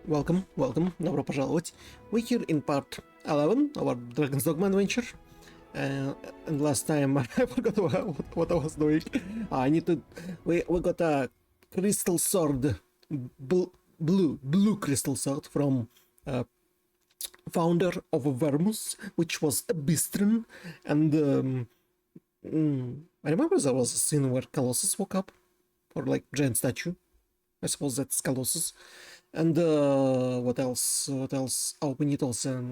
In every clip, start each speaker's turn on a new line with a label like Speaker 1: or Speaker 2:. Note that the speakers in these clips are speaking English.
Speaker 1: Welcome, добро пожаловать. We're here in part 11 of our Dragon's Dogma adventure. And last time I forgot what I was doing. I need to. We got a crystal sword, blue crystal sword from founder of Vermus, which was a Bistron. And I remember there was a scene where Colossus woke up, or like giant statue. I suppose that's Colossus. And what else? What else? Oh, we need also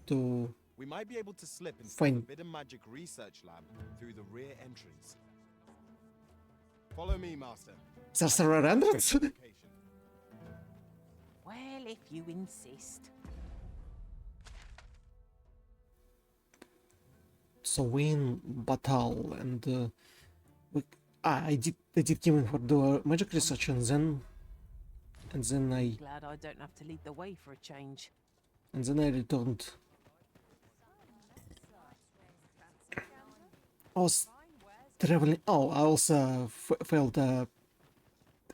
Speaker 1: to.
Speaker 2: We might be able to slip into the
Speaker 1: Fine.
Speaker 2: Forbidden Magic Research Lab through the rear entrance. Follow me, Master.
Speaker 1: Sorcerer Androids?
Speaker 3: Well, if you insist.
Speaker 1: So we in battle, and I did came in for the magic research, and then I
Speaker 3: Glad I don't have to lead the way for a change.
Speaker 1: returned. I was traveling. Oh, I also failed a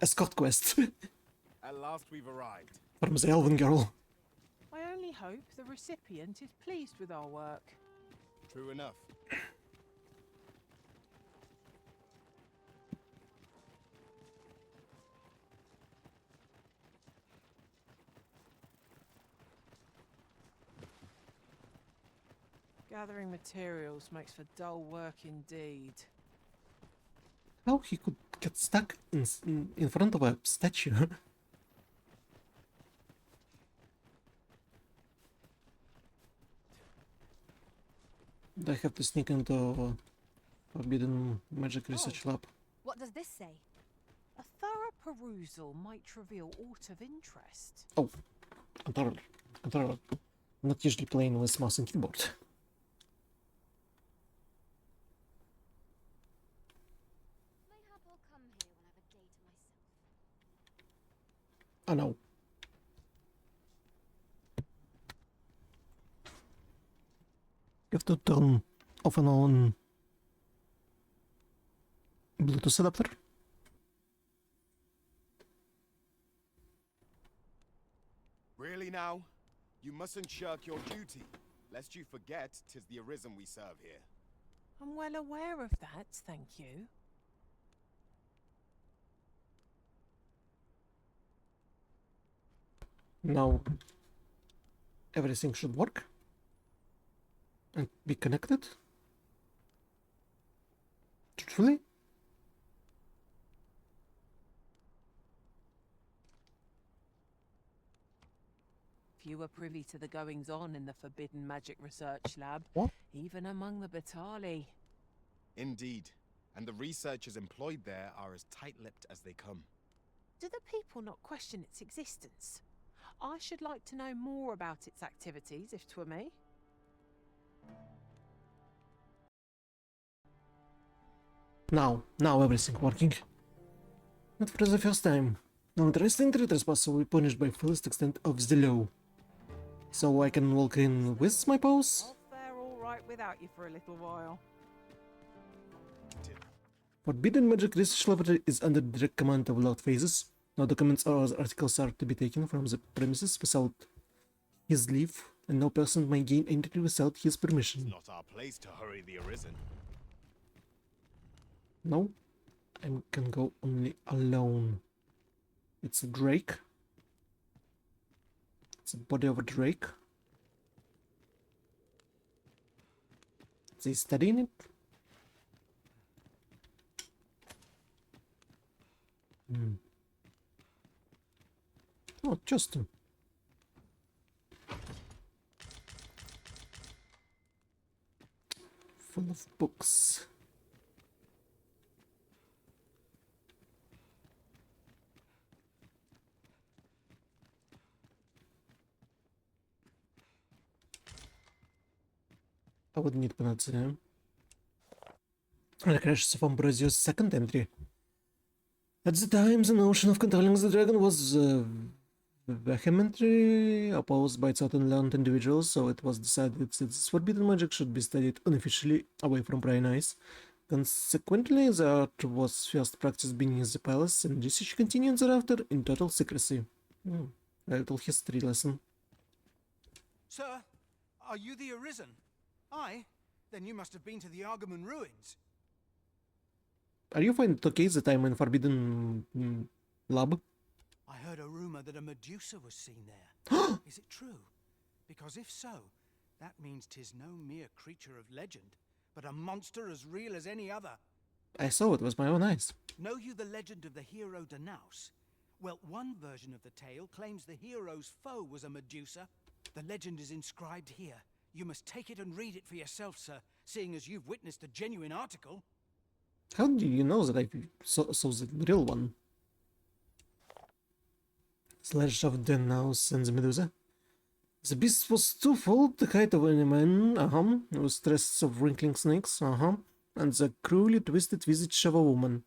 Speaker 1: escort quest
Speaker 2: At last we've arrived.
Speaker 1: from the Elven girl.
Speaker 3: I only hope the recipient is pleased with our work.
Speaker 2: True enough.
Speaker 3: Gathering materials makes for dull work indeed.
Speaker 1: How he could get stuck in front of a statue? I have to sneak into Forbidden Magic Research Lab.
Speaker 4: What does this say?
Speaker 3: A thorough perusal might reveal aught of interest.
Speaker 1: Oh, controller. I'm not usually playing with mouse and keyboard.
Speaker 4: Mayhap I'll come here when I've a day to myself.
Speaker 1: Oh no. You have to turn off and on Bluetooth adapter.
Speaker 2: Really now? You mustn't shirk your duty, lest you forget 'tis the Arisen we serve here.
Speaker 3: I'm well aware of that, thank you.
Speaker 1: Now everything should work and be connected. Truthfully?
Speaker 3: Few are privy to the goings-on in the Forbidden Magic Research Lab,
Speaker 1: What?
Speaker 3: even among the Batali.
Speaker 2: Indeed. And the researchers employed there are as tight-lipped as they come.
Speaker 3: Do the people not question its existence? I should like to know more about its activities, if 'twere me.
Speaker 1: Now everything working. Not for the first time. Non-interesting trespass will be punished by fullest extent of the law. So I can walk in with my paws?
Speaker 3: I'll fare all right without you for a little while.
Speaker 1: Forbidden Magic Research Laboratory is under direct command of Lord Phaesus. No documents or other articles are to be taken from the premises without his leave, and no person may gain entry without his
Speaker 2: It's
Speaker 1: permission.
Speaker 2: not our place to hurry the Arisen.
Speaker 1: No, I can go only alone. It's a drake. It's the body of a drake. Is he studying it? Oh, Justin. Full of books. I would need Panacea. The crashes of Ambrosio's second entry. At the time, the notion of controlling the dragon was vehemently opposed by certain learned individuals, so it was decided that this forbidden magic should be studied unofficially away from prying eyes. Consequently, the art was first practiced beneath the palace, and research continued thereafter in total secrecy. A little history lesson.
Speaker 5: Sir, are you the Arisen? Aye? Then you must have been to the Argamon ruins.
Speaker 1: Are you finding it okay that I'm in Forbidden Lab?
Speaker 5: I heard a rumor that a Medusa was seen there. Is it true? Because if so, that means 'tis no mere creature of legend, but a monster as real as any other.
Speaker 1: I saw it with my own eyes.
Speaker 5: Know you the legend of the hero Danaus? Well, one version of the tale claims the hero's foe was a Medusa. The legend is inscribed here. You must take it and read it for yourself, sir, seeing as you've witnessed a genuine article.
Speaker 1: How do you know that I saw the real one? Slash of the Nose and the Medusa. The beast was twofold, the height of any man, with crests of wrinkling snakes, and the cruelly twisted visage of a woman,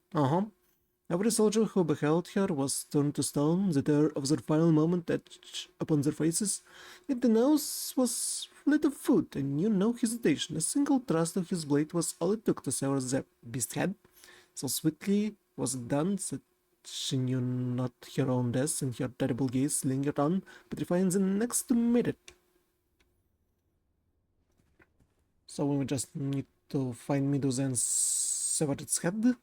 Speaker 1: Every soldier who beheld her was turned to stone, the terror of their final moment etched upon their faces. Yet the nose was fleet of foot and knew no hesitation. A single thrust of his blade was all it took to sever the beast's head. So swiftly was it done that she knew not her own death, and her terrible gaze lingered on, petrifying the next to meet it. So we just need to find Medusa and sever its head?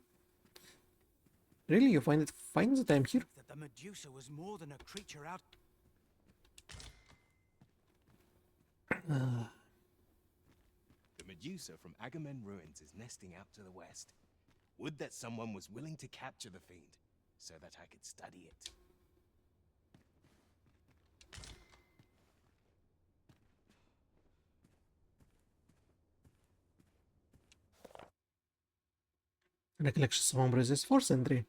Speaker 1: Really? You find it fine that I'm here?
Speaker 5: That the Medusa was more than a creature out.
Speaker 2: The Medusa from Agamemnon ruins is nesting out to the west. Would that someone was willing to capture the fiend, so that I could study it.
Speaker 1: Recollections of Ambrose's 4th entry.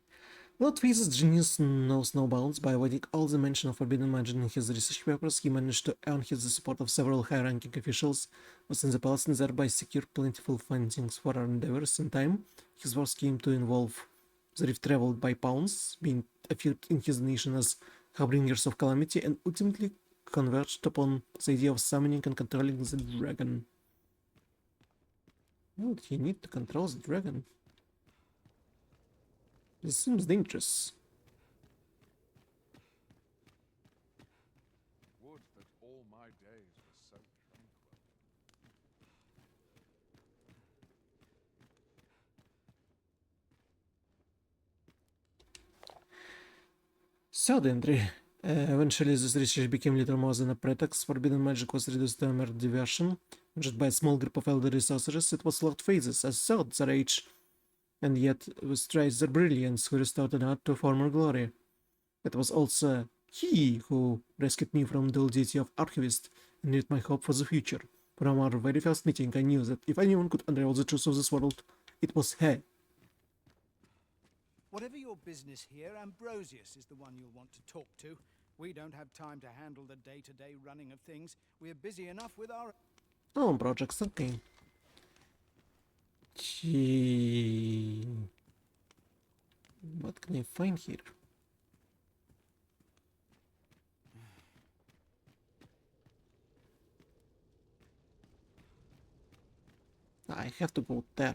Speaker 1: Lord Phaesus' genius knows no bounds. By avoiding all the mention of forbidden magic in his research papers, he managed to earn the support of several high-ranking officials within the palace and thereby secure plentiful fundings for our endeavors. In time, his works came to involve the rift traveled by Pounds, being a feud in his nation as harbingers of calamity, and ultimately converged upon the idea of summoning and controlling the dragon. What would he need to control the dragon? This seems dangerous.
Speaker 6: Would that all my days were so tranquil.
Speaker 1: Third entry. Eventually, this research became little more than a pretext. Forbidden magic was reduced to a mere diversion. Just by a small group of elderly sorcerers, it was Lord Phaesus, a third their age, and yet with traces their brilliance, who restored an art to former glory. It was also he who rescued me from the duality of archivist and lit my hope for the future. From our very first meeting, I knew that if anyone could unravel the truth of this world, it was he.
Speaker 5: Whatever your business here, Ambrosius is the one you'll want to talk to. We don't have time to handle the day-to-day running of things. We're busy enough with our...
Speaker 1: Oh, projects, okay. Gee. What can I find here? I have to go there.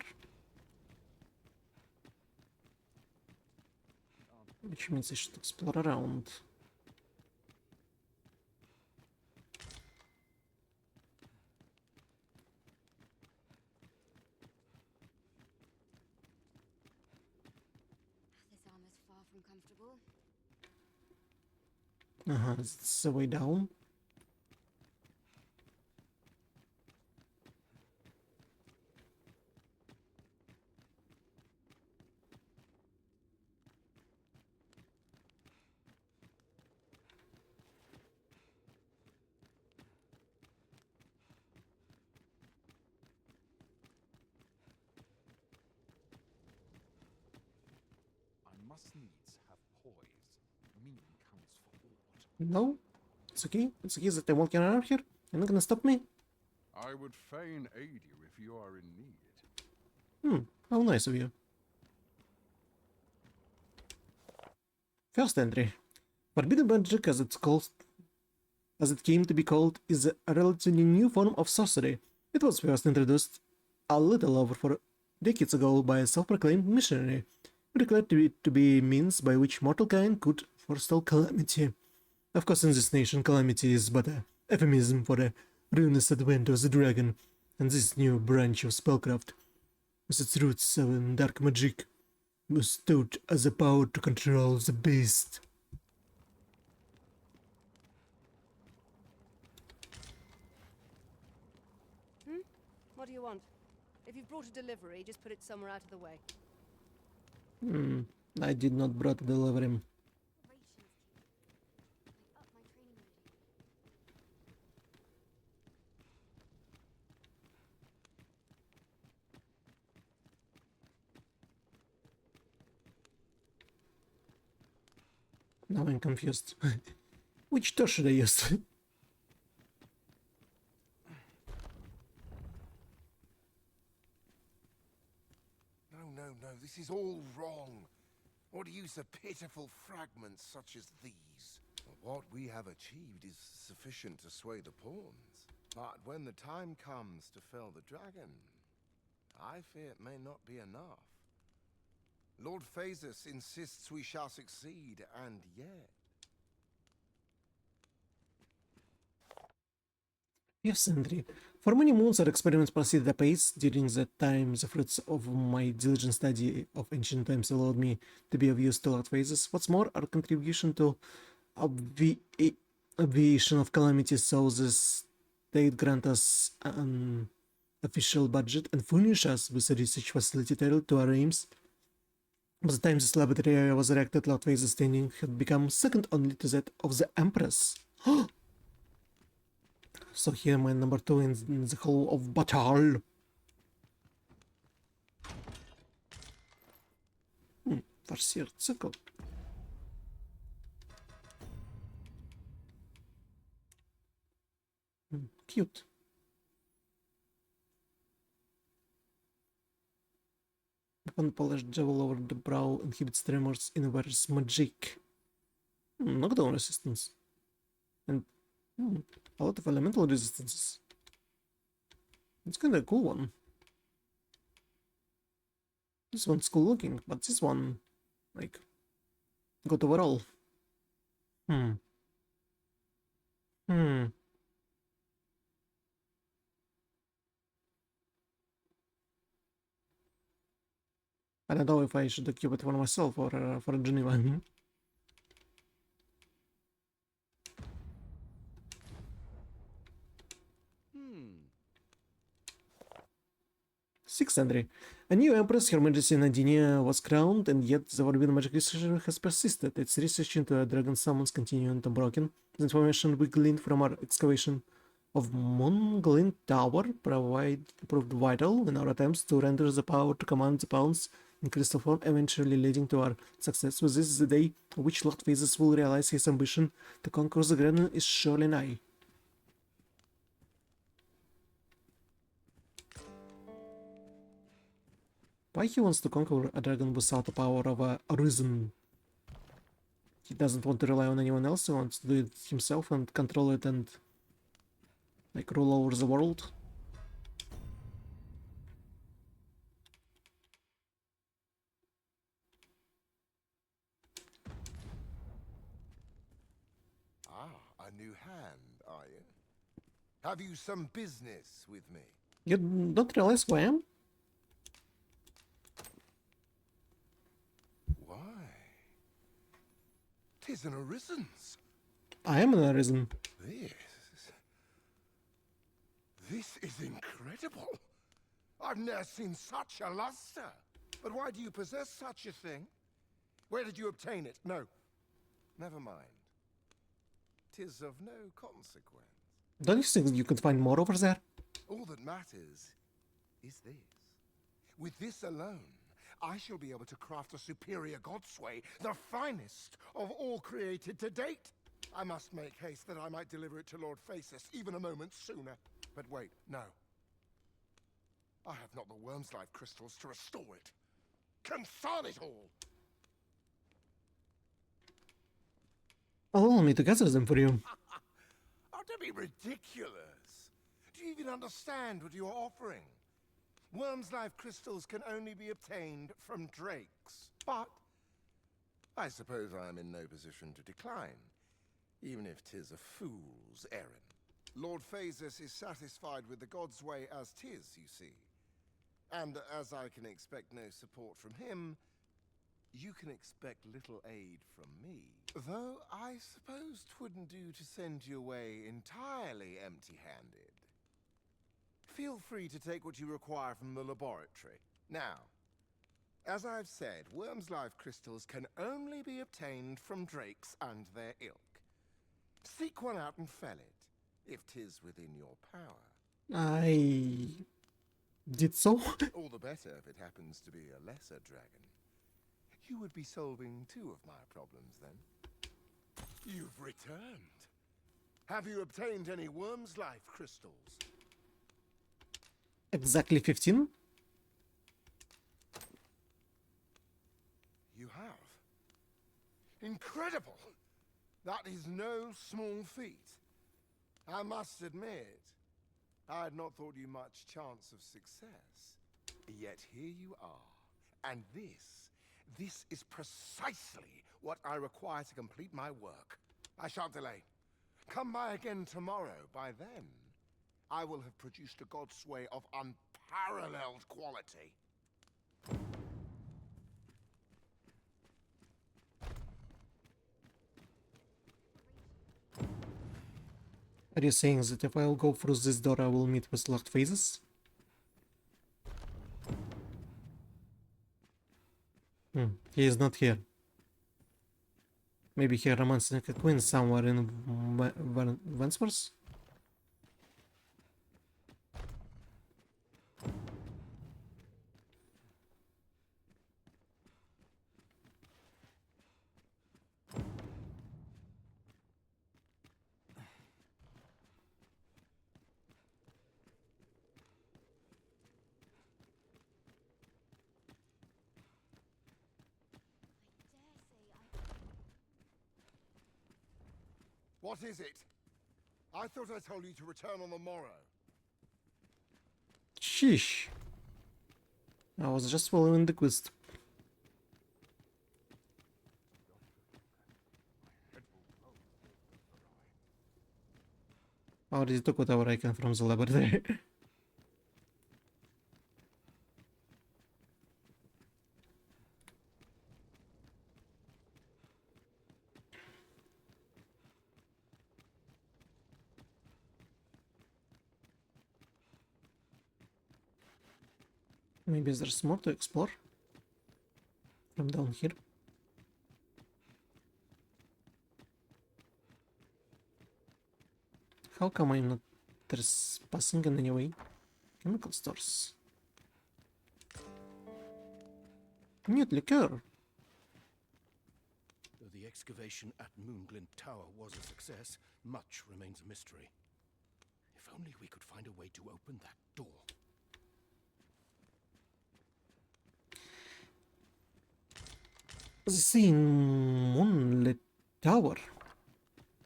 Speaker 1: Which means I should explore around.
Speaker 4: This armor's far from comfortable.
Speaker 1: It's the way down.
Speaker 6: I must needs have poise. Meaning counts for aught.
Speaker 1: No, it's okay. It's okay that I'm walking around here. You're not gonna stop me.
Speaker 6: I would fain aid you if you are in need.
Speaker 1: How nice of you. First entry. Forbidden magic, as it came to be called, is a relatively new form of sorcery. It was first introduced a little over 4 decades ago by a self-proclaimed missionary, who declared it to be a means by which mortal kind could forestall calamity. Of course, in this nation, calamity is but a euphemism for the ruinous advent of the dragon, and this new branch of spellcraft, with its roots in dark magic, bestowed as a power to control the beast.
Speaker 7: What do you want? If you've brought a delivery, just put it somewhere out of the way.
Speaker 1: I did not brought to deliver him.
Speaker 4: Operations team. I up my training regime.
Speaker 1: Now I'm confused. Which door should I use?
Speaker 8: No, this is all wrong. What use of pitiful fragments such as these? What we have achieved is sufficient to sway the pawns. But when the time comes to fell the dragon, I fear it may not be enough. Lord Phaesus insists we shall succeed, and yet...
Speaker 1: Yes, Andri. For many moons, our experiments proceeded apace. During that time, the fruits of my diligent study of ancient times allowed me to be of use to Lord Phaesus. What's more, our contribution to obviation of calamity saw the state grant us an official budget and furnish us with a research facility tailored to our aims. By the time this laboratory area was erected, Lord Phaesus' standing had become second only to that of the Empress. So here my number 2 in the whole of battle. Форсир цикл. Cute. Weapon polished jewel over the brow inhibits tremors, inverse magic. Knockdown resistance. And a lot of elemental resistances. It's kinda a cool one. This one's cool looking, but this one, like, got overall. I don't know if I should keep it for myself or for Geneva. Sixth entry. A new empress, Her Majesty Nadinia, was crowned, and yet the forbidden magic research has persisted. Its research into a dragon summons continued unbroken. The information we gleaned from our excavation of Moonglit Tower proved vital in our attempts to render the power to command the pawns in crystal form, eventually leading to our success. With this, the day on which Lord Phaesus will realize his ambition to conquer the dragon is surely nigh. Why he wants to conquer a dragon without the power of a reason? He doesn't want to rely on anyone else, he wants to do it himself and control it and, like, rule over the world.
Speaker 8: Ah, a new hand, are you? Have you some business with me?
Speaker 1: You don't realize who I am?
Speaker 8: Why? 'Tis an arisen's.
Speaker 1: I am an arisen.
Speaker 8: This is incredible. I've never seen such a luster. But why do you possess such a thing? Where did you obtain it? No, never mind. 'Tis of no consequence.
Speaker 1: Don't you think you could find more over there?
Speaker 8: All that matters is this. With this alone, I shall be able to craft a superior godsway, the finest of all created to date. I must make haste that I might deliver it to Lord Phaesus even a moment sooner. But wait, no. I have not the worm's life crystals to restore it. Confound it all!
Speaker 1: Allow me to gather them for you.
Speaker 8: Oh, don't be ridiculous. Do you even understand what you are offering? Worm's life crystals can only be obtained from drakes. But I suppose I am in no position to decline. even if 'tis a fool's errand. Lord Phaesus is satisfied with the god's way as 'tis, you see. And as I can expect no support from him, you can expect little aid from me. Though I suppose 'twouldn't do to send you away entirely empty-handed. Feel free to take what you require from the laboratory. Now, as I've said, worm's life crystals can only be obtained from drakes and their ilk. Seek one out and fell it, if 'tis within your power.
Speaker 1: I did so.
Speaker 8: All the better if it happens to be a lesser dragon. You would be solving two of my problems then. You've returned. Have you obtained any worm's life crystals?
Speaker 1: Exactly 15.
Speaker 8: You have. Incredible! That is no small feat. I must admit, I had not thought you much chance of success. Yet here you are. And this is precisely what I require to complete my work. I shan't delay. Come by again tomorrow. By then, I will have produced a god's way of unparalleled quality.
Speaker 1: Are you saying that if I'll go through this door, I will meet with Lord Phaesus? He is not here. Maybe he romancing a queen somewhere in Wandsworth?
Speaker 8: What is it? I thought I told you to return on the morrow.
Speaker 1: Sheesh. I was just following the quest. I already took whatever I can from the laboratory. Maybe there's more to explore from down here. How come I'm not trespassing in any way? Chemical stores. Mute liqueur.
Speaker 9: Though the excavation at Moonglit Tower was a success, much remains a mystery. If only we could find a way to open that door.
Speaker 1: They say Moonglit Tower.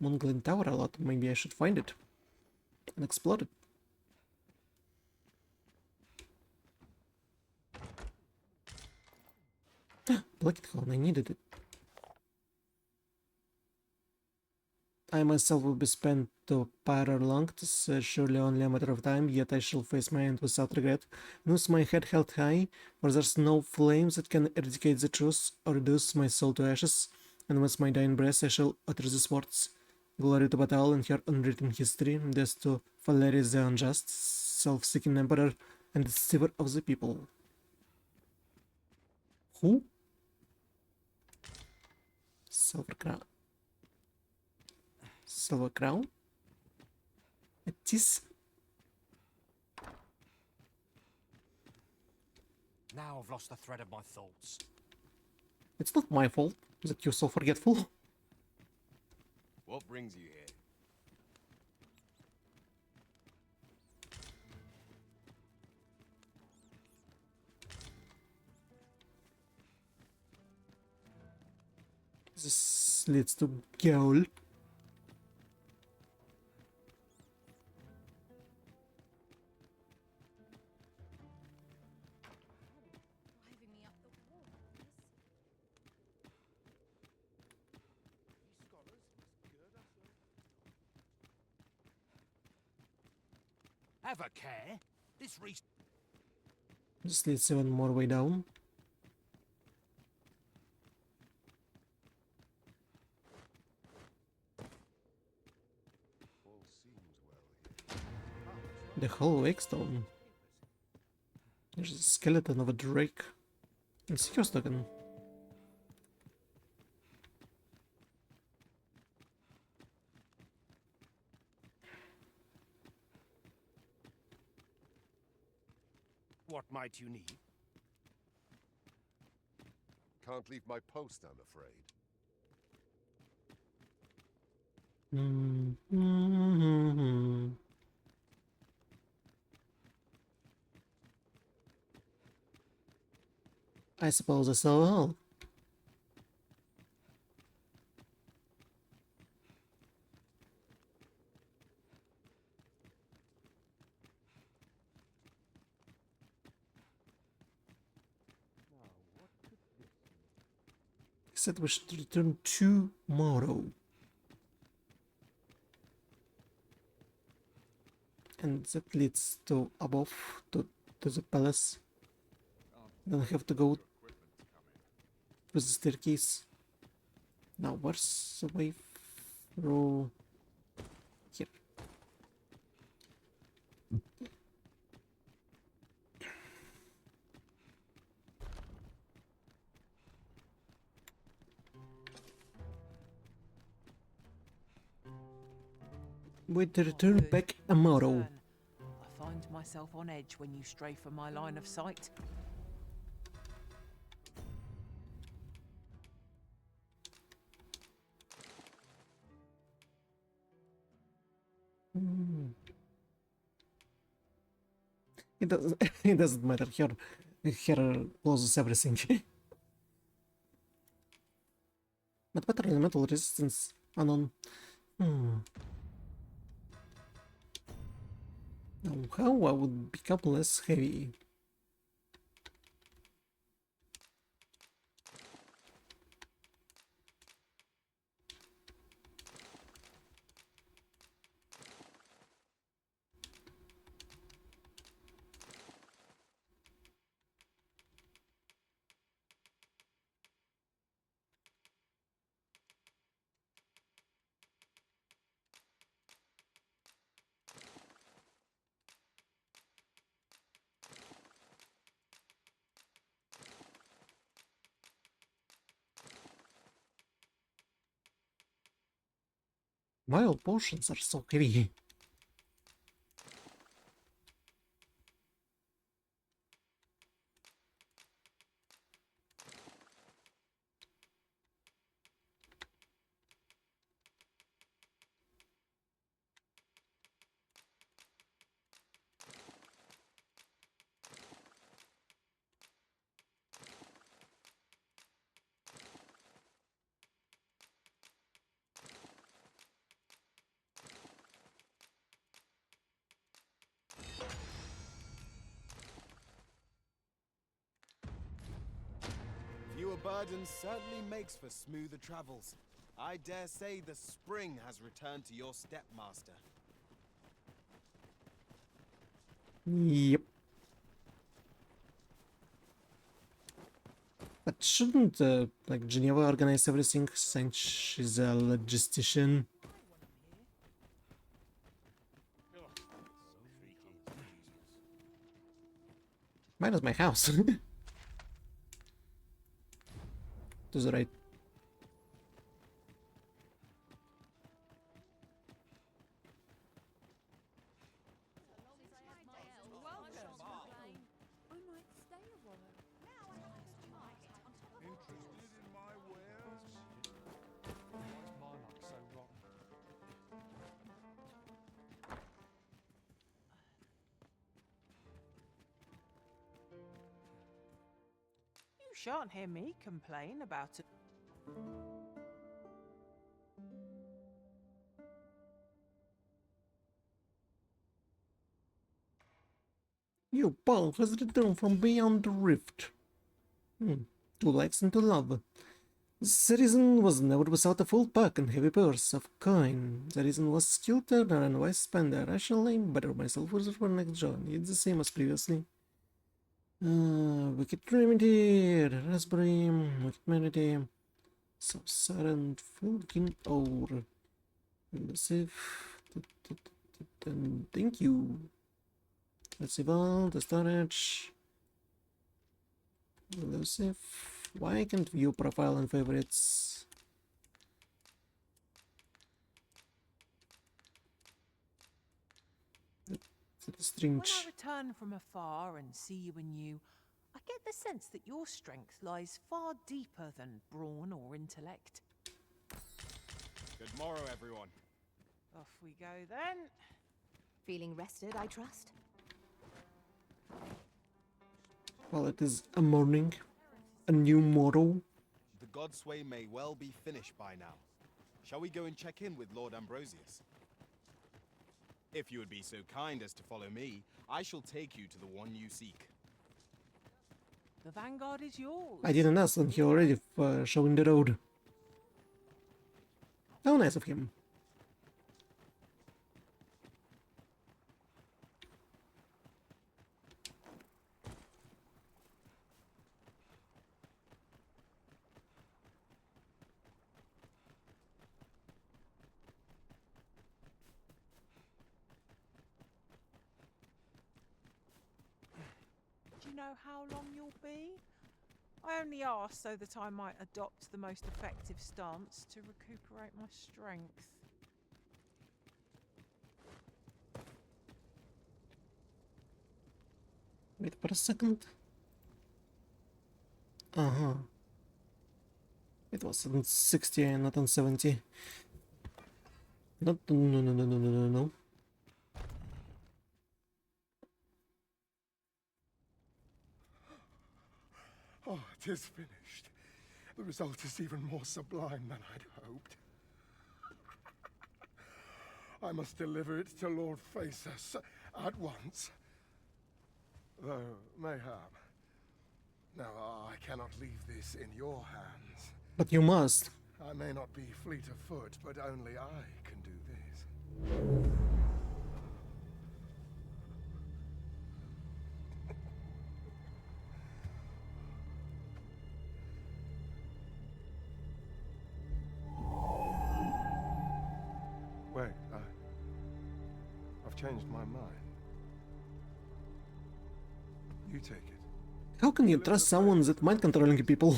Speaker 1: Moonglit Tower a lot. Maybe I should find it and explore it. Black Hole, I needed it. I myself will be spent to Pyre long, 'tis surely only a matter of time, yet I shall face my end without regret, lose my head held high, for there's no flame that can eradicate the truth, or reduce my soul to ashes, and with my dying breath I shall utter these words. Glory to Batal and her unwritten history, death to Valerius the Unjust, self-seeking emperor, and deceiver of the people. Who? Silver Crown. Silver Crown? It is.
Speaker 10: Now I've lost the thread of my thoughts.
Speaker 1: It's not my fault that you're so forgetful.
Speaker 2: What brings you here?
Speaker 1: This leads to Gaul.
Speaker 4: Driving me up the walls.
Speaker 8: These scholars must gird us like
Speaker 5: Have a care. This
Speaker 1: This leads even more way down. The whole Wakestone. There's a skeleton of a drake. And Sajeas token.
Speaker 9: What might you need?
Speaker 8: Can't leave my post, I'm afraid.
Speaker 1: I suppose I saw all. He said we should return tomorrow. And that leads to above, to the palace. Then I have to go with the staircase. Now where's the way through? Here. Wait to return
Speaker 3: Good.
Speaker 1: back tomorrow.
Speaker 3: I find myself on edge when you stray from my line of sight.
Speaker 1: It doesn't. It doesn't matter. Her closes everything. But better elemental resistance unknown. Now, how I would become less heavy? My old potions are so heavy.
Speaker 2: Fewer burdens certainly makes for smoother travels. I dare say the spring has returned to your stepmaster.
Speaker 1: Yep. But shouldn't like Geneva organize everything since she's a logistician? Minus my house. To the right.
Speaker 3: You shan't hear me complain about it.
Speaker 1: Your pal has returned from beyond the rift. 2 likes and 2 love. The reason was never without a full pack and heavy purse of coin. The reason was skilled turner and wise spender. I shall aim better myself for next journey. It's the same as previously. Wicked Remedy, Raspberry, Wicked Remedy, Subserent, Fulkin Ore. Elusive. Thank you. Let's see all the storage. Elusive. Why can't view profile and favorites? That's
Speaker 3: When I
Speaker 1: strange.
Speaker 3: return from afar and see you anew, I get the sense that your strength lies far deeper than brawn or intellect.
Speaker 2: Good morrow, everyone.
Speaker 3: Off we go then.
Speaker 7: Feeling rested, I trust?
Speaker 1: Well, it is a morning, a new morrow.
Speaker 2: The Godsway may well be finished by now. Shall we go and check in with Lord Ambrosius? If you would be so kind as to follow me, I shall take you to the one you seek.
Speaker 3: The vanguard is yours.
Speaker 1: I didn't ask him, he already showing the road. How nice of him.
Speaker 3: Do you know how long you'll be? I only asked so that I might adopt the most effective stance to recuperate my strength.
Speaker 1: Wait for a second. Uh-huh. It was on 60 and not on 70. Not, no.
Speaker 8: Oh, it is finished. The result is even more sublime than I'd hoped. I must deliver it to Lord Phaesus at once. Though, mayhap. Now, I cannot leave this in your hands.
Speaker 1: But you must.
Speaker 8: I may not be fleet of foot, but only I can do this. Wait, I've changed my mind. You take it.
Speaker 1: How can you trust someone that mind controlling people?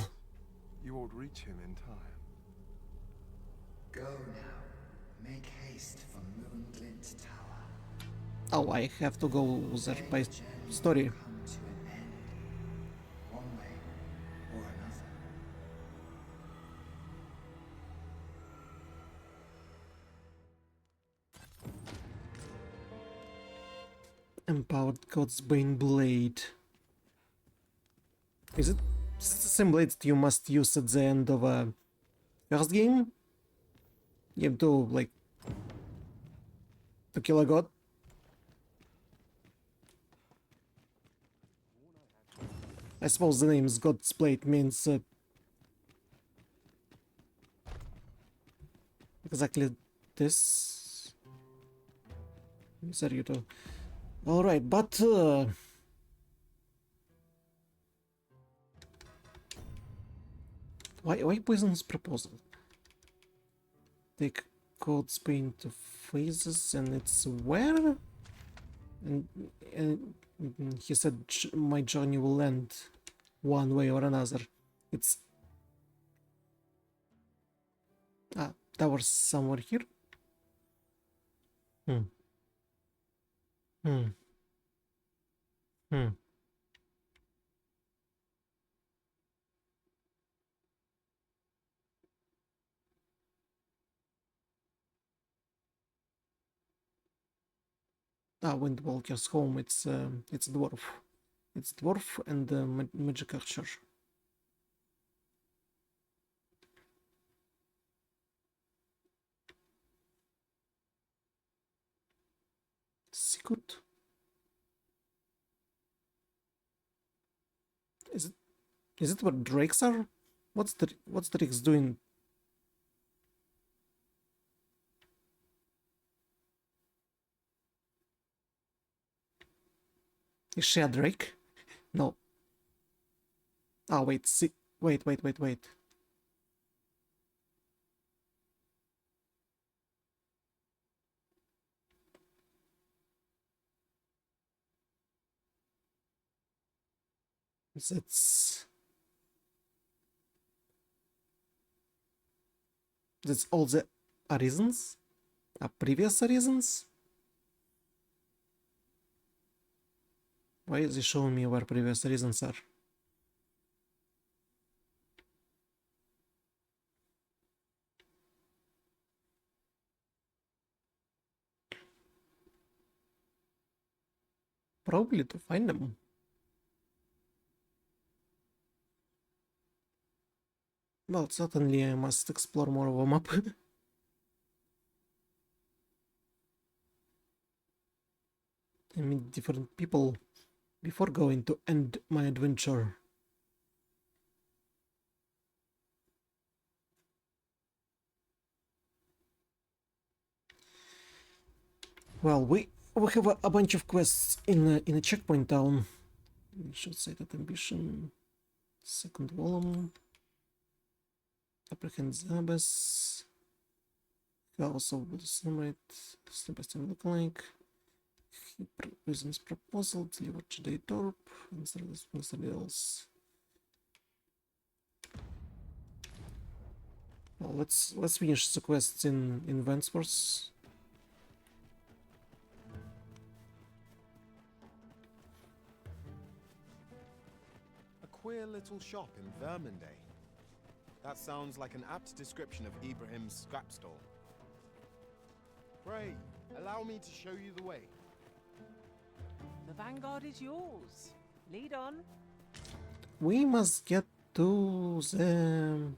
Speaker 8: You won't reach him in time.
Speaker 11: Go now. Make haste for Moonglit Tower.
Speaker 1: Oh, I have to go there by story.
Speaker 11: Come to an end, one way or another.
Speaker 1: Empowered God's Bane Blade. Is it the same blade that you must use at the end of a first game? You have to, like, to kill a god? I suppose the name is God's Blade means exactly this. Sorry, you too. Alright, but why Poison's proposal? Take Cold Spain to Phaesus and it's where? And he said my journey will end one way or another. It's that was somewhere here. Windwalker's home. It's dwarf. It's dwarf and magic archer. Secret. Is it where drakes are? What's the Rix doing? Is she a Drake? No. Oh wait, see, wait. That's all the reasons? Previous reasons? Why is it showing me where previous reasons are? Probably to find them. Well, certainly I must explore more of a map. I meet different people before going to end my adventure. Well, we have a bunch of quests in a checkpoint town. We should say that ambition. Second volume. Apprehend Zabas. House of the Summit. Step by step look like. Reasons proposal. Deliver today Torp. Mr. Deals. Well, let's finish the quests in Vansworth.
Speaker 2: A queer little shop in Verminde. That sounds like an apt description of Ibrahim's scrap stall. Pray, allow me to show you the way.
Speaker 3: The vanguard is yours. Lead on.
Speaker 1: We must get to the...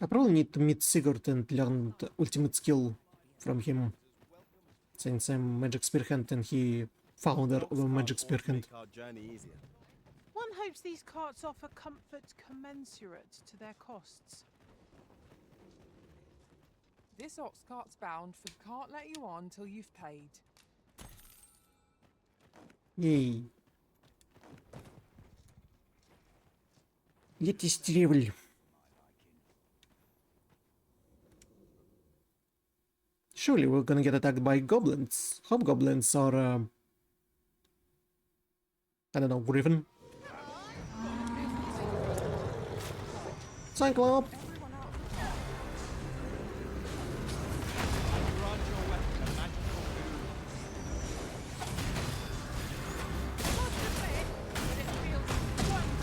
Speaker 1: I probably need to meet Sigurd and learn the ultimate skill from him, since I'm Magic Spearhand and he founder of a Magic Spearhand.
Speaker 3: One hopes these carts offer comfort commensurate to their costs.
Speaker 12: This ox cart's bound for the cart let you on till you've paid.
Speaker 1: Yay. Let us travel. Surely we're gonna get attacked by goblins, hobgoblins, or I don't know, Griffin. Cyclops.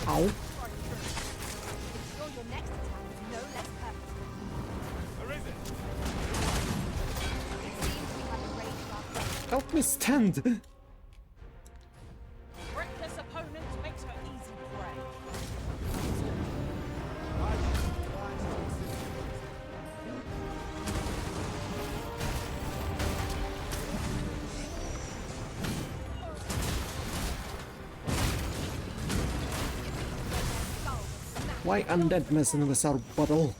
Speaker 1: Ow. Help me stand!
Speaker 3: Reckless opponent makes her easy prey.
Speaker 1: Why undead messing with our bottle?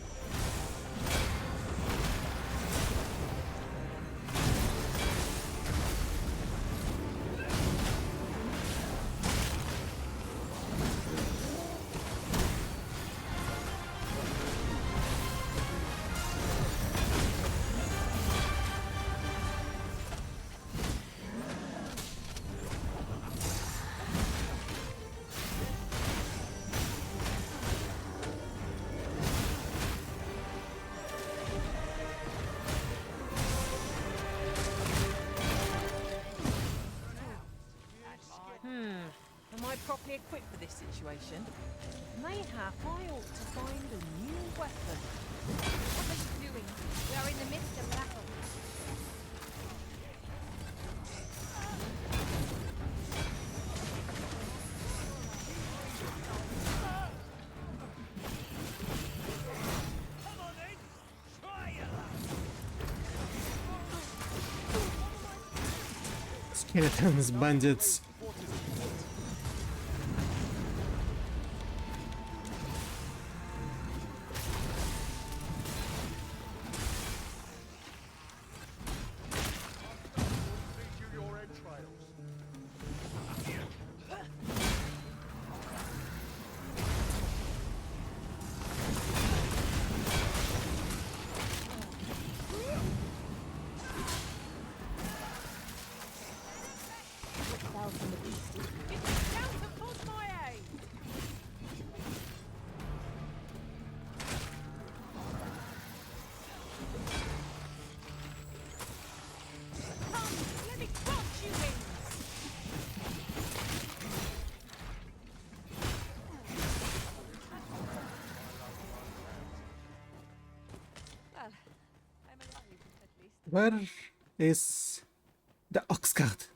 Speaker 3: Am I properly equipped for this situation? Mayhap I ought to find a new weapon.
Speaker 4: What are you doing? We are in the midst of battle.
Speaker 1: Skeletons, bandits.
Speaker 7: Fell from the beast.
Speaker 3: Down to put my aid! Come, let me crush you in!
Speaker 7: Well, I'm alive, at least.
Speaker 1: Where is the ox cart?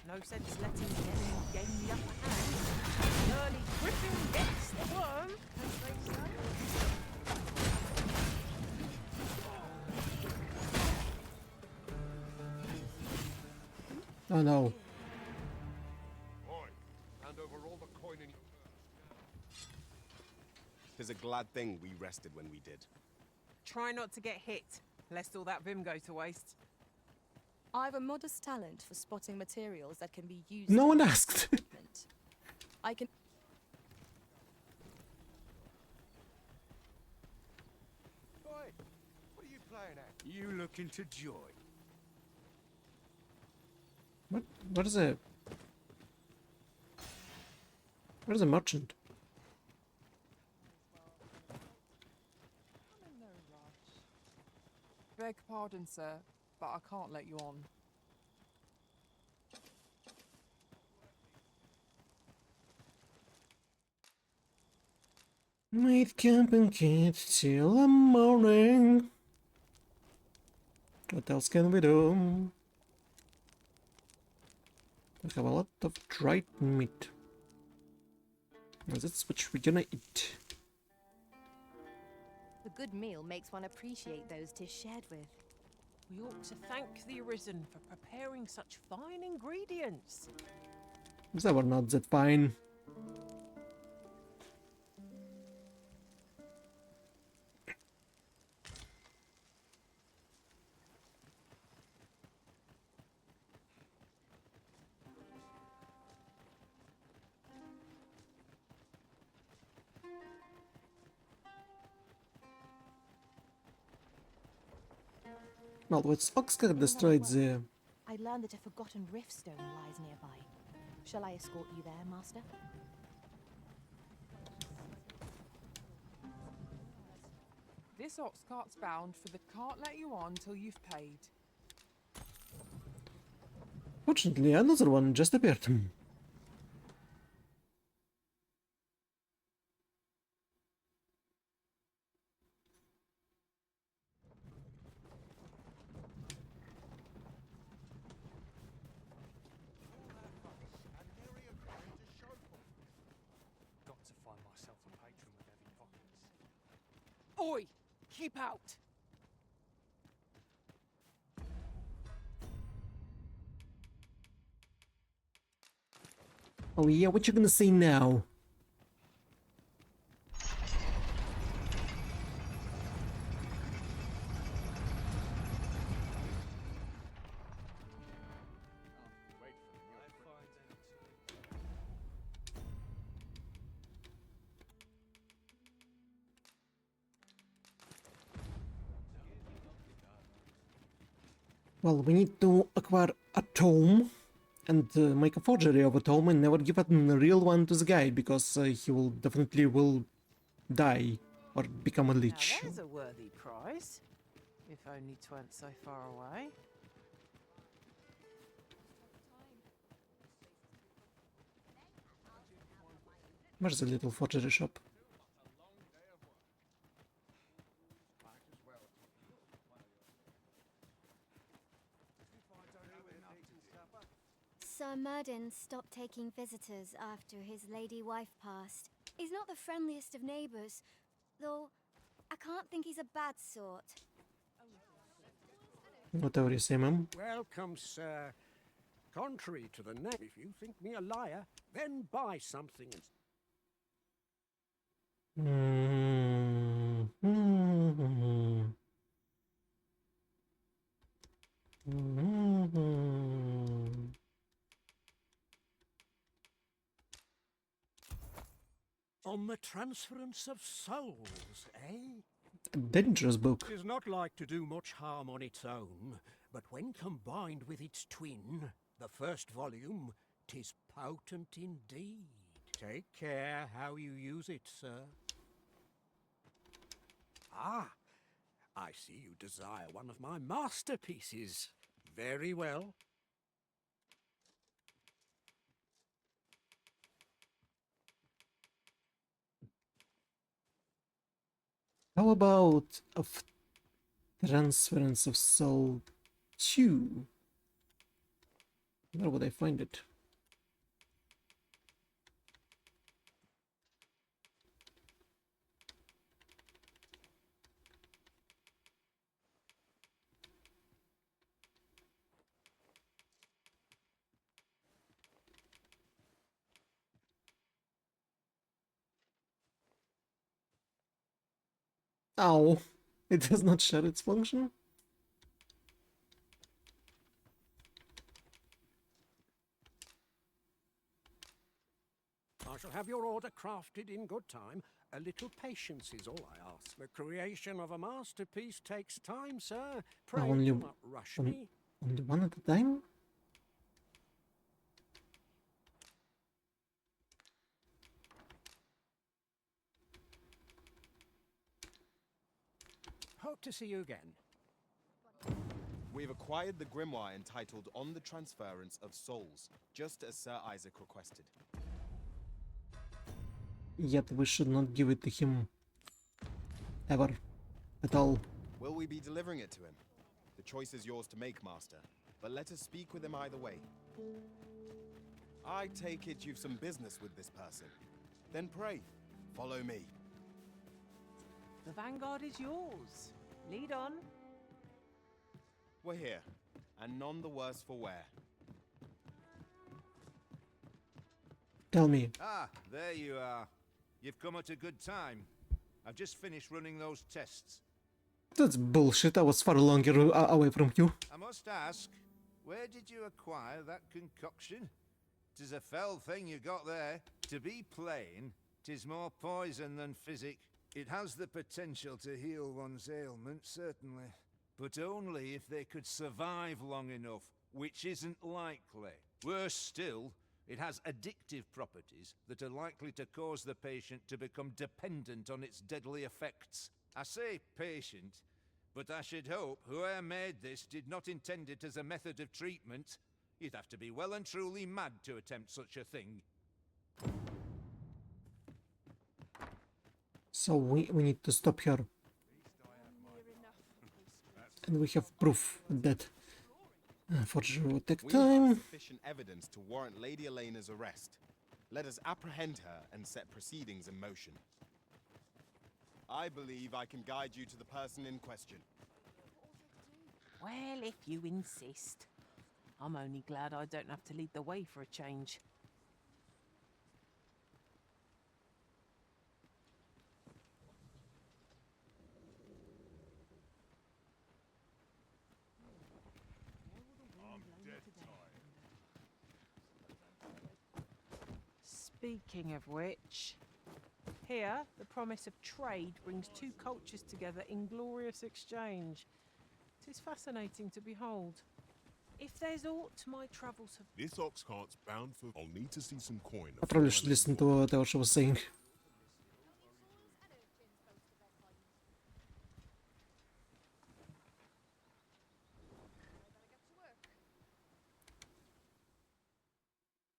Speaker 3: No sense letting the enemy gain the upper hand. The early griffin gets the worm, as they say.
Speaker 1: Oh no.
Speaker 9: Boy, hand over all the coin in your...
Speaker 2: 'Tis a glad thing we rested when we did.
Speaker 3: Try not to get hit, lest all that vim go to waste.
Speaker 7: I've a modest talent for spotting materials that can be used.
Speaker 1: No
Speaker 7: in
Speaker 1: one asked.
Speaker 7: equipment. I can.
Speaker 9: Boy, what are you playing at? You looking to joy?
Speaker 1: What is a... What is a merchant?
Speaker 12: I'm in no rush. Beg pardon, sir, but I can't let you on.
Speaker 1: Might camp and kid till the morning. What else can we do? We have a lot of dried meat. That's what we're gonna eat.
Speaker 7: A good meal makes one appreciate those 'tis shared with.
Speaker 3: We ought to thank the Arisen for preparing such fine ingredients.
Speaker 1: They were not that fine. Well, with Oxcart destroyed the...
Speaker 7: I learned that a forgotten riftstone lies nearby. Shall I escort you there, Master?
Speaker 12: This ox cart's bound, for they can't let you on till you've paid.
Speaker 1: Fortunately, another one just appeared.
Speaker 10: Got to find myself a patron with heavy pockets.
Speaker 3: Oi! Keep out!
Speaker 1: Oh yeah, what you gonna say now? Well, we need to acquire a tome and make a forgery of a tome and never give a real one to the guy, because he will definitely die or become a
Speaker 3: Now
Speaker 1: leech.
Speaker 3: there's a worthy prize. If only 'tweren't so far away.
Speaker 1: Where's the little forgery shop?
Speaker 4: Sir Murden stopped taking visitors after his lady wife passed. He's not the friendliest of neighbours, though I can't think he's a bad sort.
Speaker 1: Whatever you say, ma'am.
Speaker 13: Welcome, sir. Contrary to the name, if you think me a liar, then buy something and... On the transference of souls, eh?
Speaker 1: A dangerous book.
Speaker 13: It is not like to do much harm on its own, but when combined with its twin, the first volume, 'tis potent indeed. Take care how you use it, sir. Ah, I see you desire one of my masterpieces. Very well.
Speaker 1: How about of transference of soul 2? Where would I find it? Ow! It does not share its function?
Speaker 13: I shall have your order crafted in good time. A little patience is all I ask. The creation of a masterpiece takes time, sir. Pray
Speaker 1: Only
Speaker 13: do not rush me.
Speaker 1: Only one at a time?
Speaker 13: Hope to see you again.
Speaker 2: We've acquired the grimoire entitled On the Transference of Souls, just as Sir Isaac requested.
Speaker 1: Yet we should not give it to him. Ever. At all.
Speaker 2: Will we be delivering it to him? The choice is yours to make, Master, but let us speak with him either way. I take it you've some business with this person. Then pray, follow me.
Speaker 3: The vanguard is yours. Lead on.
Speaker 2: We're here, and none the worse for wear.
Speaker 1: Tell me.
Speaker 14: Ah, there you are. You've come at a good time. I've just finished running those tests.
Speaker 1: That's bullshit. I was far longer away from you.
Speaker 14: I must ask, where did you acquire that concoction? 'Tis a fell thing you got there. To be plain, 'tis more poison than physic. It has the potential to heal one's ailments, certainly. But only if they could survive long enough, which isn't likely. Worse still, it has addictive properties that are likely to cause the patient to become dependent on its deadly effects. I say patient, but I should hope whoever made this did not intend it as a method of treatment. You'd have to be well and truly mad to attempt such a thing.
Speaker 1: So we need to stop here. And we have proof that forgery will take
Speaker 2: We
Speaker 1: time.
Speaker 2: have sufficient evidence to warrant Lady Elena's arrest. Let us apprehend her and set proceedings in motion. I believe I can guide you to the person in question.
Speaker 3: Well, if you insist. I'm only glad I don't have to lead the way for a change. Speaking of which, here the promise of trade brings two cultures together in glorious exchange. 'Tis fascinating to behold. If there's aught my travels have...
Speaker 15: This ox cart's bound for... I'll need to see some coin.
Speaker 1: I probably should listen to whatever she was saying.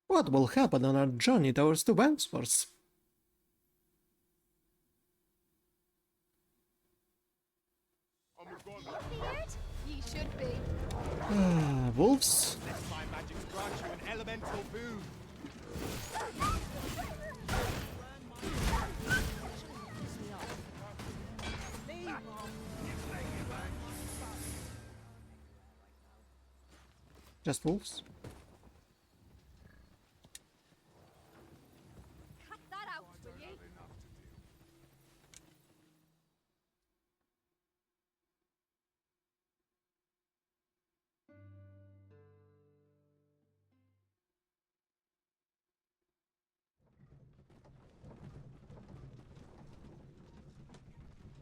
Speaker 1: What will happen on our journey towards the Wandsworth?
Speaker 7: Ye should be.
Speaker 1: Wolves?
Speaker 2: Let my magic grant you an elemental boon.
Speaker 1: Just wolves?
Speaker 7: Cut that out, will you?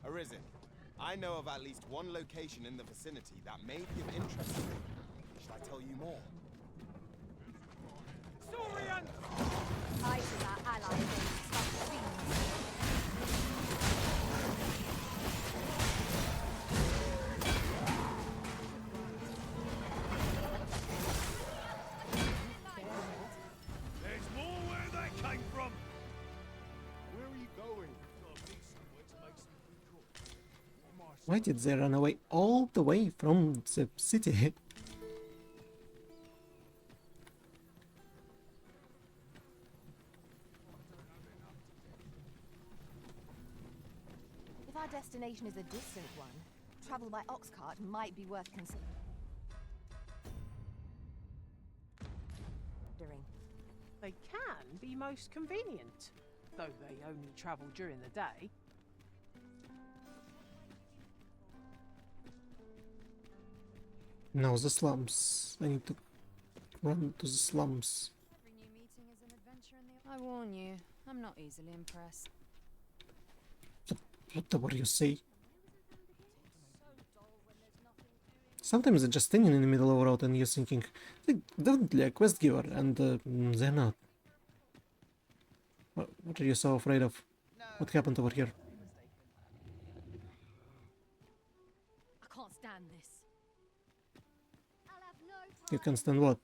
Speaker 2: Arisen, I know of at least one location in the vicinity that may be of interest to me. Should I tell you more?
Speaker 3: Saurian!
Speaker 7: I was our ally against some fiends.
Speaker 9: There's more where they came from!
Speaker 6: Where are you going?
Speaker 1: Why did they run away all the way from the city?
Speaker 7: If our destination is a distant one, travel by ox cart might be worth considering.
Speaker 3: They can be most convenient, though they only travel during the day.
Speaker 1: No, the slums. I need to run to the slums.
Speaker 4: Every new meeting is an adventure in the... I warn you, I'm not easily impressed.
Speaker 1: Whatever you say. Sometimes they're just standing in the middle of the road and you're thinking, they're definitely a quest giver, and they're not. What are you so afraid of? What happened over here?
Speaker 7: I can't stand this.
Speaker 1: You can stand what?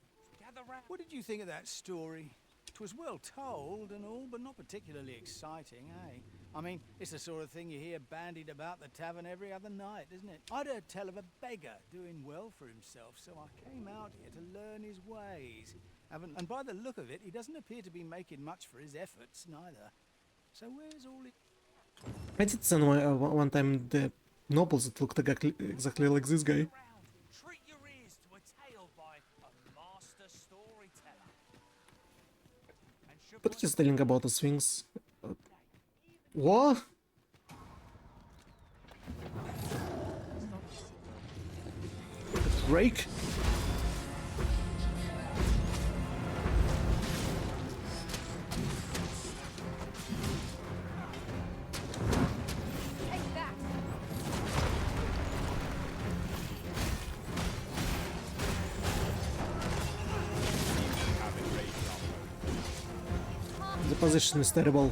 Speaker 5: What did you think of that story? 'Twas well told and all, but not particularly exciting, eh? I mean, it's the sort of thing you hear bandied about the tavern every other night, isn't it? I'd heard tell of a beggar doing well for himself, so I came out here to learn his ways. And by the look of it, he doesn't appear to be making much for his efforts, neither. So where's all it...
Speaker 1: I did send one time the nobles that looked exactly like this guy.
Speaker 10: Treat your ears to a tale by a master storyteller.
Speaker 1: But he's telling about the Sphinx. What? Drake?
Speaker 7: Take that!
Speaker 1: The position is terrible.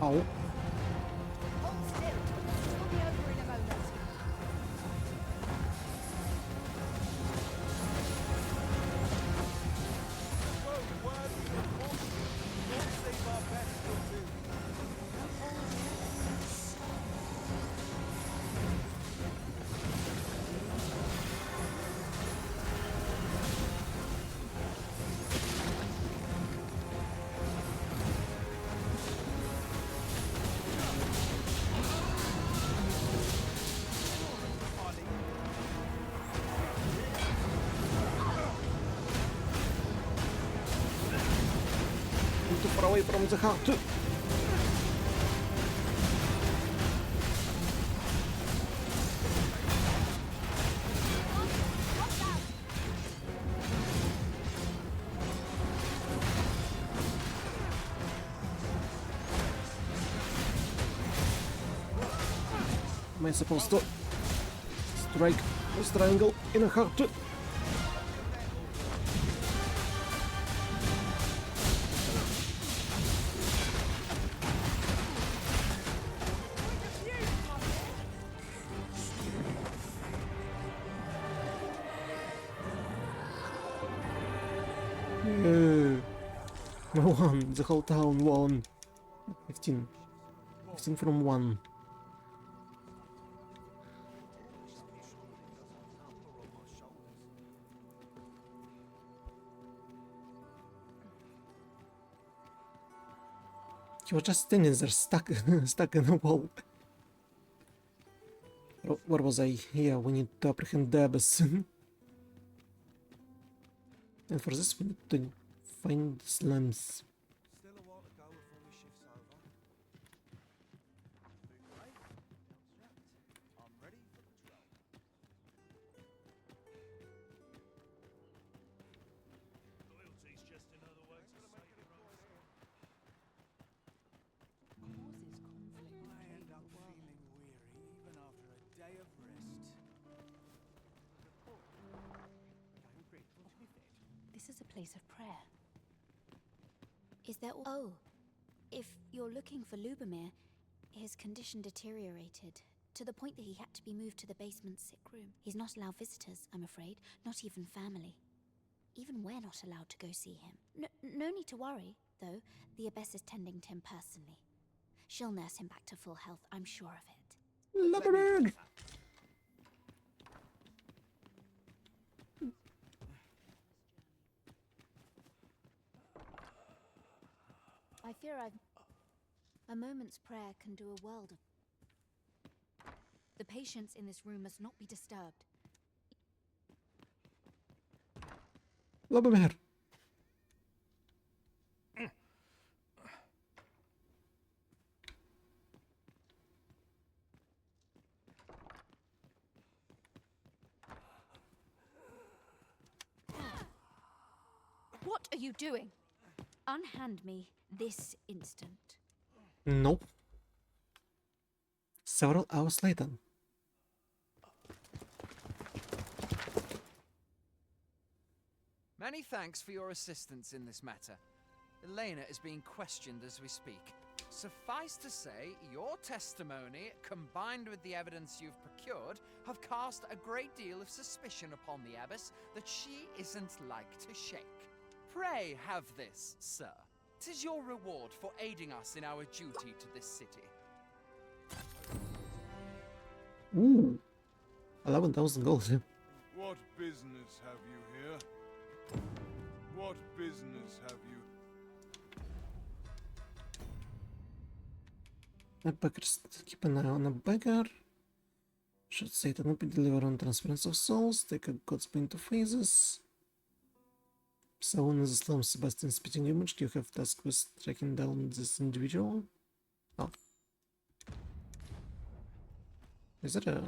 Speaker 1: Ow.
Speaker 7: Hold still. We'll be over in a moment.
Speaker 1: Too far away from the heart. Am I supposed to strike this triangle in a heart? We won. The whole town won. 15. 15 from 1. He was just standing there, stuck, stuck in the wall. Where was I? Yeah, we need to apprehend the abyss. And for this, we need to find slums.
Speaker 5: Still a while to go before the shift's over.
Speaker 10: I'm ready for patrol. Loyalty's just another way to say you're
Speaker 5: I end up feeling weary even after a day of rest.
Speaker 4: This is a place of prayer. Is there... Oh, if you're looking for Lubomir, his condition deteriorated to the point that he had to be moved to the basement sick room. He's not allowed visitors, I'm afraid, not even family. Even we're not allowed to go see him. No need to worry, though. The Abbess is tending to him personally. She'll nurse him back to full health, I'm sure of it.
Speaker 1: Lubomir!
Speaker 4: I fear a moment's prayer can do a world of... The patients in this room must not be disturbed.
Speaker 1: Lubomir!
Speaker 4: What are you doing? Unhand me this instant.
Speaker 1: Nope. Several hours later.
Speaker 16: Many thanks for your assistance in this matter. Elena is being questioned as we speak. Suffice to say, your testimony, combined with the evidence you've procured, have cast a great deal of suspicion upon the Abbess that she isn't like to shake. Pray have this, sir. 'Tis your reward for aiding us in our duty to this city.
Speaker 1: Ooh. 11,000 gold.
Speaker 17: What business have you here? What business have you?
Speaker 1: Beggars, keep an eye on a beggar. Should Satan not be delivered on transference of souls? Take a God's bane to Phaesus. Someone in the slum, Sebastian spitting image. Do you have task with tracking down this individual? Oh. Is it a...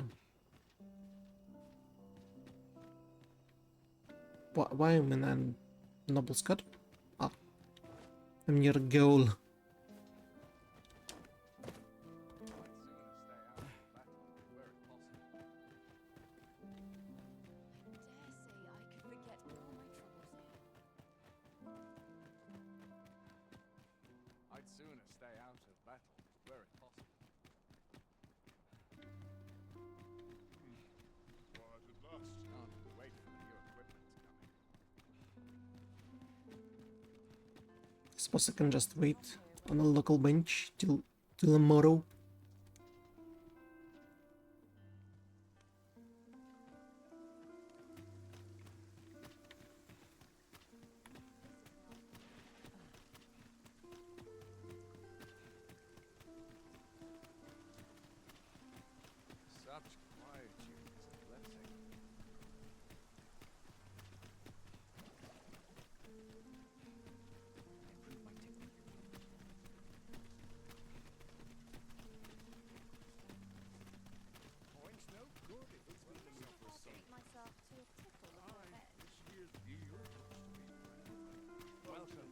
Speaker 1: Why am I in a noble Scott? Ah. I'm near a goal.
Speaker 6: I'd sooner stay out of battle, were it possible.
Speaker 17: Quiet at last.
Speaker 6: Can't wait for the new equipment coming.
Speaker 1: I suppose I can just wait on a local bench till tomorrow.
Speaker 6: Such quietude is a blessing.
Speaker 17: Point's no good if it's building up a
Speaker 4: Treat myself to a tickle before bed.
Speaker 17: This year's deal looks to be welcome.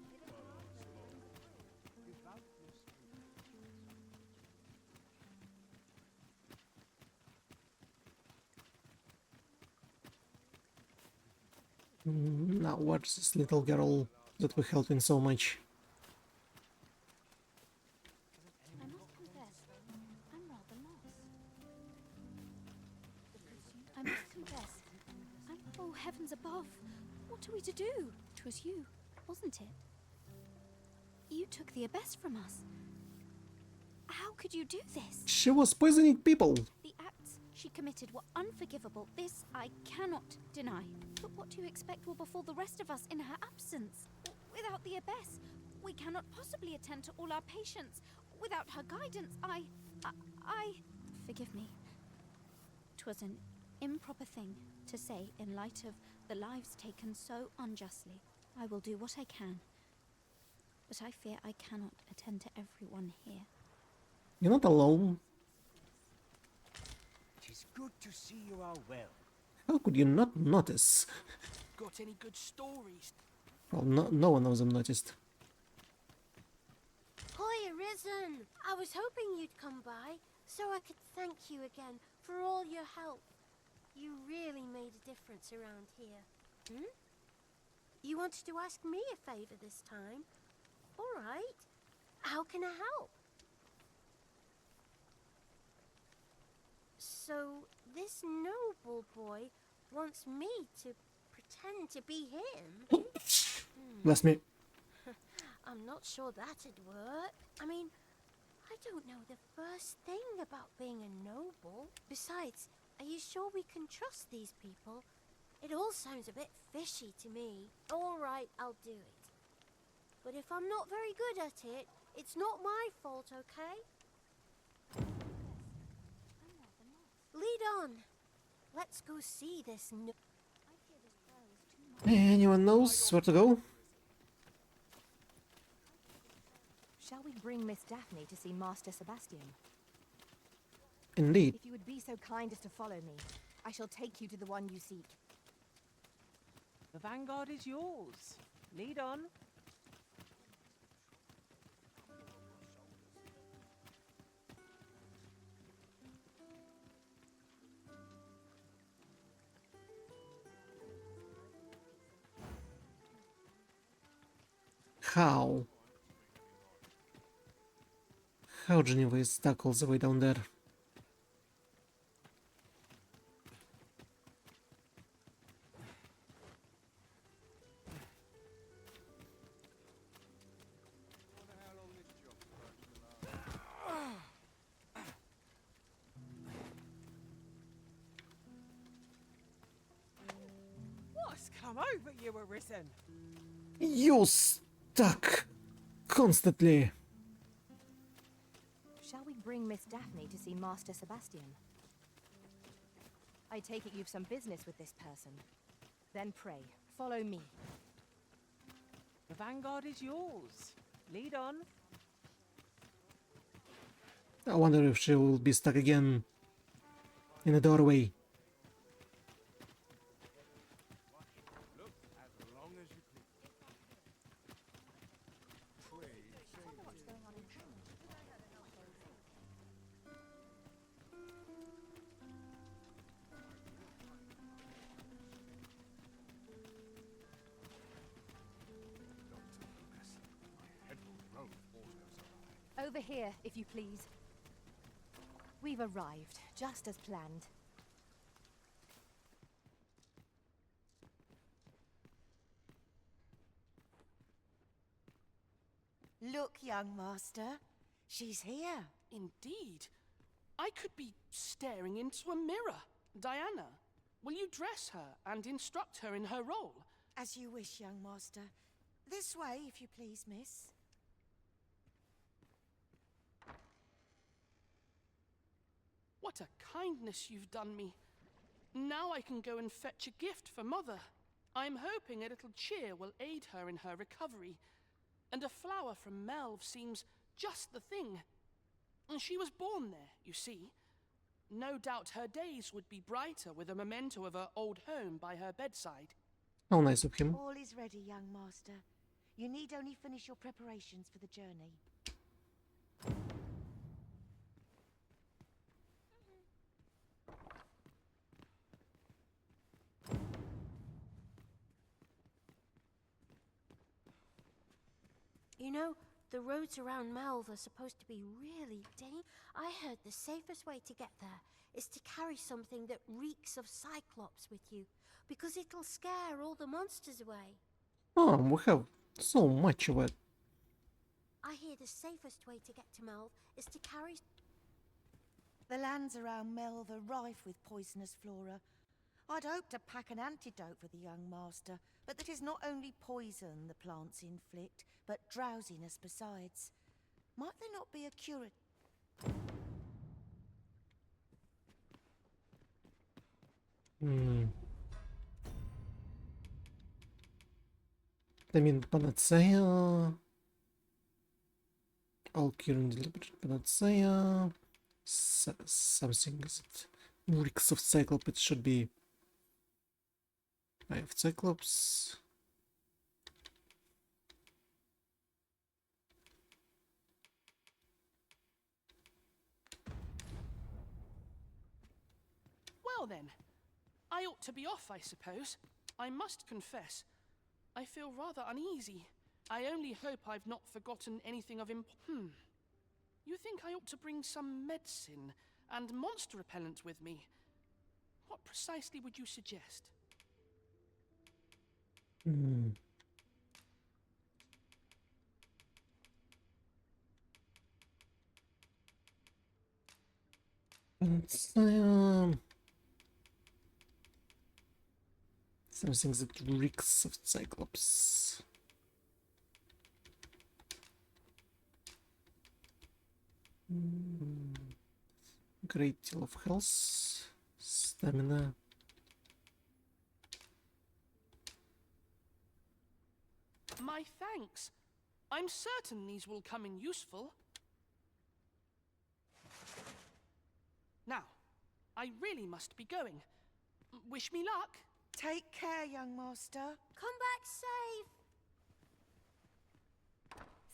Speaker 1: Now where's this little girl that we're helping so much?
Speaker 4: I must confess, I'm rather lost. I must confess, oh heavens above, what are we to do? 'Twas you, wasn't it? You took the abyss from us. How could you do this?
Speaker 1: She was poisoning people.
Speaker 4: The acts she committed were unforgivable. This I cannot deny. But what do you expect will befall the rest of us in her absence? Without the abyss, we cannot possibly attend to all our patients. Without her guidance, I... Forgive me. 'Twas an improper thing to say in light of the lives taken so unjustly. I will do what I can. But I fear I cannot attend to everyone here.
Speaker 1: You're not alone.
Speaker 18: Tis good to see you are well.
Speaker 1: How could you not notice?
Speaker 18: Got any good stories?
Speaker 1: Well, no one of them noticed.
Speaker 19: Hoy, Arisen! I was hoping you'd come by, so I could thank you again for all your help. You really made a difference around here. Hmm? You wanted to ask me a favor this time? All right. How can I help? So, this noble boy wants me to pretend to be him?
Speaker 1: Bless me.
Speaker 19: I'm not sure that'd work. I mean, I don't know the first thing about being a noble. Besides, are you sure we can trust these people? It all sounds a bit fishy to me. All right, I'll do it. But if I'm not very good at it, it's not my fault, okay? Lead on. Let's go see this
Speaker 1: Anyone knows where to go?
Speaker 20: Shall we bring Miss Daphne to see Master Sebastian?
Speaker 1: Indeed.
Speaker 20: If you would be so kind as to follow me, I shall take you to the one you seek.
Speaker 3: The vanguard is yours. Lead on.
Speaker 1: How? How Geneva is stuck all the way down there?
Speaker 3: What's come over you, Arisen?
Speaker 1: You stuck constantly.
Speaker 20: Shall we bring Miss Daphne to see Master Sebastian? I take it you've some business with this person. Then pray, follow me.
Speaker 3: The vanguard is yours. Lead on.
Speaker 1: I wonder if she will be stuck again in the doorway.
Speaker 20: Over here, if you please. We've arrived, just as planned.
Speaker 21: Look, young master. She's here.
Speaker 22: Indeed. I could be staring into a mirror. Diana, will you dress her and instruct her in her role?
Speaker 21: As you wish, young master. This way, if you please, miss.
Speaker 22: What a kindness you've done me. Now I can go and fetch a gift for Mother. I'm hoping a little cheer will aid her in her recovery. And a flower from Melve seems just the thing. And she was born there, you see. No doubt her days would be brighter with a memento of her old home by her bedside.
Speaker 1: How nice of him.
Speaker 21: All is ready, young master. You need only finish your preparations for the journey.
Speaker 19: You know, the roads around Melve are supposed to be really dangerous. I heard the safest way to get there is to carry something that reeks of Cyclops with you, because it'll scare all the monsters away.
Speaker 1: Oh, we have so much of it.
Speaker 19: I hear the safest way to get to Melve is to carry...
Speaker 21: The lands around Melve are rife with poisonous flora. I'd hoped to pack an antidote for the young master, but that is not only poison the plants inflict, but drowsiness besides. Might there not be a cure?
Speaker 1: I mean, panacea. All curing deliberate panacea. Something is it? Reeks of Cyclops, it should be. I have Cyclops.
Speaker 22: Well then, I ought to be off, I suppose. I must confess, I feel rather uneasy. I only hope I've not forgotten anything of You think I ought to bring some medicine and monster repellent with me? What precisely would you suggest?
Speaker 1: Panacea. Something that reeks of Cyclops. Great deal of health, stamina.
Speaker 22: My thanks. I'm certain these will come in useful. Now, I really must be going. Wish me luck.
Speaker 21: Take care, young master.
Speaker 19: Come back safe!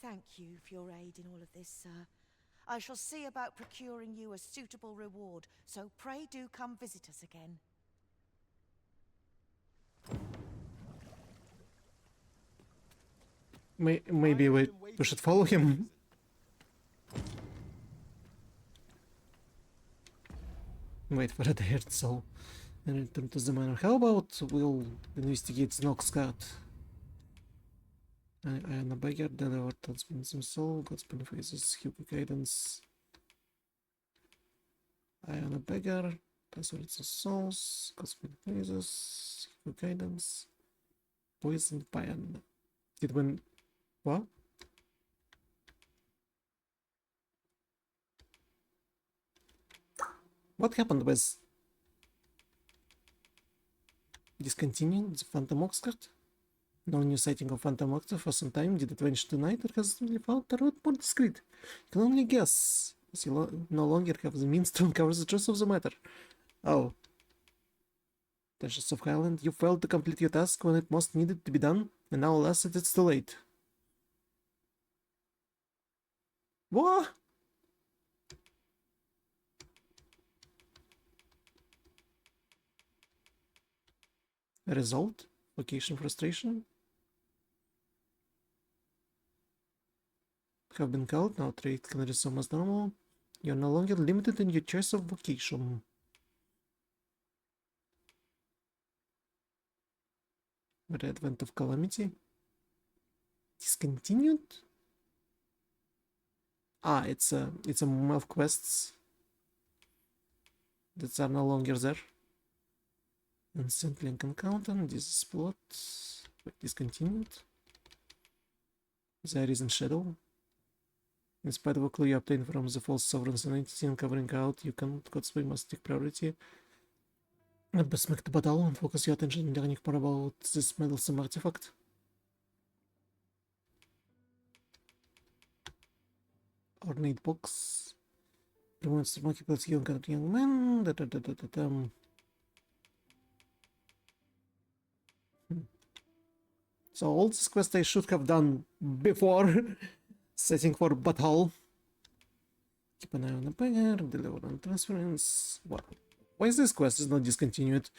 Speaker 21: Thank you for your aid in all of this, sir. I shall see about procuring you a suitable reward, so pray do come visit us again.
Speaker 1: Maybe we should follow him. Wait for a dead soul and return to the manor. How about we'll investigate Snoxcat? I am a beggar, delivered husband some soul, Godspeed Phaesus, Hugo Guidance. I am a beggar, transferred some souls, Godspeed Phaesus, Hugo Guidance, Poison Pan. Did when what? What happened with discontinuing the Phantom Ox card? No new sighting of Phantom Ox for some time. Did it vanish tonight or has it found the road more discreet? Can only guess, as you no longer have the means to uncover the truth of the matter. Oh. Tensions of Highland, you failed to complete your task when it most needed to be done, and now alas, it's too late. What? Result? Vocation frustration? Have been called, now trade can resume as normal. You're no longer limited in your choice of vocation. The advent of calamity. Discontinued? Ah, it's a of quests that are no longer there. Instant link encounter, this is plot. Discontinued. There is in shadow. In spite of a clue you obtained from the false sovereign's entity and covering out, you can Godspeed must take priority. At best make the battle and focus your attention on learning more about this meddlesome artifact. Ornate box. Removes the multiple young man. So all this quest I should have done before setting for battle. Keep an eye on the beggar, deliver on transference. What? Why is this quest is not discontinued?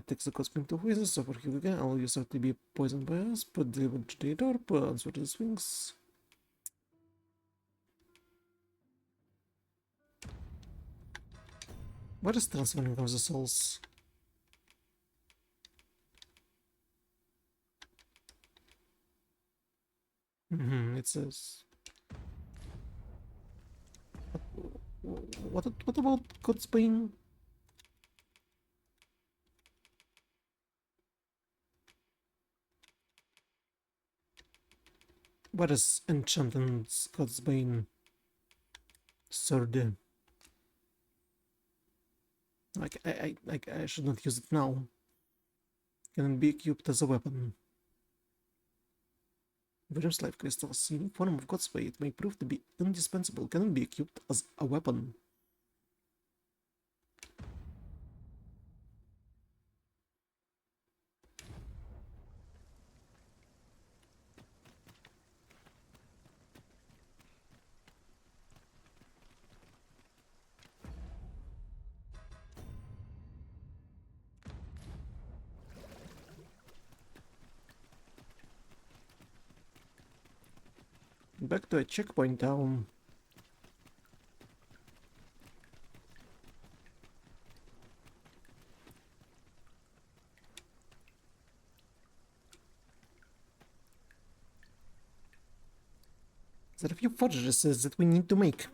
Speaker 1: Takes the cost to Phaesus, so for here we go. Allow yourself to be poisoned by us, put delivered to the door, put answer to the swings. What is transferring of the souls? It says What about Godsbane? What is Enchanted Godsbane sword? Like I should not use it now. Can it be equipped as a weapon? Various life crystals. Unique form of Godsbane. It may prove to be indispensable. Can it be equipped as a weapon? Back to a checkpoint town. There are a few fortresses that we need to make.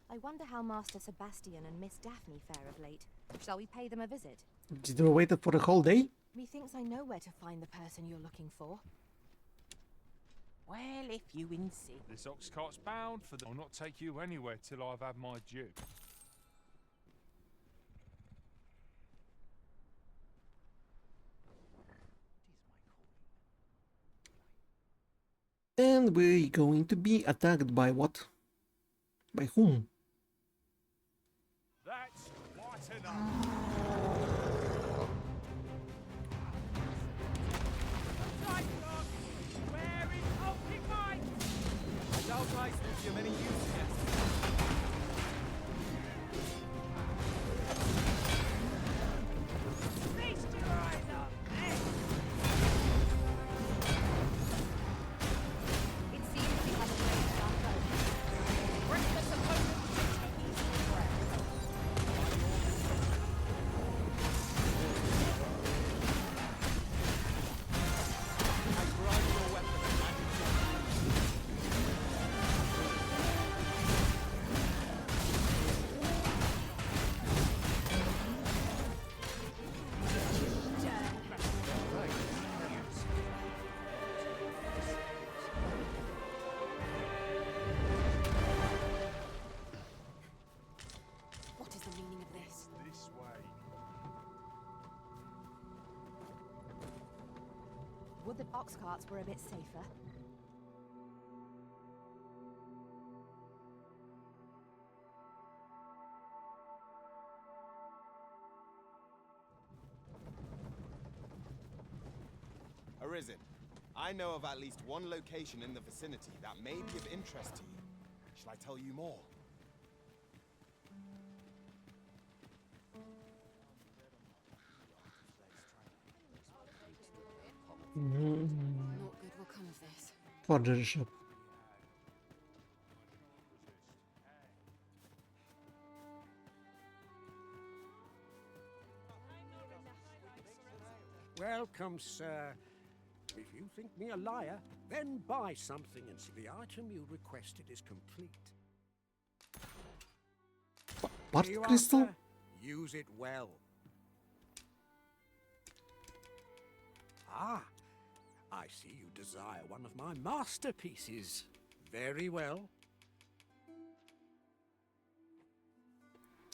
Speaker 20: I wonder how Master Sebastian and Miss Daphne fare of late. Shall we pay them a visit?
Speaker 1: Did we wait for a whole day?
Speaker 20: Methinks I know where to find the person you're looking for.
Speaker 3: Well, if you insist.
Speaker 6: This ox cart's bound for the... I'll not take you anywhere till I've had my due.
Speaker 1: And we're going to be attacked by what? By whom?
Speaker 6: That's quite enough.
Speaker 10: Where is Hulking Mike?
Speaker 2: I doubt I give you many uses yet.
Speaker 10: Feast your eyes on this!
Speaker 20: It seems we have a great example.
Speaker 10: Bring the supposed Chinese bread.
Speaker 2: I grant your weapon and magic.
Speaker 20: What is the meaning of this?
Speaker 6: This way.
Speaker 20: Would the ox carts were a bit safer?
Speaker 2: Arisen, I know of at least one location in the vicinity that may be of interest to you. Shall I tell you more?
Speaker 20: Not good will come of this.
Speaker 1: Forgery shop.
Speaker 13: Welcome, sir. If you think me a liar, then buy something and see the item you requested is complete.
Speaker 1: What
Speaker 13: Here you are,
Speaker 1: crystal?
Speaker 13: sir. Use it well. Ah, I see you desire one of my masterpieces. Very well.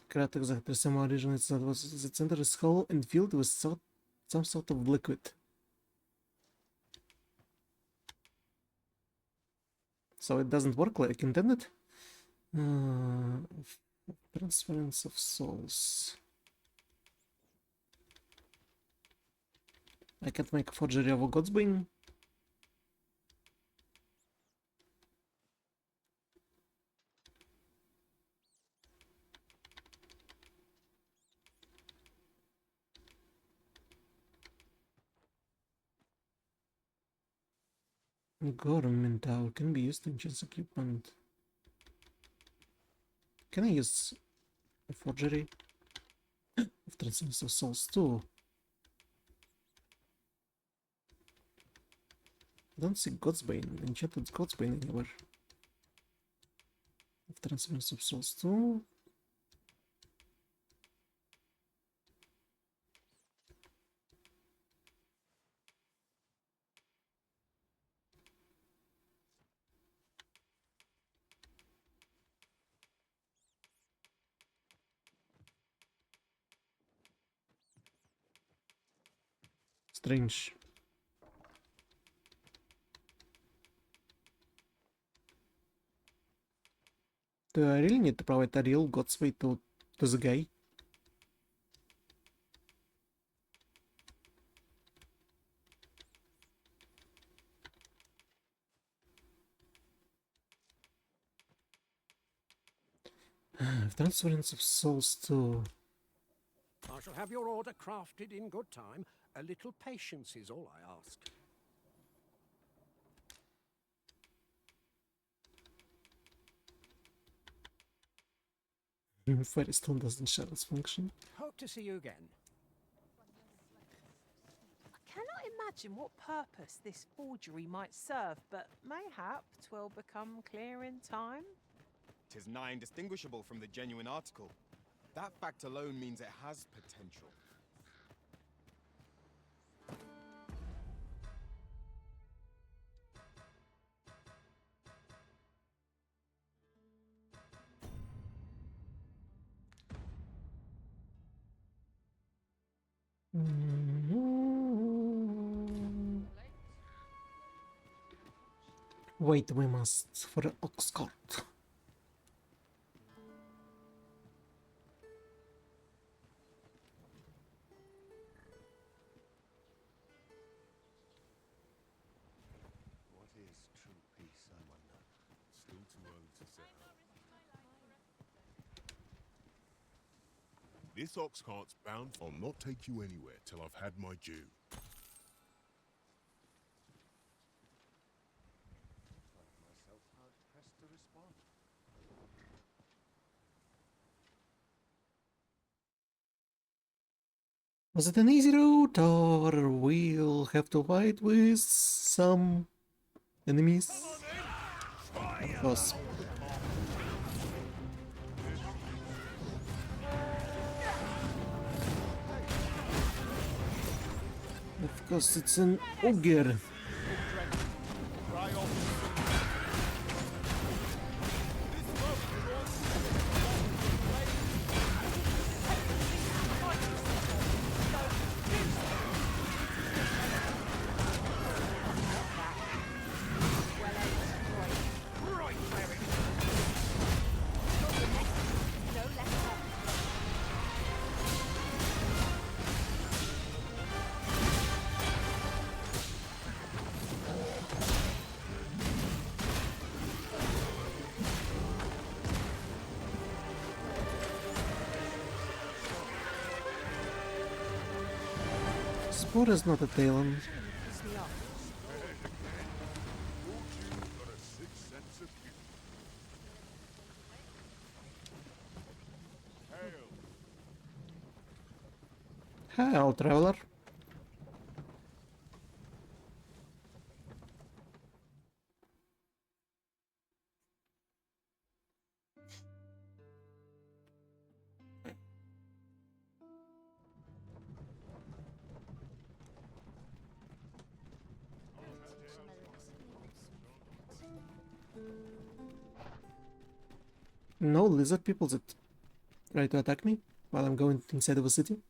Speaker 1: Correct, exactly. Some originally thought was the center is hollow and filled with some sort of liquid. So it doesn't work like intended? Transference of souls. I can't make a forgery of a Godsbane. Government tower can be used to enhance equipment. Can I use a forgery of transference of souls too? I don't see Godsbane, enchanted Godsbane anywhere. Transference of Souls 2. Strange. Do I really need to provide a real God's way to the guy? Transference of Souls 2.
Speaker 13: I shall have your order crafted in good time. A little patience is all I ask.
Speaker 1: Firestone doesn't share its function.
Speaker 13: Hope to see you again.
Speaker 3: I cannot imagine what purpose this forgery might serve, but mayhap 'twill become clear in time.
Speaker 2: 'Tis nigh indistinguishable from the genuine article. That fact alone means it has potential.
Speaker 1: Wait, we must for an ox cart.
Speaker 15: What is true peace, I wonder? Still too early to say. This ox cart's bound. I'll not take you anywhere till I've had my due.
Speaker 14: Myself hard pressed to respond.
Speaker 1: Was it an easy route, or we'll have to fight with some enemies? Of course. Of course, it's an ogre. Sport is not a Talon. Hail, traveler. No lizard people that try to attack me while I'm going inside of a city.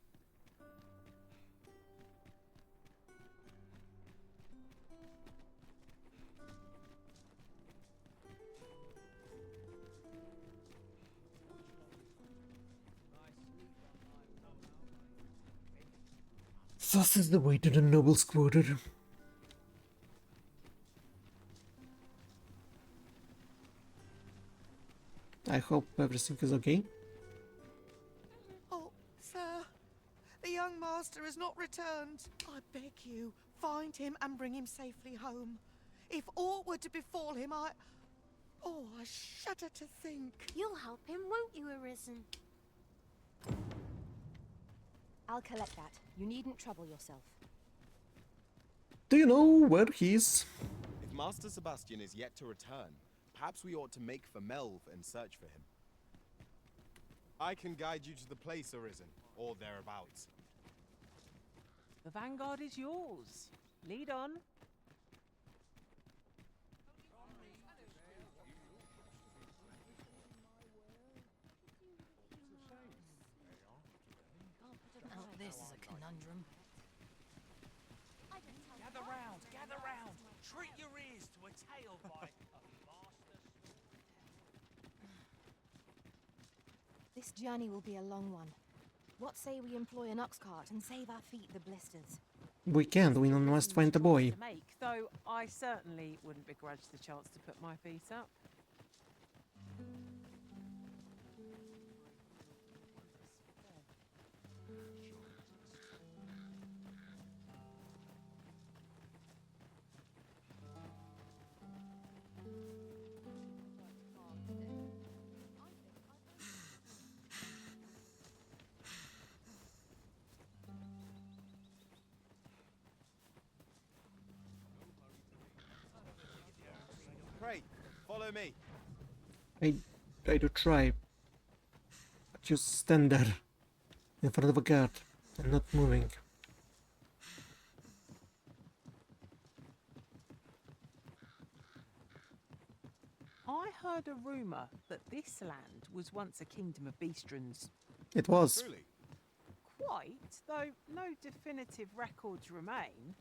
Speaker 1: Thus is the way to the noble's quarter. I hope everything is okay.
Speaker 21: Oh, sir, the young master has not returned. I beg you, find him and bring him safely home. If aught were to befall him, Oh, I shudder to think.
Speaker 19: You'll help him, won't you, Arisen?
Speaker 20: I'll collect that. You needn't trouble yourself.
Speaker 1: Do you know where he is?
Speaker 2: If Master Sebastian is yet to return, Perhaps we ought to make for Melv and search for him. I can guide you to the place, Arisen, or thereabouts.
Speaker 3: The vanguard is yours. Lead on.
Speaker 8: Oh, this is a conundrum.
Speaker 10: Gather round. Treat your ears to a tale by a master.
Speaker 20: This journey will be a long one. What say we employ an ox cart and save our feet the blisters?
Speaker 1: We can't, we must find the boy.
Speaker 3: To make, though I certainly wouldn't begrudge the chance to put my feet up.
Speaker 2: Pray, follow me.
Speaker 1: I do try. But you stand there in front of a guard and not moving.
Speaker 3: I heard a rumour that this land was once a kingdom of beastrons.
Speaker 1: It was.
Speaker 2: Truly?
Speaker 3: Quite, though no definitive records remain.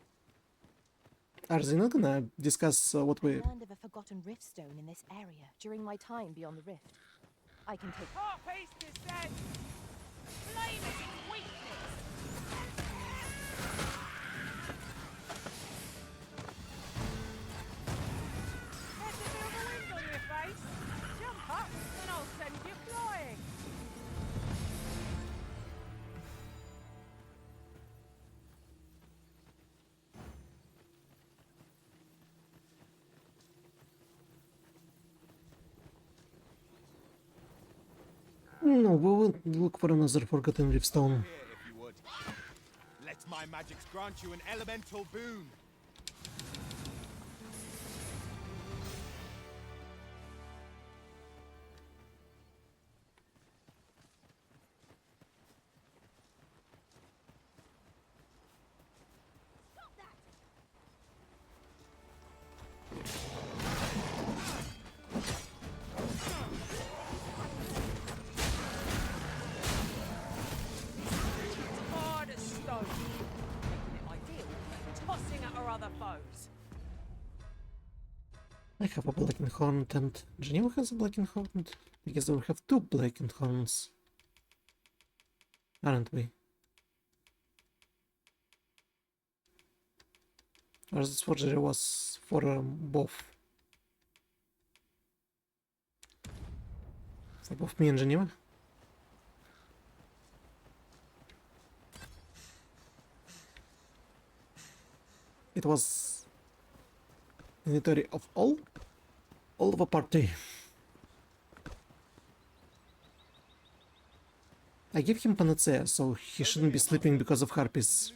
Speaker 1: Are they not gonna discuss what we...
Speaker 20: I learned of a forgotten riftstone in this area during my time beyond the rift. I can take...
Speaker 3: Phaesus said, blame it in weakness. There's a bit of a wind on your face. Jump up and I'll send you flying.
Speaker 1: No, we will look for another forgotten rivestone.
Speaker 2: Here, if you would. Let my magics grant you an elemental boon.
Speaker 3: Hard as stone, making it ideal for tossing at our other foes.
Speaker 1: I have a blackened horn and Geneva has a blackened horn. I guess we have two blackened horns. Aren't we? Or this forgery was for both. For both me and Geneva? It was inventory of all of a party. I gave him panacea, so he shouldn't be sleeping because of harpies.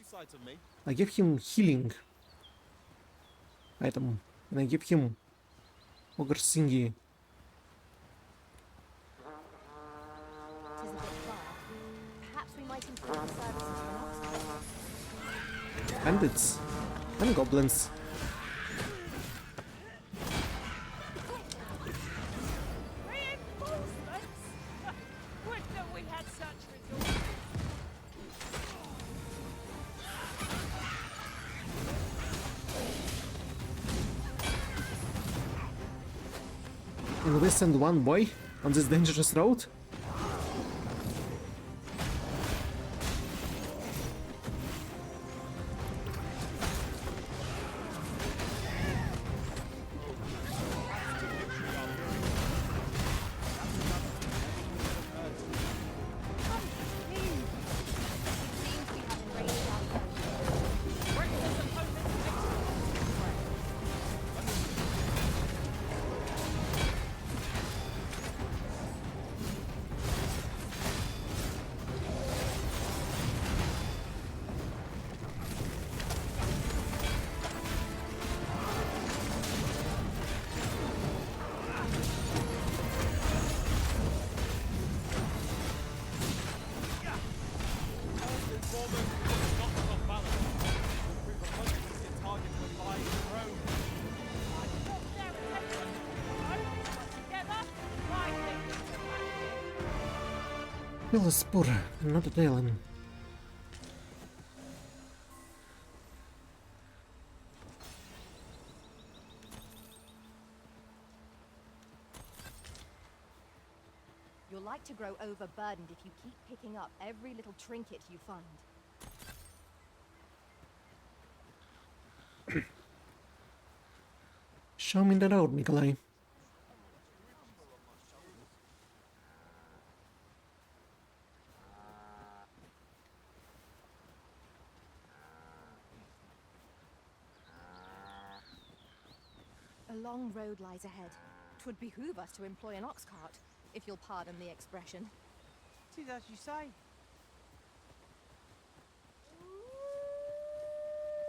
Speaker 1: I gave him healing item, and I give him ogre thingy.
Speaker 20: Tis a bit far. Perhaps we might improve the services of an ox cart.
Speaker 1: Bandits and goblins.
Speaker 3: Reinforcements? Would that we had such resources.
Speaker 1: And we send one boy on this dangerous road? Spur, not a Talon.
Speaker 20: You're like to grow overburdened if you keep picking up every little trinket you find.
Speaker 1: Show me the road, Nikolai.
Speaker 20: A long road lies ahead. 'Twould behoove us to employ an ox cart, if you'll pardon the expression.
Speaker 3: Tis as you say.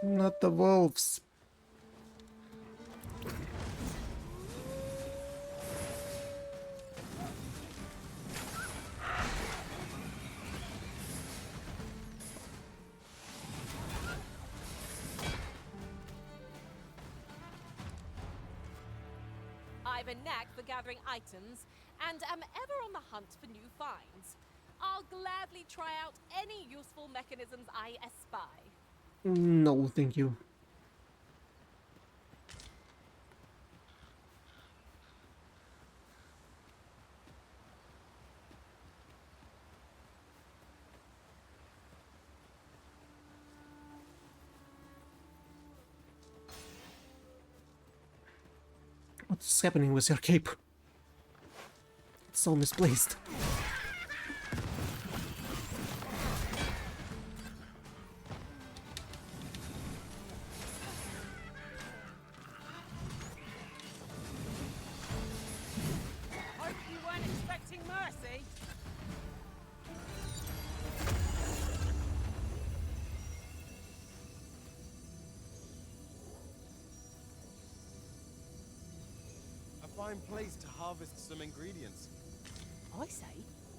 Speaker 1: Not the wolves.
Speaker 11: I've a knack for gathering items, and am ever on the hunt for new finds. I'll gladly try out any useful mechanisms I espy.
Speaker 1: No, thank you. What's happening with your cape? It's so misplaced.
Speaker 3: Hope you weren't expecting mercy.
Speaker 2: A fine place to harvest some ingredients.
Speaker 3: I say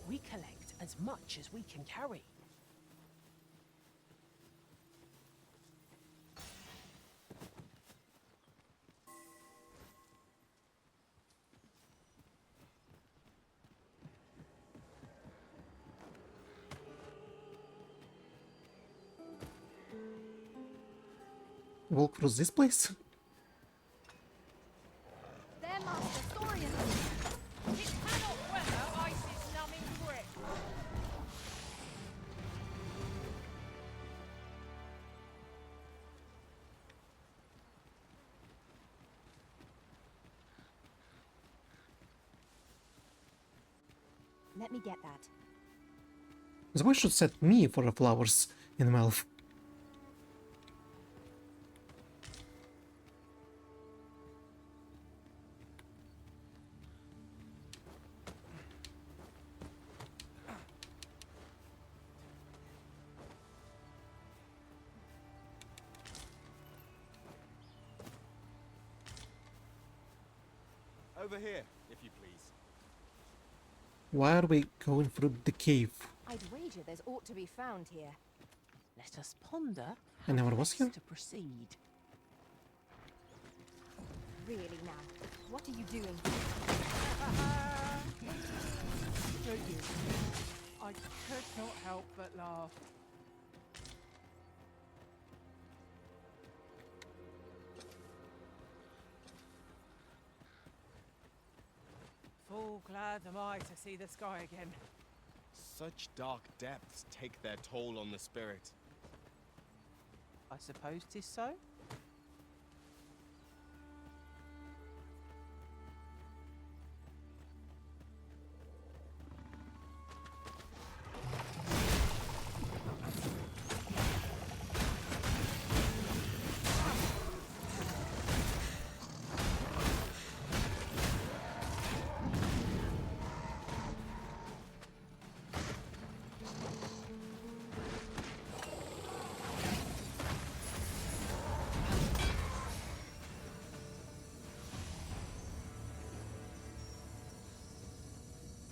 Speaker 3: we collect as much as we can carry.
Speaker 1: Walk through this place?
Speaker 20: There, Master Thorian!
Speaker 3: It cannot weather ice's numbing grip.
Speaker 20: Let me get that.
Speaker 1: The boy should set me for the flowers in the mouth.
Speaker 2: Over here, if you please.
Speaker 1: Why are we going through the cave?
Speaker 20: I'd wager there's aught to be found here.
Speaker 3: Let us ponder
Speaker 1: I never was here.
Speaker 3: to proceed.
Speaker 20: Really now, what are you doing?
Speaker 3: Do you? I could not help but laugh. Full glad am I to see the sky again.
Speaker 2: Such dark depths take their toll on the spirit.
Speaker 3: I suppose 'tis so.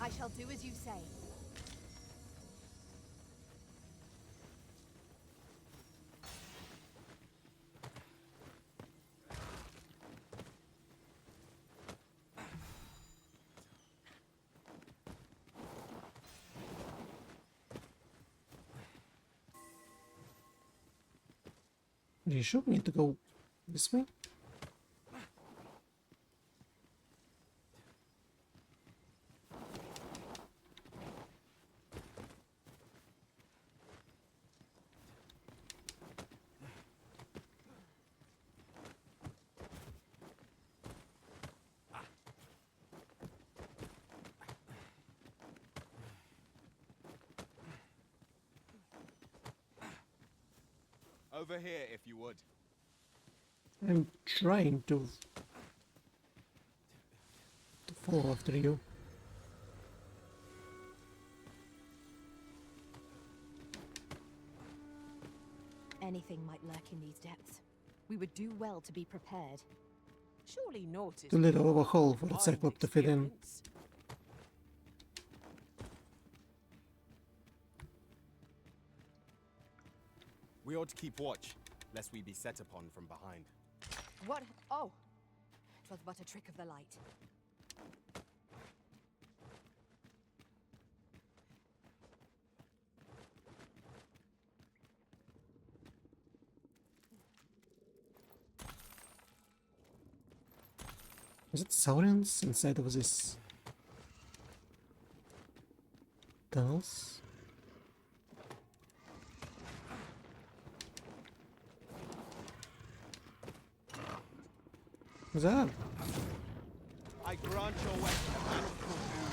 Speaker 20: I shall do as you say.
Speaker 1: Are you sure we need to go this way?
Speaker 2: Over here, if you would.
Speaker 1: I'm trying to follow after you.
Speaker 20: Anything might lurk in these depths. We would do well to be prepared.
Speaker 3: Surely naught is
Speaker 1: Too little of a hole for the
Speaker 3: beyond
Speaker 1: Cyclops to fit in.
Speaker 3: experience.
Speaker 2: We ought to keep watch, lest we be set upon from behind.
Speaker 20: What? Oh! 'Twas but a trick of the light.
Speaker 1: Is it Saurians inside of this tunnels? What's that?
Speaker 2: I grant your weapon a magical boon.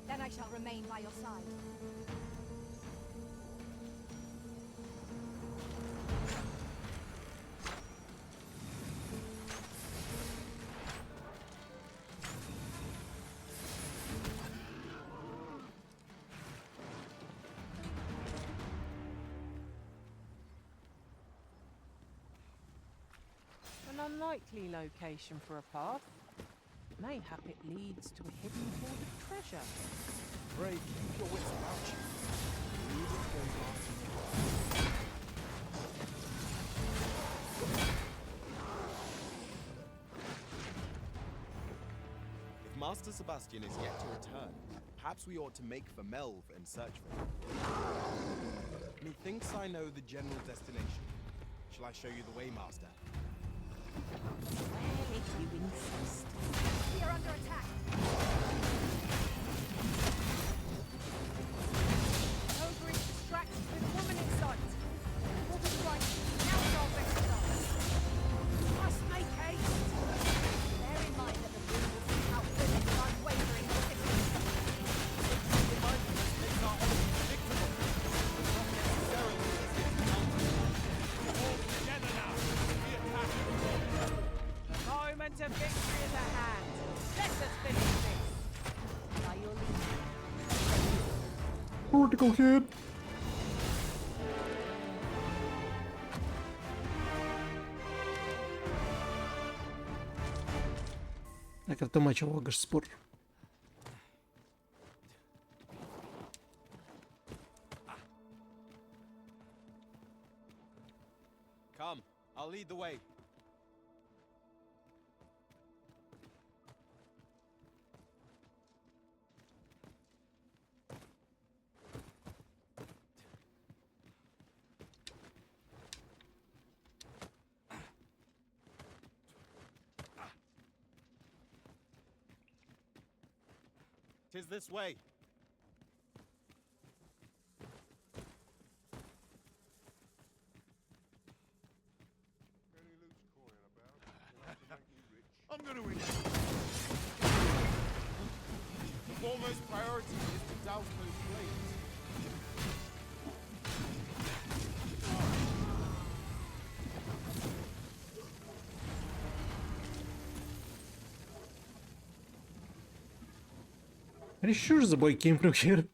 Speaker 20: Then I shall remain by your side.
Speaker 3: An unlikely location for a path. Mayhap it leads to a hidden hoard of treasure.
Speaker 2: Pray, keep your wits about you. We will go after you. If Master Sebastian is yet to return, perhaps we ought to make for Melve and search for him. Methinks I know the general destination. Shall I show you the way, Master?
Speaker 3: Well, if you insist.
Speaker 20: We are under attack.
Speaker 3: Ogre is distracted with a woman in sight. What is right? Now's our best chance. Must make haste.
Speaker 20: Bear in mind that the moon will see how women are unwavering resistance.
Speaker 2: The mindfulness makes our odds predictable, but not necessarily against the mountain. All together now. We attack.
Speaker 3: The moment of victory is at hand. Let us finish this.
Speaker 20: By your lead.
Speaker 1: Vertical hit! Так, автоматчик спор.
Speaker 2: Come, I'll lead the way. Tis this way.
Speaker 15: Any loose coin about? To make me rich? I'm gonna win.
Speaker 2: The foremost priority is to douse those flames.
Speaker 1: Are you sure the boy came from here?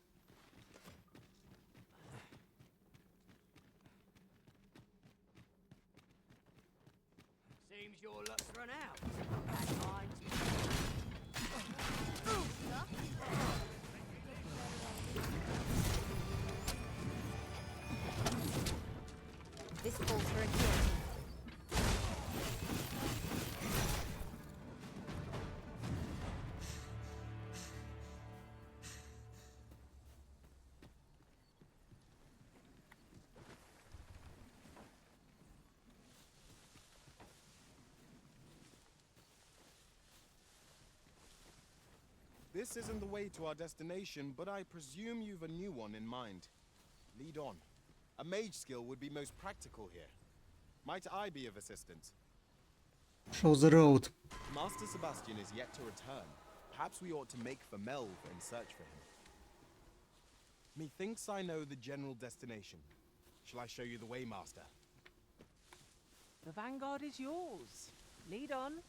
Speaker 10: Seems your luck's run out. That mine's
Speaker 2: This isn't the way to our destination, but I presume you've a new one in mind. Lead on. A mage skill would be most practical here. Might I be of assistance?
Speaker 1: Show the road.
Speaker 2: Master Sebastian is yet to return. Perhaps we ought to make for Melve and search for him. Methinks I know the general destination. Shall I show you the way, Master?
Speaker 3: The vanguard is yours. Lead on.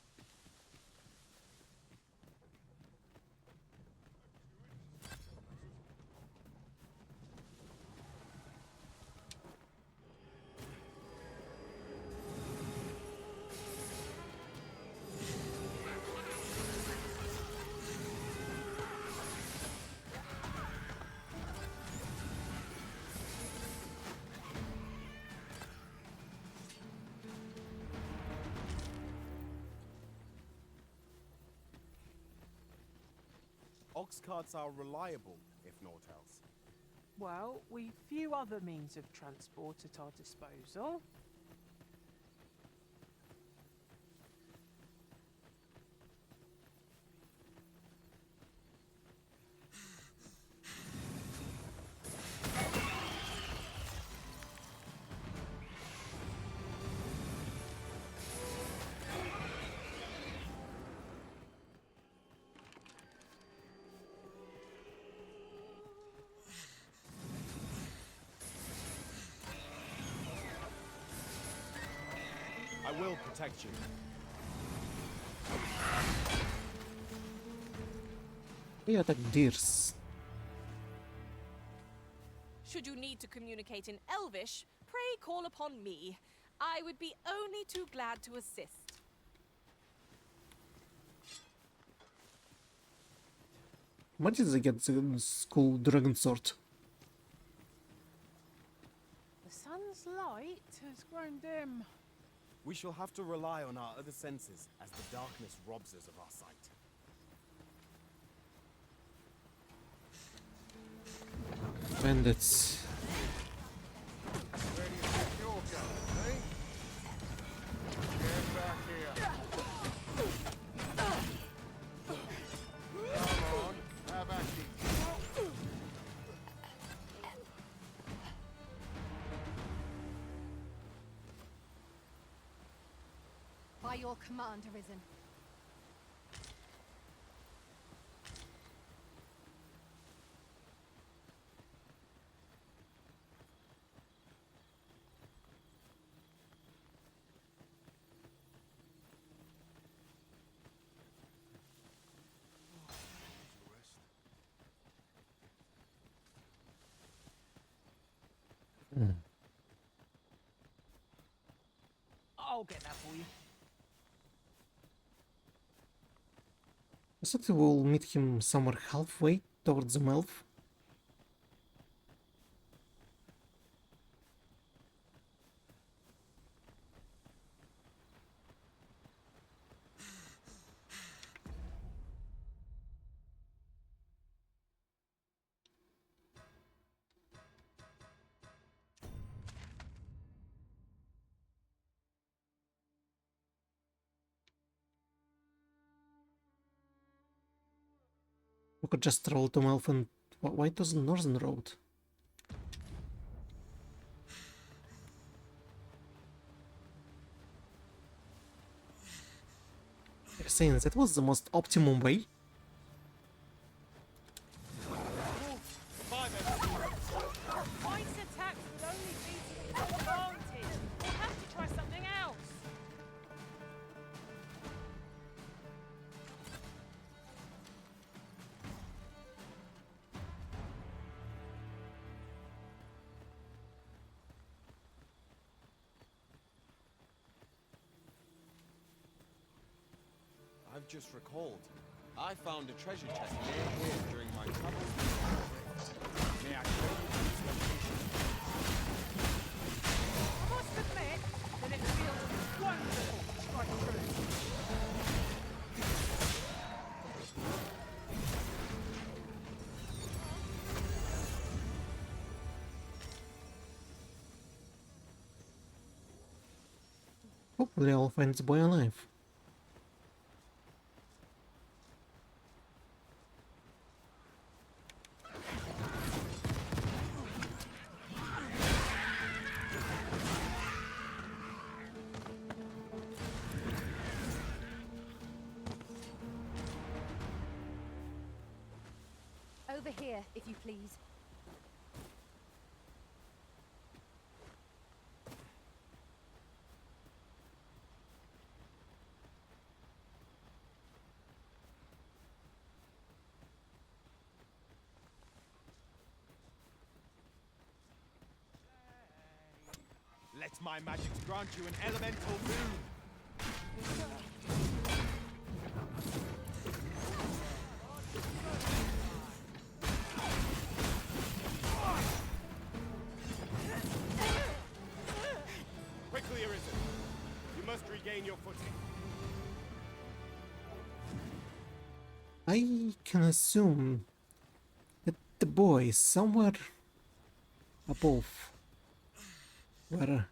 Speaker 2: Ox carts are reliable, if naught else.
Speaker 3: Well, we've few other means of transport at our disposal.
Speaker 2: I will protect you.
Speaker 1: Yeah, так Дирс.
Speaker 11: Should you need to communicate in Elvish, pray call upon me. I would be only too glad to assist.
Speaker 1: Where did they get the school dragon sword?
Speaker 3: The sun's light has grown dim.
Speaker 2: We shall have to rely on our other senses as the darkness robs us of our sight.
Speaker 1: Bandits.
Speaker 17: Where do you think you're going, eh? Get back here. Come on, have at it.
Speaker 20: By your command, Arisen.
Speaker 3: I'll get that for you.
Speaker 1: I thought we will meet him somewhere halfway towards the Melve. We could just roll to Melve and why to the northern road? You're saying that was the most optimum way?
Speaker 3: Mike's attacks would only be to the advantage. We'll have to try something else.
Speaker 2: I've just recalled. I found a treasure chest near here during my travels. May I show you this location?
Speaker 3: I must admit that it feels wonderful to strike through.
Speaker 1: Hopefully I'll find the boy alive.
Speaker 20: Over here, if you please.
Speaker 2: Let my magic grant you an elemental boon. Quickly arisen. You must regain your footing.
Speaker 1: I can assume that the boy is somewhere above where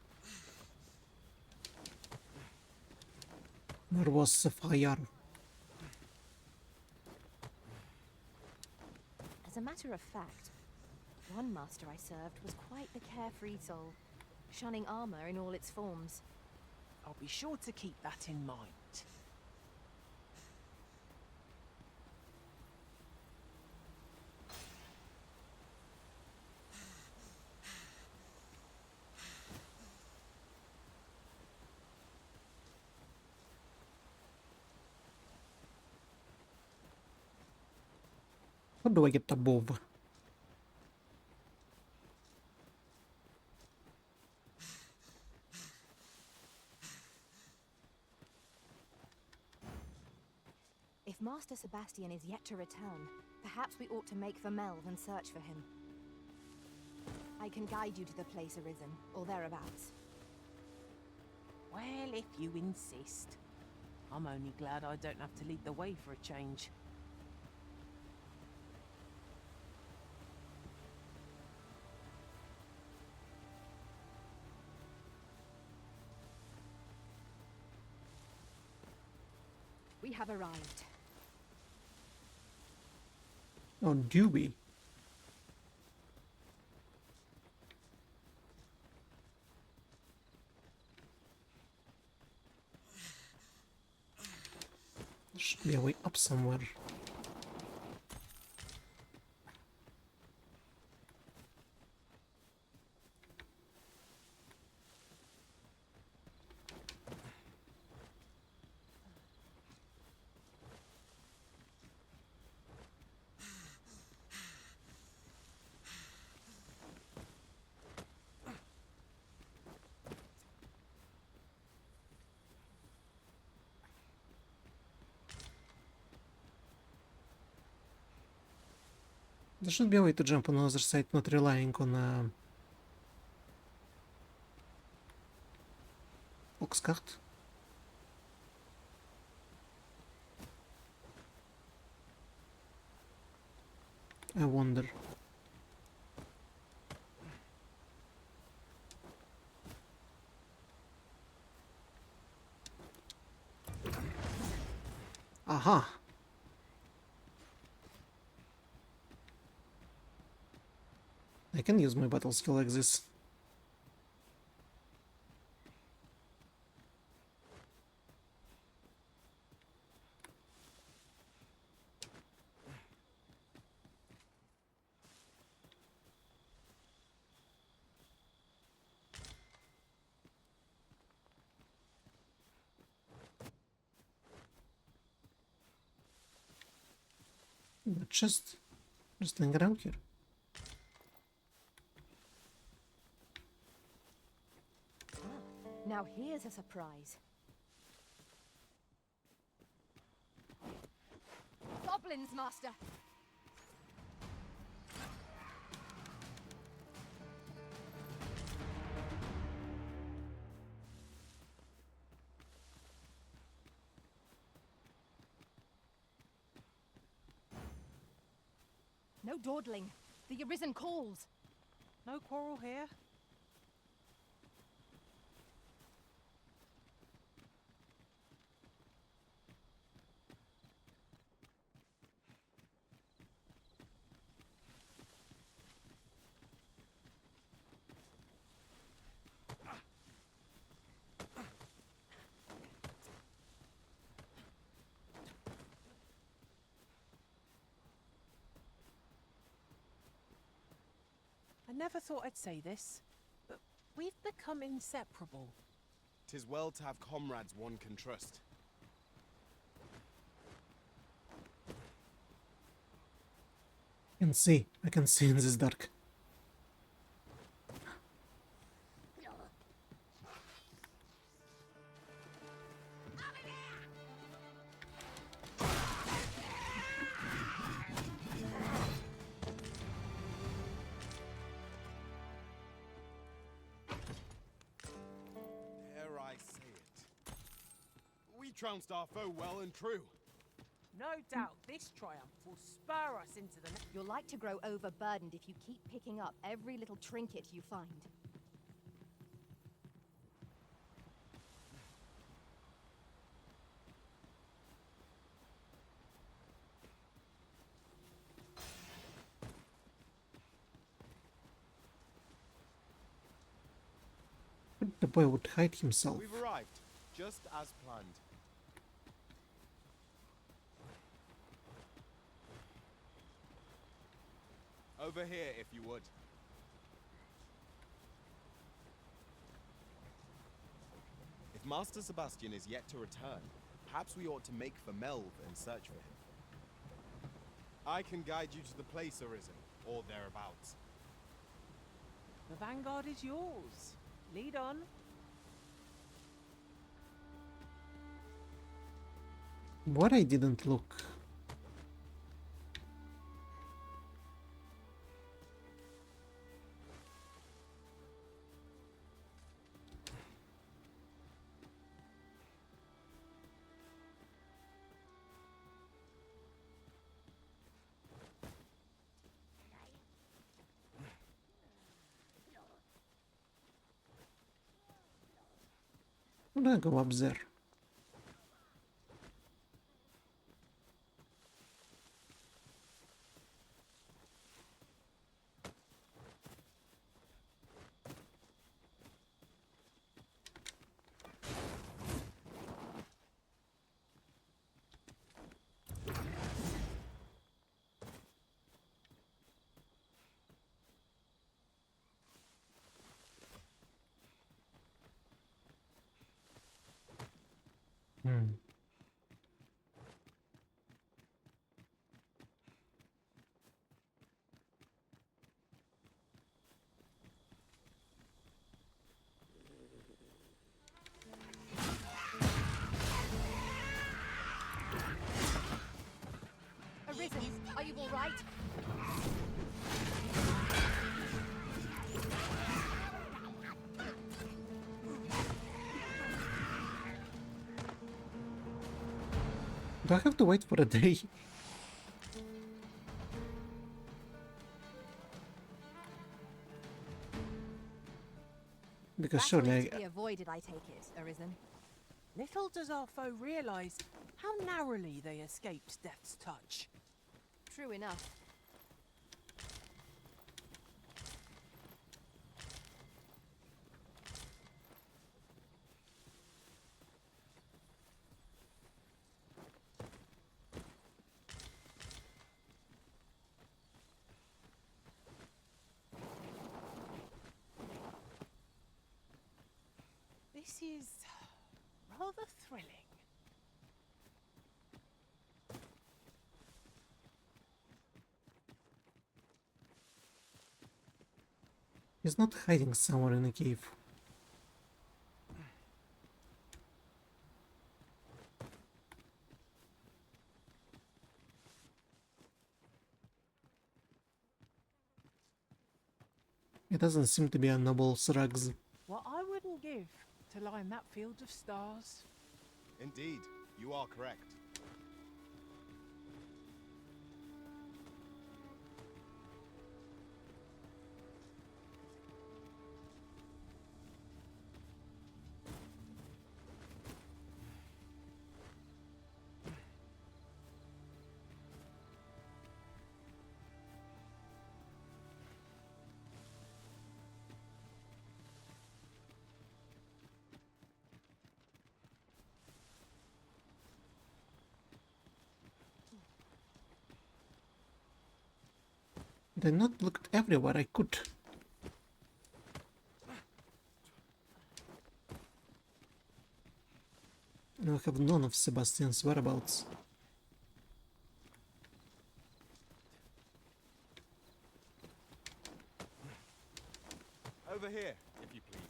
Speaker 1: was the fire.
Speaker 20: As a matter of fact, one master I served was quite the carefree soul, shunning armor in all its forms.
Speaker 3: I'll be sure to keep that in mind.
Speaker 1: How do I get above?
Speaker 20: If Master Sebastian is yet to return, perhaps we ought to make for Melve and search for him. I can guide you to the place arisen, or thereabouts.
Speaker 3: Well, if you insist. I'm only glad I don't have to lead the way for a change.
Speaker 20: We have arrived.
Speaker 1: Oh, Dewey. There should be a way up somewhere. There should be a way to jump on the other side, not relying on a box cart. I wonder. Aha! I can use my battle skill like this. But just hang around here.
Speaker 20: Now here's a surprise. Goblins, Master! No dawdling. The Arisen calls.
Speaker 3: No quarrel here. never thought I'd say this, but we've become inseparable.
Speaker 2: 'Tis well to have comrades one can trust.
Speaker 1: I can see in this dark.
Speaker 2: Dare I say it? We trounced our foe well and true.
Speaker 3: No doubt this triumph will spur us into the next.
Speaker 20: You're like to grow overburdened if you keep picking up every little trinket you find.
Speaker 1: The boy would hide himself.
Speaker 2: We've arrived, just as planned. Over here, if you would. If Master Sebastian is yet to return, perhaps we ought to make for Melv and search for him. I can guide you to the place Arisen, or thereabouts.
Speaker 3: The vanguard is yours. Lead on.
Speaker 1: What I didn't look. I'm gonna go up there.
Speaker 20: Arisen, are you all right?
Speaker 1: Do I have to wait for a day? Because
Speaker 20: Battle
Speaker 1: surely
Speaker 20: is to be avoided, I take it, Arisen.
Speaker 3: Little does our foe realize how narrowly they escaped death's touch.
Speaker 20: True enough.
Speaker 3: This is rather thrilling.
Speaker 1: he's not hiding somewhere in a cave. It doesn't seem to be a noble Srugs.
Speaker 3: What I wouldn't give to lie in that field of stars.
Speaker 2: Indeed, you are correct.
Speaker 1: I not looked everywhere I could. have none of Sebastian's whereabouts.
Speaker 2: Over here, if you please.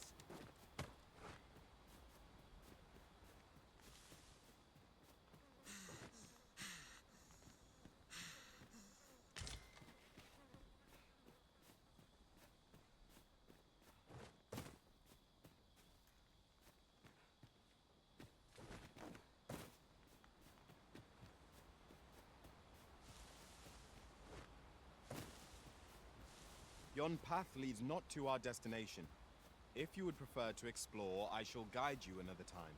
Speaker 2: Yon path leads not to our destination. If you would prefer to explore, I shall guide you another time.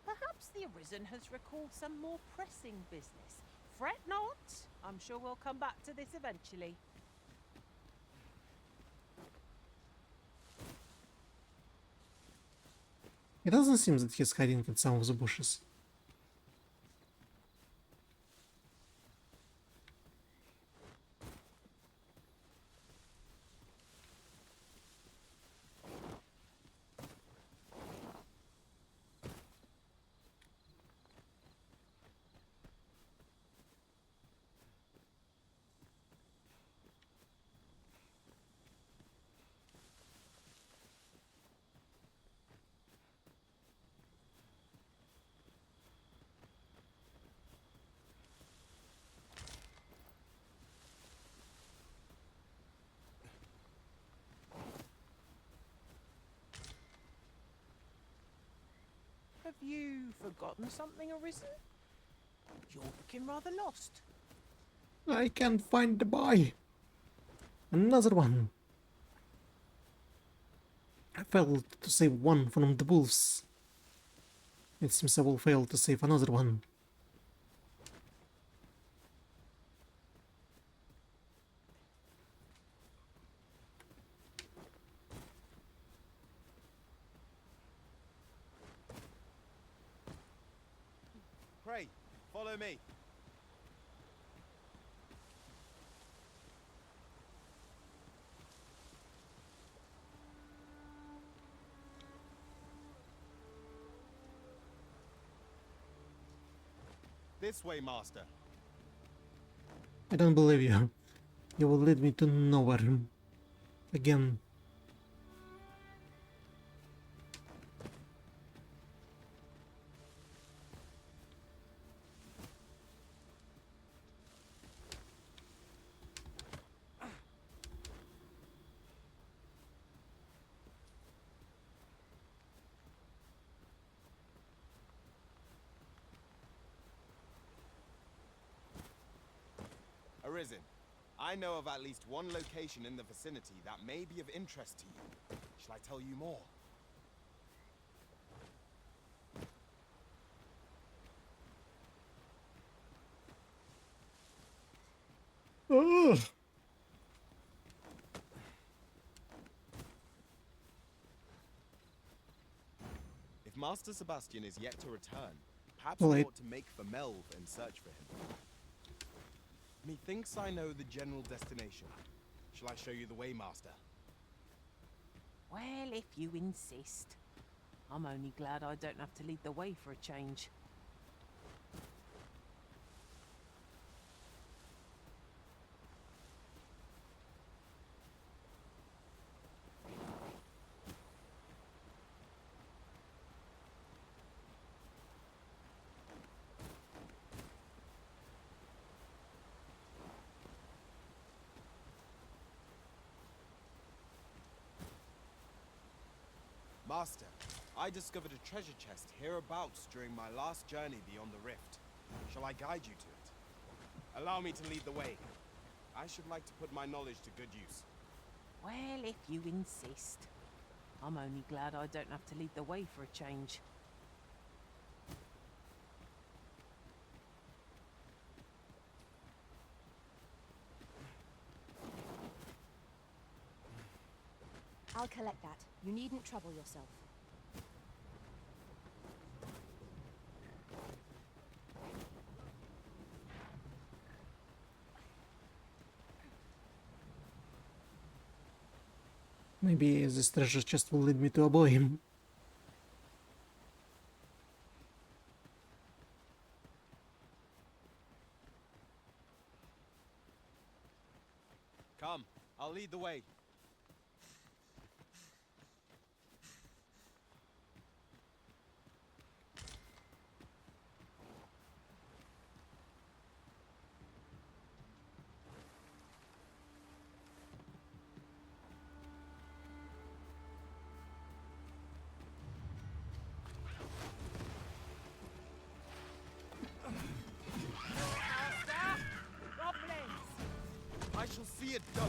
Speaker 3: Perhaps the Arisen has recalled some more pressing business. Fret not. I'm sure we'll come back to this eventually.
Speaker 1: It doesn't seem that he's hiding in some of the bushes.
Speaker 3: Have you forgotten something, Arisen? You're looking rather lost.
Speaker 1: I can't find the boy. Another one. I failed to save one from the wolves. It seems I will fail to save another one.
Speaker 2: Pray, follow me. This way, Master.
Speaker 1: I don't believe you. You will lead me to nowhere. Again.
Speaker 2: Arisen, I know of at least one location in the vicinity that may be of interest to you. Shall I tell you more?
Speaker 1: Ugh.
Speaker 2: If Master Sebastian is yet to return, perhaps
Speaker 1: Well,
Speaker 2: we
Speaker 1: it-
Speaker 2: ought to make for Melve and search for him. Methinks I know the general destination. Shall I show you the way, Master?
Speaker 3: Well, if you insist. I'm only glad I don't have to lead the way for a change.
Speaker 2: Master, I discovered a treasure chest hereabouts during my last journey beyond the rift. Shall I guide you to it? Allow me to lead the way. I should like to put my knowledge to good use.
Speaker 3: Well, if you insist. I'm only glad I don't have to lead the way for a change.
Speaker 20: I'll collect that. You needn't trouble yourself.
Speaker 1: Maybe this treasure chest will lead me to a boy.
Speaker 2: Come, I'll lead the way. I shall see it done.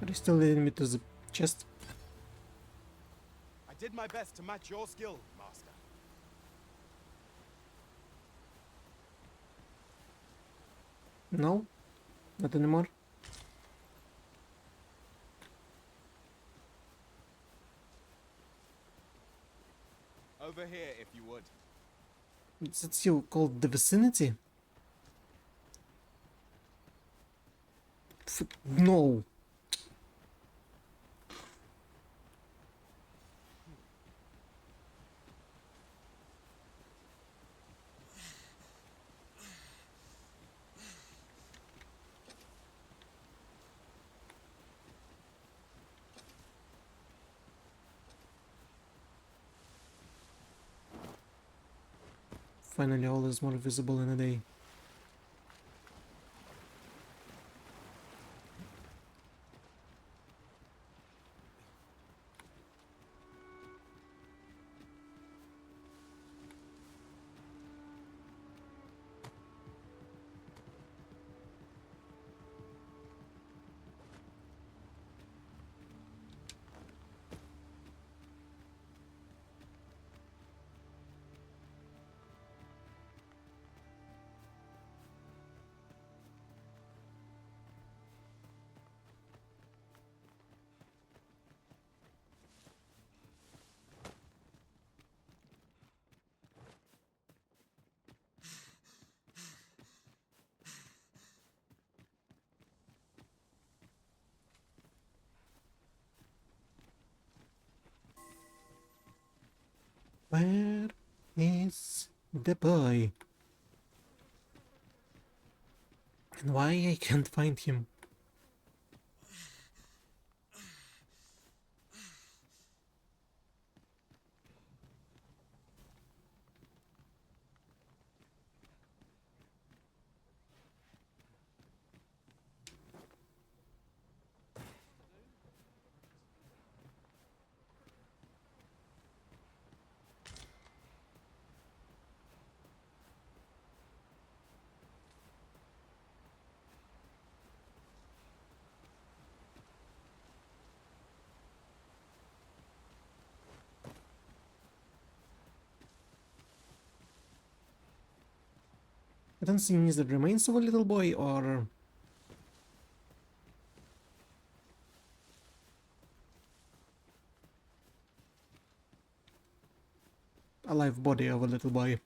Speaker 1: Are you still leading me to the chest?
Speaker 2: I did my best to match your skill, Master.
Speaker 1: No? Not anymore?
Speaker 2: Over here, if you would.
Speaker 1: Is it still called the vicinity? No! Finally, all is more visible in a day. Where is the boy? And why I can't find him? I don't see any the remains of a little boy or a live body of a little boy.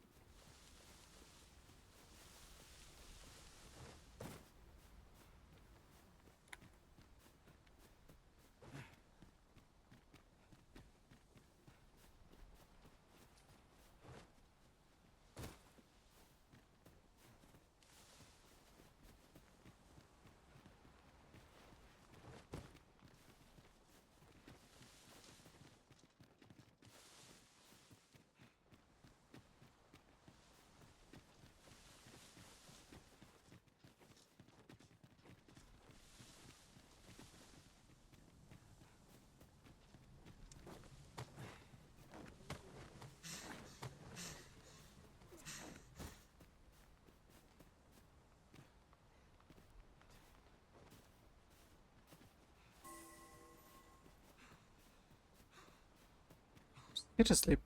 Speaker 1: Get to sleep.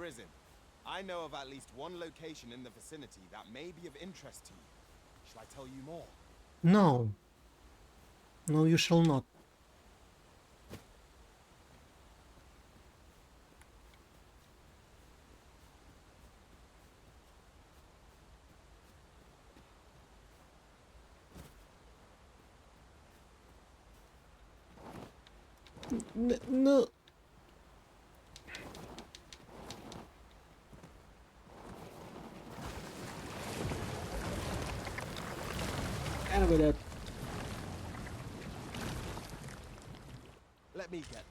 Speaker 2: prison. I know of at least one location in the vicinity that may be of interest to you. Shall I tell you more?
Speaker 1: No. No, you shall not. No. Out of it.
Speaker 2: Let me get that.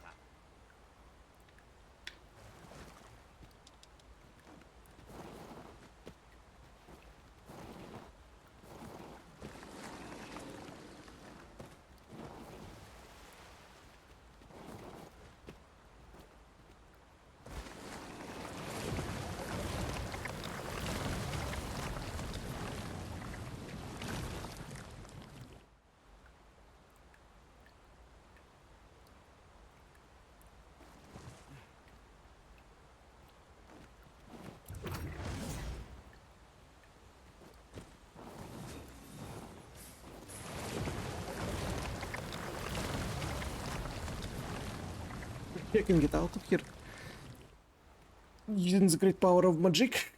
Speaker 1: You can get out of here. Using the great power of magic.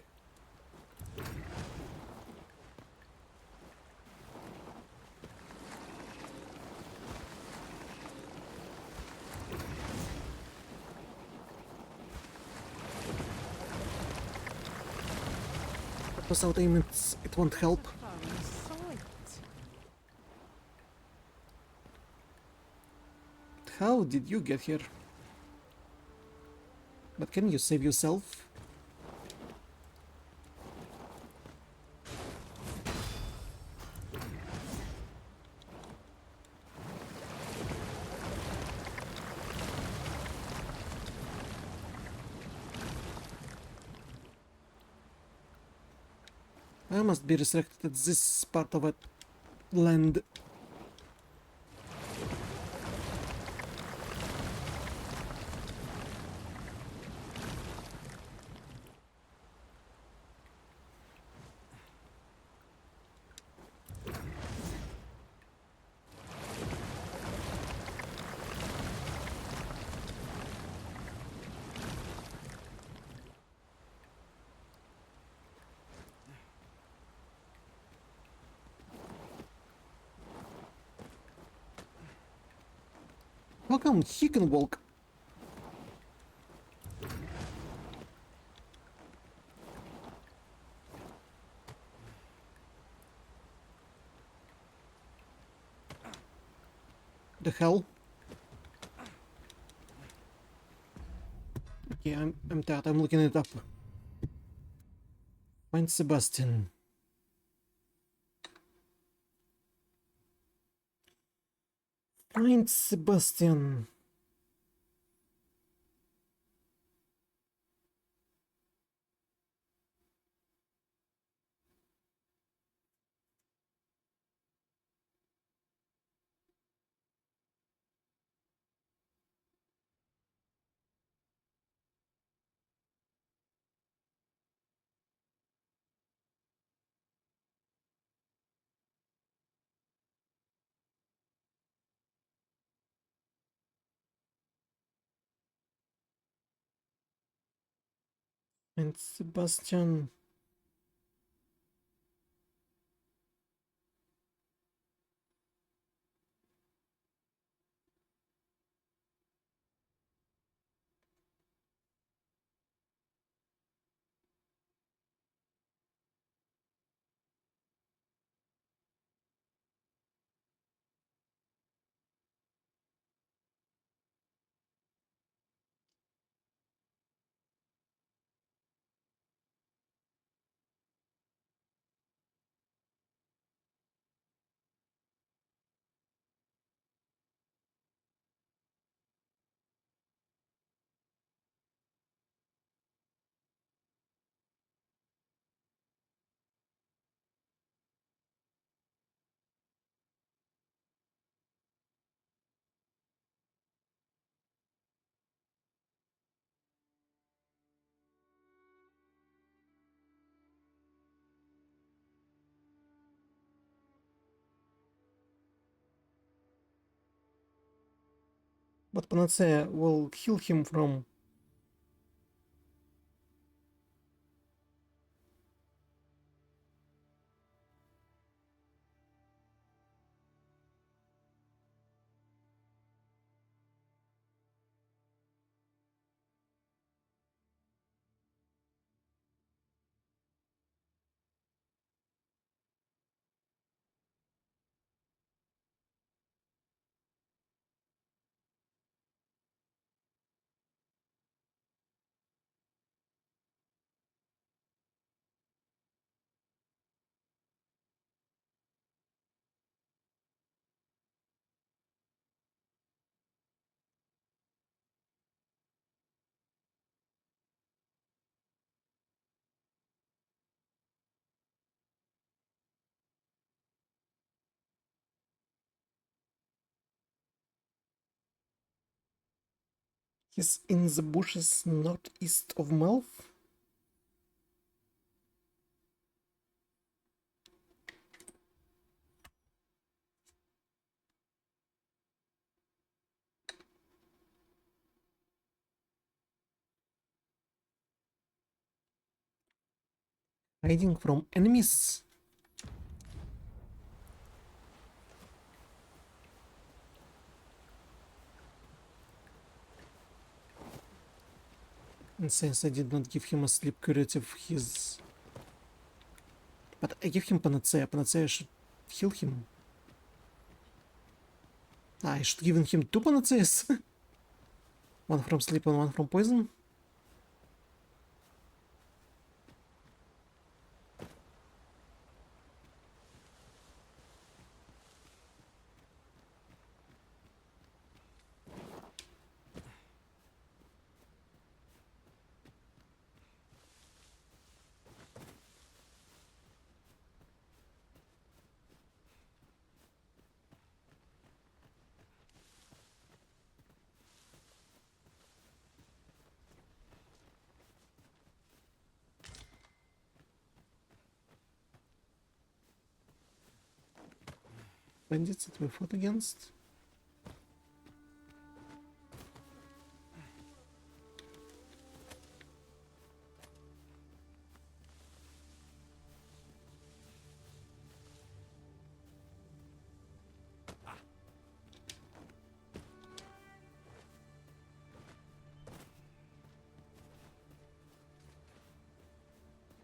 Speaker 1: Without aim, it won't help. How did you get here? But can you save yourself? I must be restricted at this part of it land. How come he can walk? The hell? Okay, I'm tired. I'm looking it up. Find Sebastian. Find Sebastian. And Sebastian. But Panacea will heal him from... He's in the bushes northeast of Melf? Hiding from enemies? And since I did not give him a sleep curative, he's... But I give him Panacea. Panacea should heal him. I should give him 2 Panaceas. One from sleep and one from poison. Bandits that we fought against.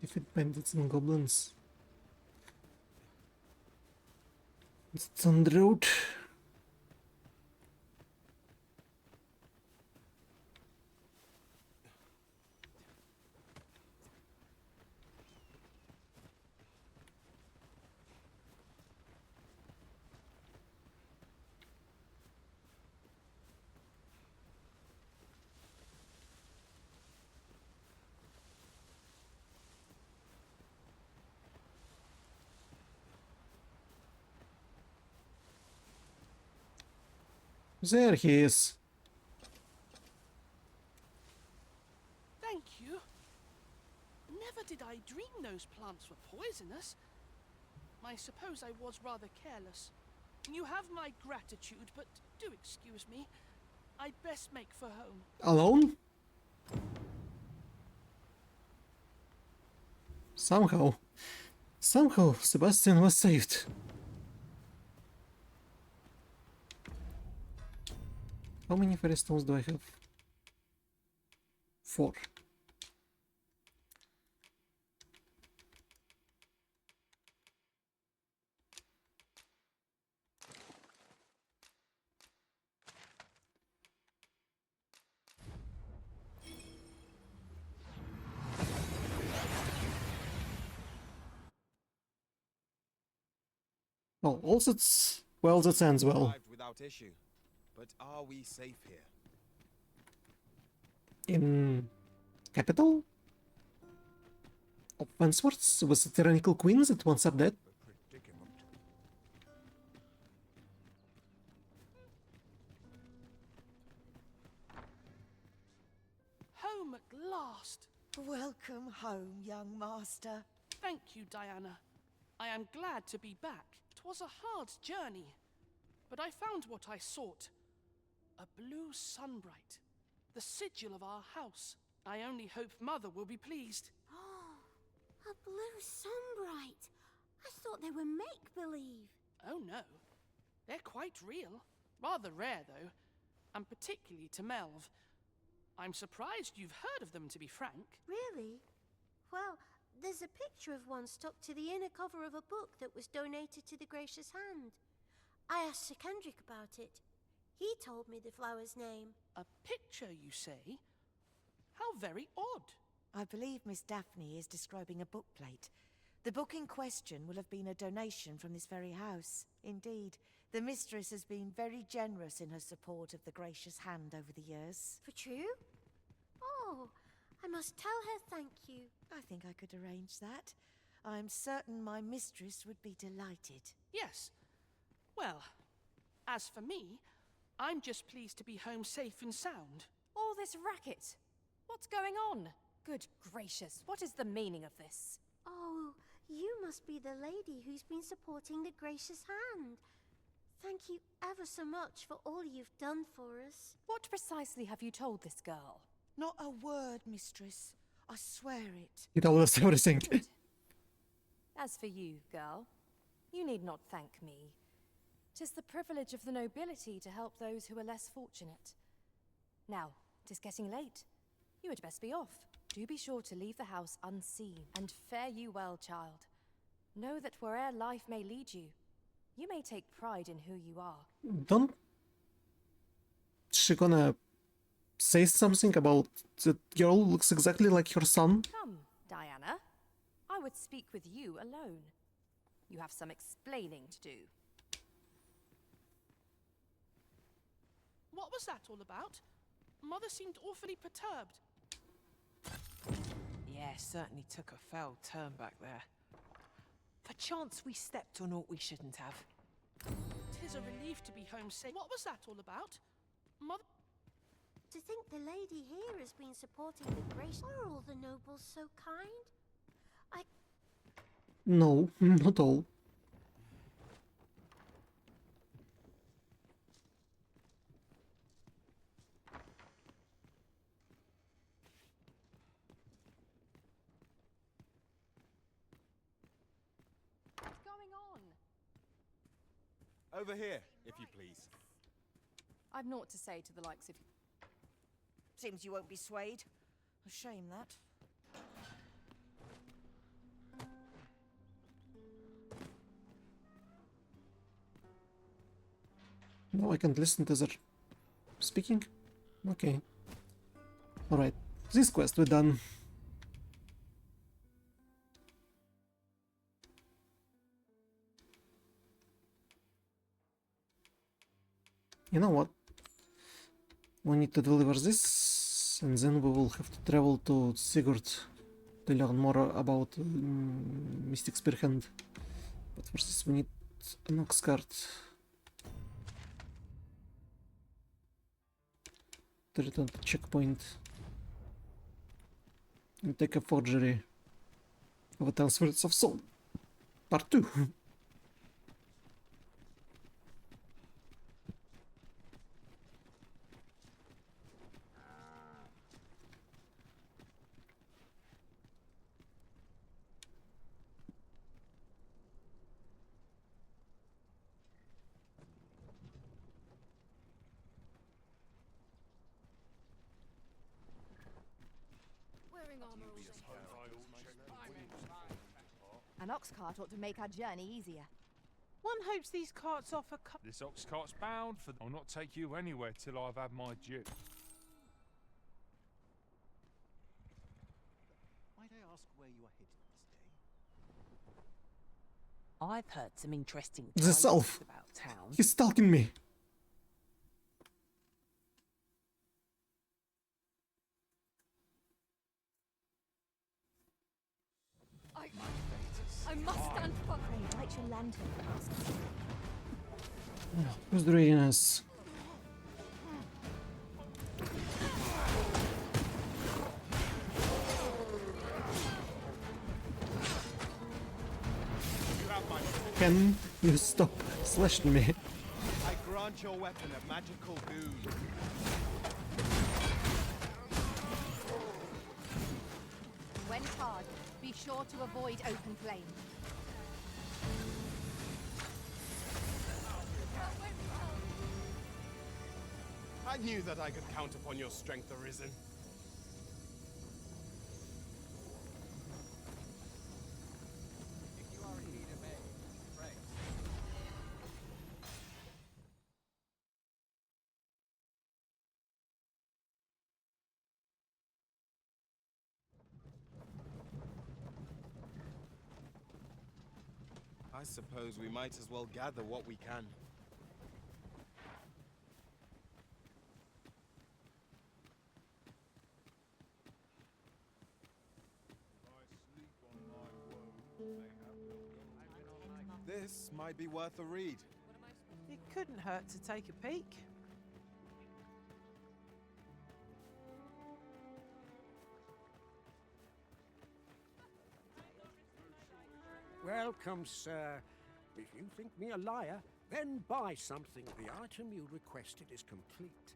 Speaker 1: Defeat bandits and goblins. It's on the road. There he is.
Speaker 22: Thank you. Never did I dream those plants were poisonous. I suppose I was rather careless. You have my gratitude, but do excuse me. I'd best make for home.
Speaker 1: Alone? Somehow Sebastian was saved. How many fairy stones do I have? 4. Well, also it's... Well, that ends well.
Speaker 2: Arrived without issue. But are we safe here?
Speaker 1: In... capital? Of Pensworths with the tyrannical queens that once are dead?
Speaker 22: Home at last.
Speaker 21: Welcome home, young master.
Speaker 22: Thank you, Diana. I am glad to be back. 'Twas a hard journey, but I found what I sought. A blue sunbright. The sigil of our house. I only hope Mother will be pleased.
Speaker 19: Oh, a blue sunbright. I thought they were make-believe.
Speaker 22: Oh no. They're quite real. Rather rare, though. And particularly to Melv. I'm surprised you've heard of them, to be frank.
Speaker 19: Really? Well, there's a picture of one stuck to the inner cover of a book that was donated to the Gracious Hand. I asked Sir Kendrick about it. He told me the flower's name.
Speaker 22: A picture, you say? How very odd.
Speaker 21: I believe Miss Daphne is describing a book plate. The book in question will have been a donation from this very house. Indeed, the mistress has been very generous in her support of the Gracious Hand over the years.
Speaker 19: For true? Oh, I must tell her thank you.
Speaker 21: I think I could arrange that. I'm certain my mistress would be delighted.
Speaker 22: Yes. Well, as for me, I'm just pleased to be home safe and sound.
Speaker 9: All this racket. What's going on? Good gracious, what is the meaning of this?
Speaker 19: Oh, you must be the lady who's been supporting the Gracious Hand. Thank you ever so much for all you've done for us.
Speaker 9: What precisely have you told this girl?
Speaker 21: Not a word, mistress. I swear it.
Speaker 1: He told us everything.
Speaker 9: As for you, girl, you need not thank me. 'Tis the privilege of the nobility to help those who are less fortunate. Now, 'tis getting late. You had best be off. Do be sure to leave the house unseen, and fare you well, child. Know that where'er life may lead you, you may take pride in who you are.
Speaker 1: Don't she gonna say something about the girl who looks exactly like her son?
Speaker 9: Come, Diana. I would speak with you alone. You have some explaining to do.
Speaker 22: What was that all about? Mother seemed awfully perturbed.
Speaker 3: Yeah, certainly took a foul turn back there. Perchance we stepped on aught we shouldn't have.
Speaker 22: 'Tis a relief to be home safe. What was that all about? Mother...
Speaker 19: To think the lady here has been supporting the Gracious... Are all the nobles so kind?
Speaker 1: No, not all.
Speaker 9: What's going on?
Speaker 2: Over here, if you please.
Speaker 9: I've naught to say to the likes of you.
Speaker 21: Seems you won't be swayed. A shame, that.
Speaker 1: No, I can't listen to their speaking? Okay. Alright, this quest we're done. You know what? We need to deliver this, and then we will have to travel to Sigurd to learn more about Mystic Spear Hand. But for this we need an ox cart. To return to checkpoint and take a forgery of a Transference of Soul. Part 2.
Speaker 20: An ox cart ought to make our journey easier.
Speaker 3: One hopes these carts offer...
Speaker 17: This ox cart's bound for... I'll not take you anywhere till I've had my due.
Speaker 18: Might I ask where you are headed this day?
Speaker 3: I've heard some interesting
Speaker 1: The
Speaker 3: tales
Speaker 1: self.
Speaker 3: about town.
Speaker 1: He's stalking me.
Speaker 9: I must stand for...
Speaker 20: Pray, light your lantern, master.
Speaker 1: Who's reading us? Can you stop slashing me?
Speaker 2: I grant Launch your weapon at magical goon.
Speaker 20: When charged, be sure to avoid open flame.
Speaker 2: I knew that I could count upon your strength, Arisen.
Speaker 16: If you are in need of aid, pray.
Speaker 2: I suppose we might as well gather what we can. This might be worth a read.
Speaker 3: It couldn't hurt to take a peek.
Speaker 13: Welcome, sir. If you think me a liar, then buy something. The item you requested is complete.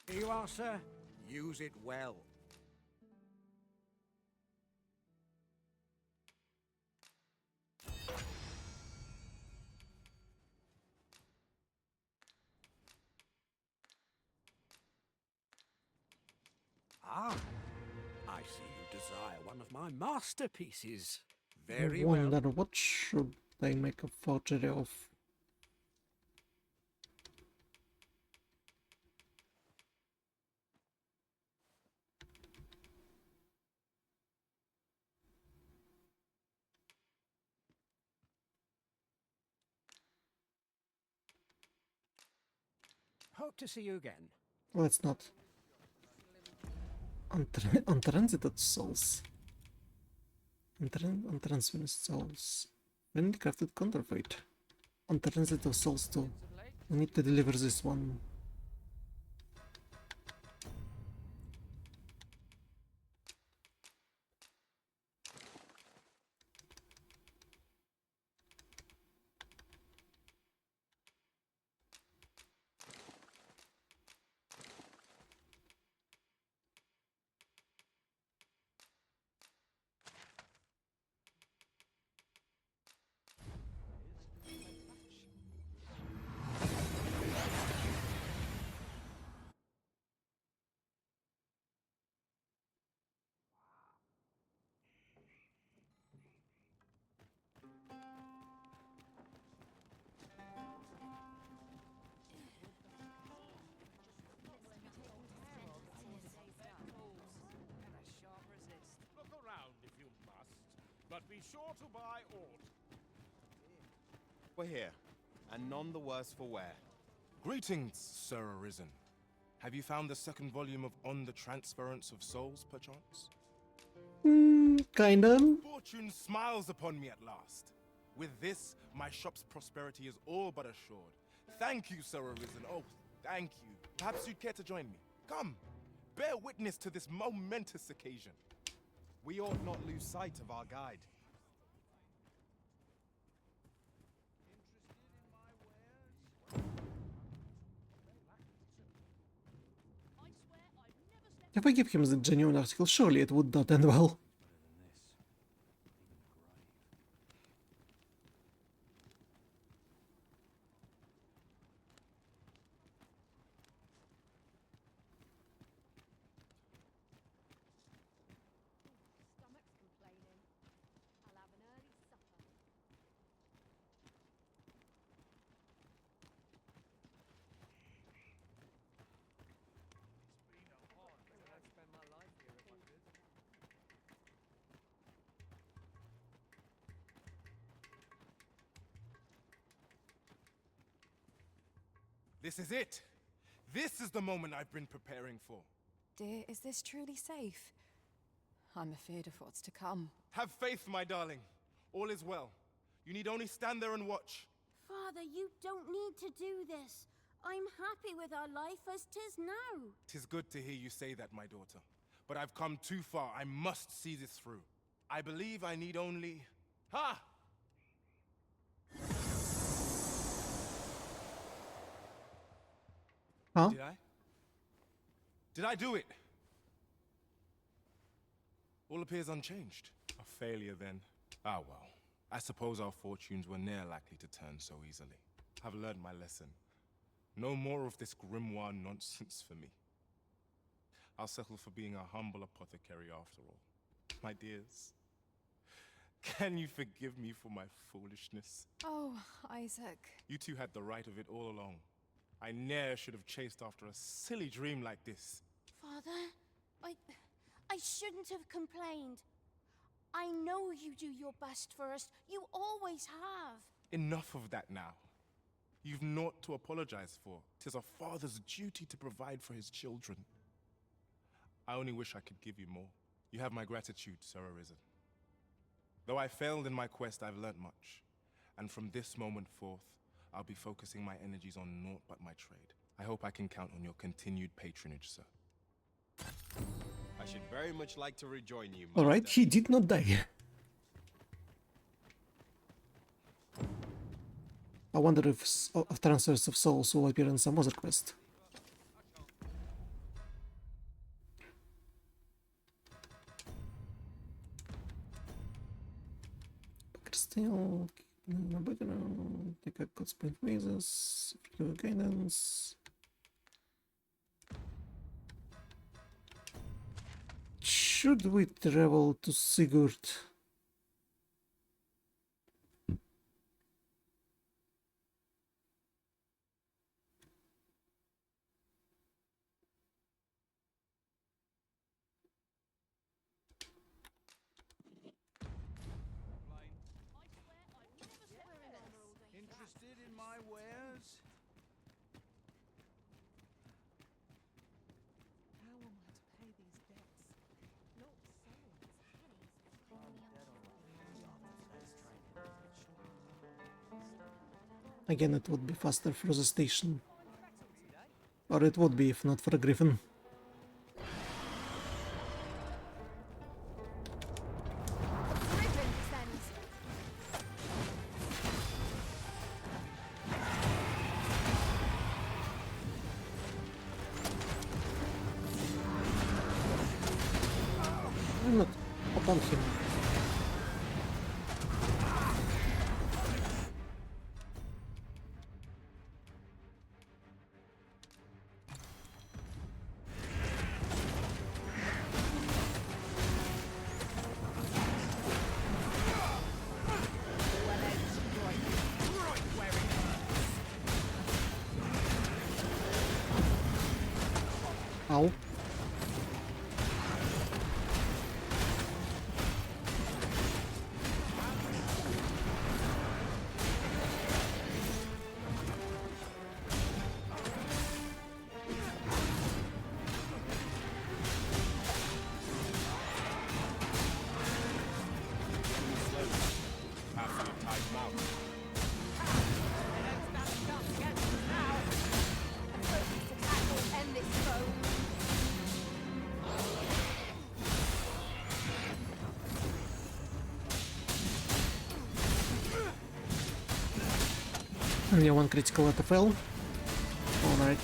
Speaker 13: Here you are, sir. Use it well. Ah, I see you desire one of my masterpieces. Very
Speaker 1: I
Speaker 13: well.
Speaker 1: wonder what should they make a forgery of?
Speaker 13: Hope to see you again.
Speaker 1: Let's not. Untransited souls. Untransferred souls. When crafted counterfeit. Untransited souls too. We need to deliver this one.
Speaker 6: Look around if you must, but be sure to buy aught.
Speaker 2: We're here, and none the worse for wear. Greetings, Sir Arisen. Have you found the second volume of On the Transference of Souls, perchance?
Speaker 1: Kinda.
Speaker 2: Fortune smiles upon me at last. With this, my shop's prosperity is all but assured. Thank you, Sir Arisen. Oh, thank you. Perhaps you'd care to join me. Come, bear witness to this momentous occasion. We ought not lose sight of our guide.
Speaker 1: If I give him the genuine article, surely it would not end well.
Speaker 2: This is it. This is the moment I've been preparing for.
Speaker 9: Dear, is this truly safe? I'm afeard of what's to come.
Speaker 2: Have faith, my darling. All is well. You need only stand there and watch.
Speaker 19: Father, you don't need to do this. I'm happy with our life as 'tis now.
Speaker 2: 'Tis good to hear you say that, my daughter. But I've come too far. I must see this through. I believe I need only... Ha!
Speaker 1: Huh?
Speaker 2: Did I do it? All appears unchanged. A failure then. Ah well. I suppose our fortunes were ne'er likely to turn so easily. I've learned my lesson. No more of this grimoire nonsense for me. I'll settle for being a humble apothecary after all. My dears, can you forgive me for my foolishness?
Speaker 9: Oh, Isaac.
Speaker 2: You two had the right of it all along. I ne'er should have chased after a silly dream like this.
Speaker 19: Father, I shouldn't have complained. I know you do your best for us. You always have.
Speaker 2: Enough of that now. You've naught to apologize for. 'Tis a father's duty to provide for his children. I only wish I could give you more. You have my gratitude, Sir Arisen. Though I failed in my quest, I've learnt much. And from this moment forth, I'll be focusing my energies on naught but my trade. I hope I can count on your continued patronage, sir. I should very much like to rejoin you, Master.
Speaker 1: Alright, he did not die. I wonder if transfers of souls will appear in some other quest. Still, in the background, take a God's point Phaesus, give guidance. Should we travel to Sigurd?
Speaker 5: Interested in my wares?
Speaker 3: How am I to pay these debts? Not
Speaker 1: Again, it would be faster for the station. Or it would be if not for a griffin. I'm not upon him. Ow. Only one critical at the fell. Alright.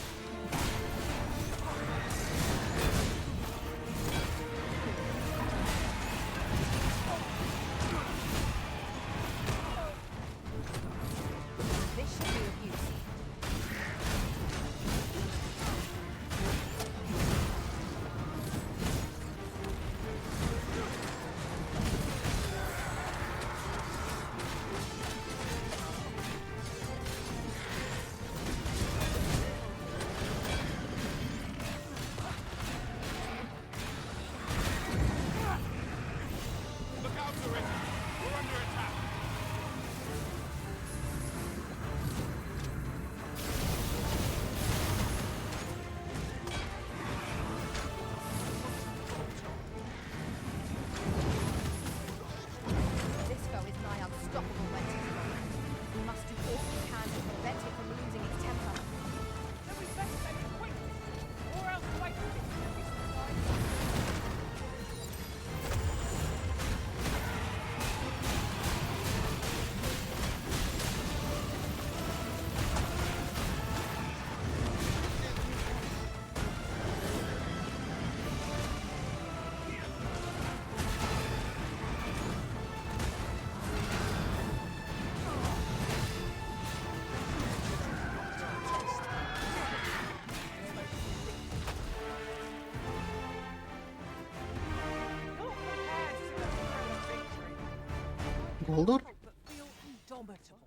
Speaker 1: Boulder?
Speaker 8: but feel indomitable.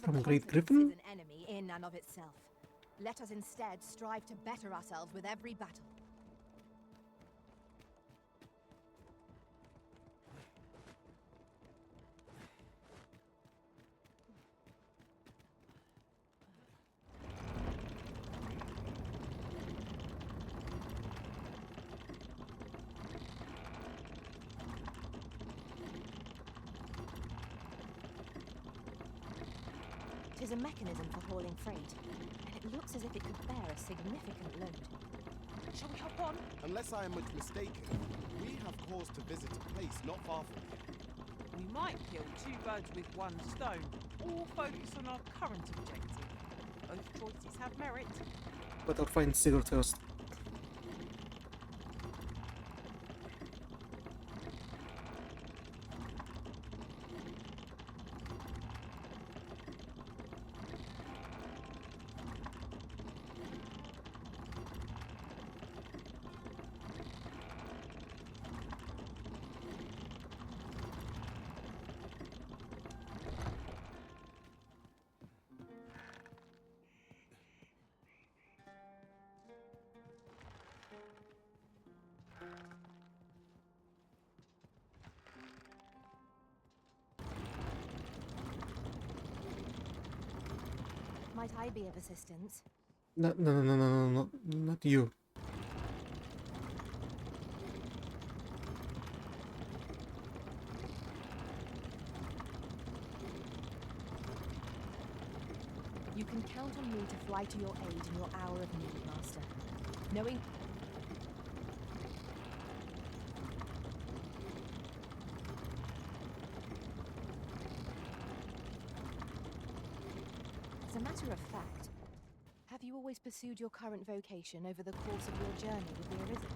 Speaker 1: From Great
Speaker 20: Overconfidence
Speaker 1: Griffin?
Speaker 20: is an enemy in and of itself. Let us instead strive to better ourselves with every battle. It is a mechanism for hauling freight, and it looks as if it could bear a significant load.
Speaker 3: Shall we hop on?
Speaker 2: Unless I am much mistaken, we have cause to visit a place not far from here.
Speaker 3: We might kill two birds with one stone, or focus on our current objective. Both choices have merit.
Speaker 1: But I'll find Sigurd first.
Speaker 20: Might I be of assistance?
Speaker 1: No, not you.
Speaker 20: You can count on me to fly to your aid in your hour of need, Master. Knowing... As a matter of fact, have you always pursued your current vocation over the course of your journey with the Arisen?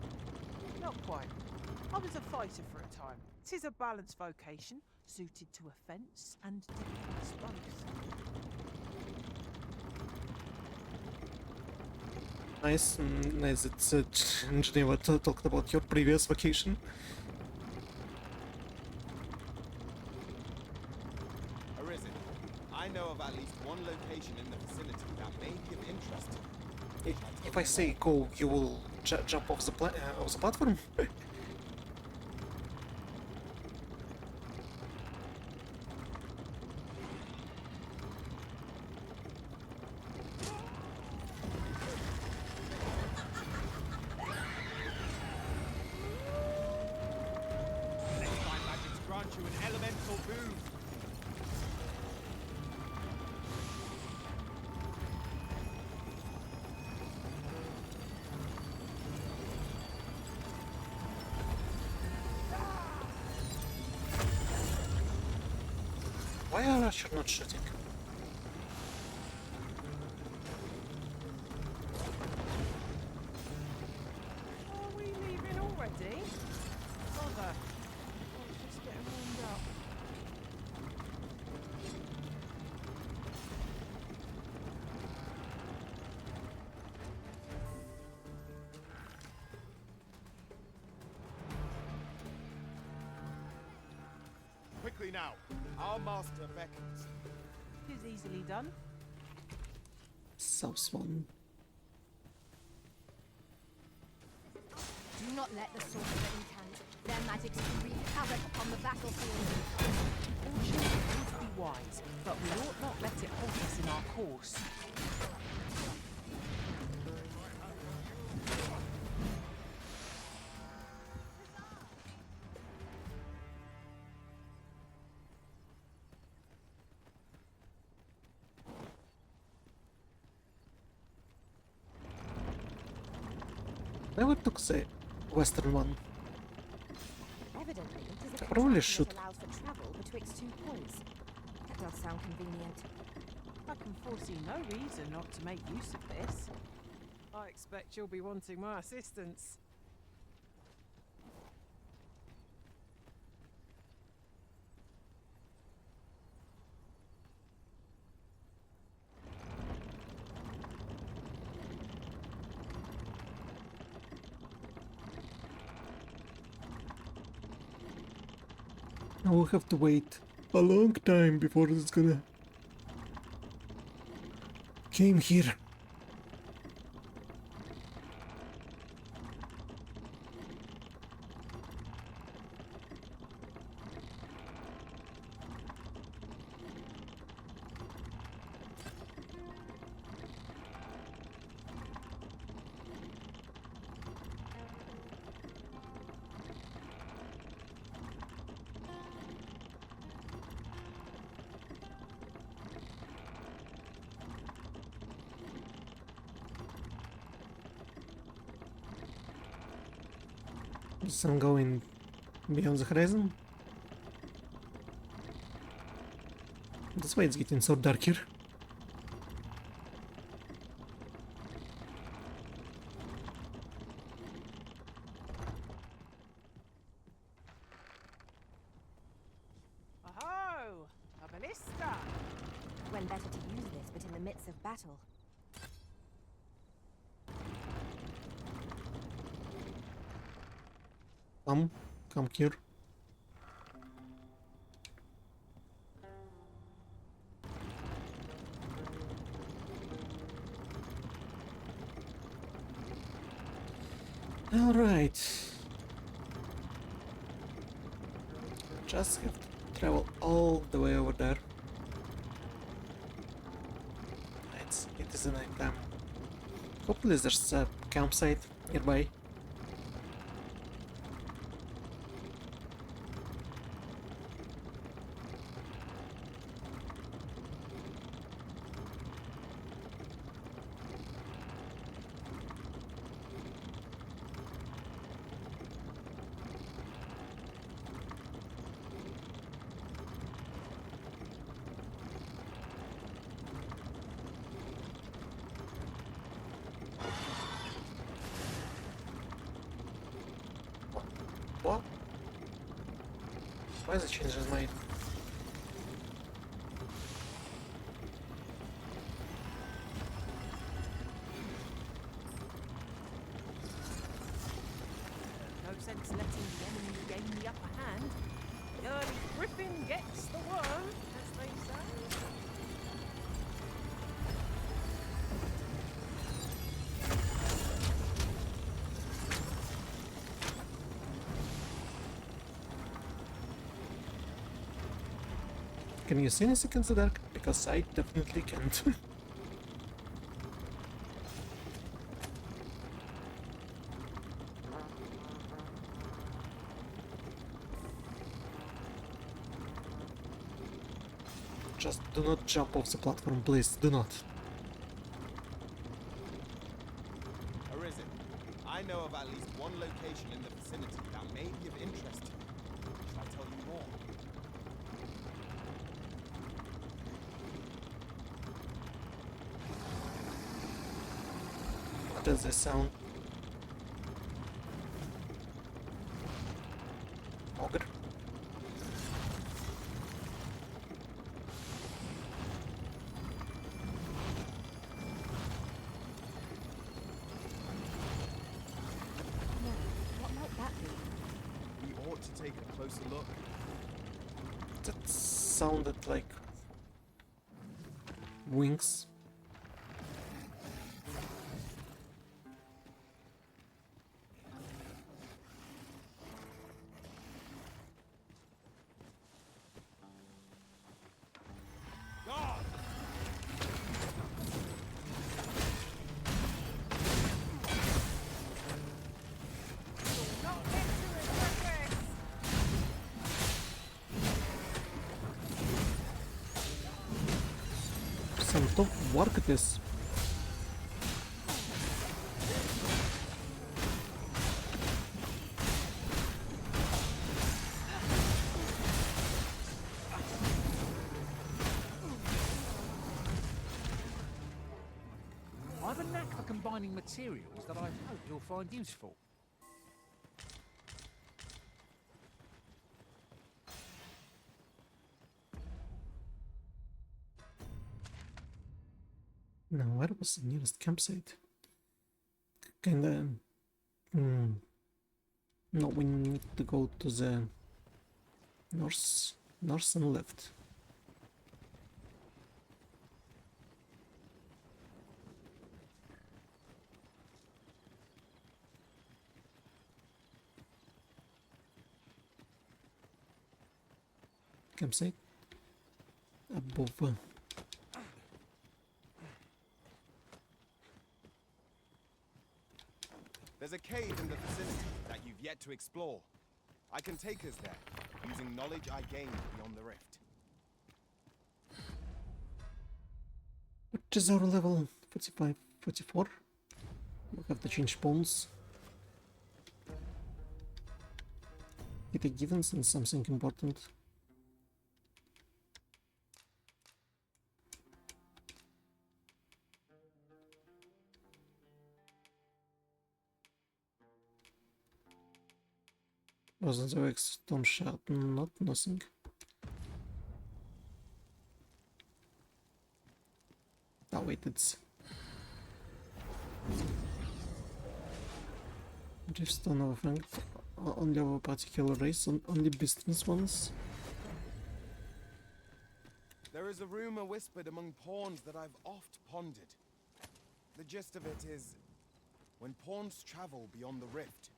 Speaker 3: Not quite. I was a fighter for a time. It is a balanced vocation, suited to offence and defence both.
Speaker 1: Nice, nice that Geneva talked about your previous vacation.
Speaker 2: Arisen, I know of at least one location in the vicinity that may be of interest.
Speaker 1: If I say go, you will jump off the platform? Why are you not shooting?
Speaker 3: Are we leaving already? Bother. I was just getting warmed up.
Speaker 2: Quickly now, our master beckons.
Speaker 3: It is easily done.
Speaker 1: South Swan.
Speaker 20: Do not let the sorcerer incant. Their magics can wreak havoc upon the battlefield.
Speaker 3: Caution would be wise, but we ought not let it halt us in our course.
Speaker 1: Never took the western one.
Speaker 20: Evidently, it is a
Speaker 1: Probably
Speaker 20: contract
Speaker 1: should.
Speaker 20: that allows for travel betwixt 2 points. That does sound convenient.
Speaker 3: I can foresee no reason not to make use of this. I expect you'll be wanting my assistance.
Speaker 1: Now we'll have to wait a long time before it's gonna came here. The sun going beyond the horizon. That's why it's getting so dark here.
Speaker 3: Aho! A ballista!
Speaker 20: When better to use this, but in the midst of battle.
Speaker 1: Come here. All right. Just have to travel all the way over there. It is a night time. Hopefully there's a campsite nearby. What? Why is it changing his mind?
Speaker 3: No sense letting the enemy gain the upper hand. The early griffin gets the worm, as they say.
Speaker 1: Can you see anything in the dark? Because I definitely can't. Just do not jump off the platform, please. Do not.
Speaker 2: Arisen, I know of at least one location in the vicinity that may be of interest to you. Shall I tell you more?
Speaker 1: What does this sound? Ogre?
Speaker 20: What might that be?
Speaker 2: We ought to take a closer look.
Speaker 1: That sounded like wings. Some tough work at this.
Speaker 6: I've a knack for combining materials that I hope you'll find useful.
Speaker 1: Now, where was the nearest campsite? Kinda... No, we need to go to the north North and left. Campsite above.
Speaker 2: There's a cave in the vicinity that you've yet to explore. I can take us there, using knowledge I gained beyond the rift.
Speaker 1: Which is our level? 45, 44. We have to change spawns. Hit a givens and something important. Wasn't the stone shot? Not nothing. Oh wait, it's Driftstone overflanked only of a particular race, only business ones.
Speaker 2: There is a rumor whispered among pawns that I've oft pondered. The gist of it is, when pawns travel beyond the rift,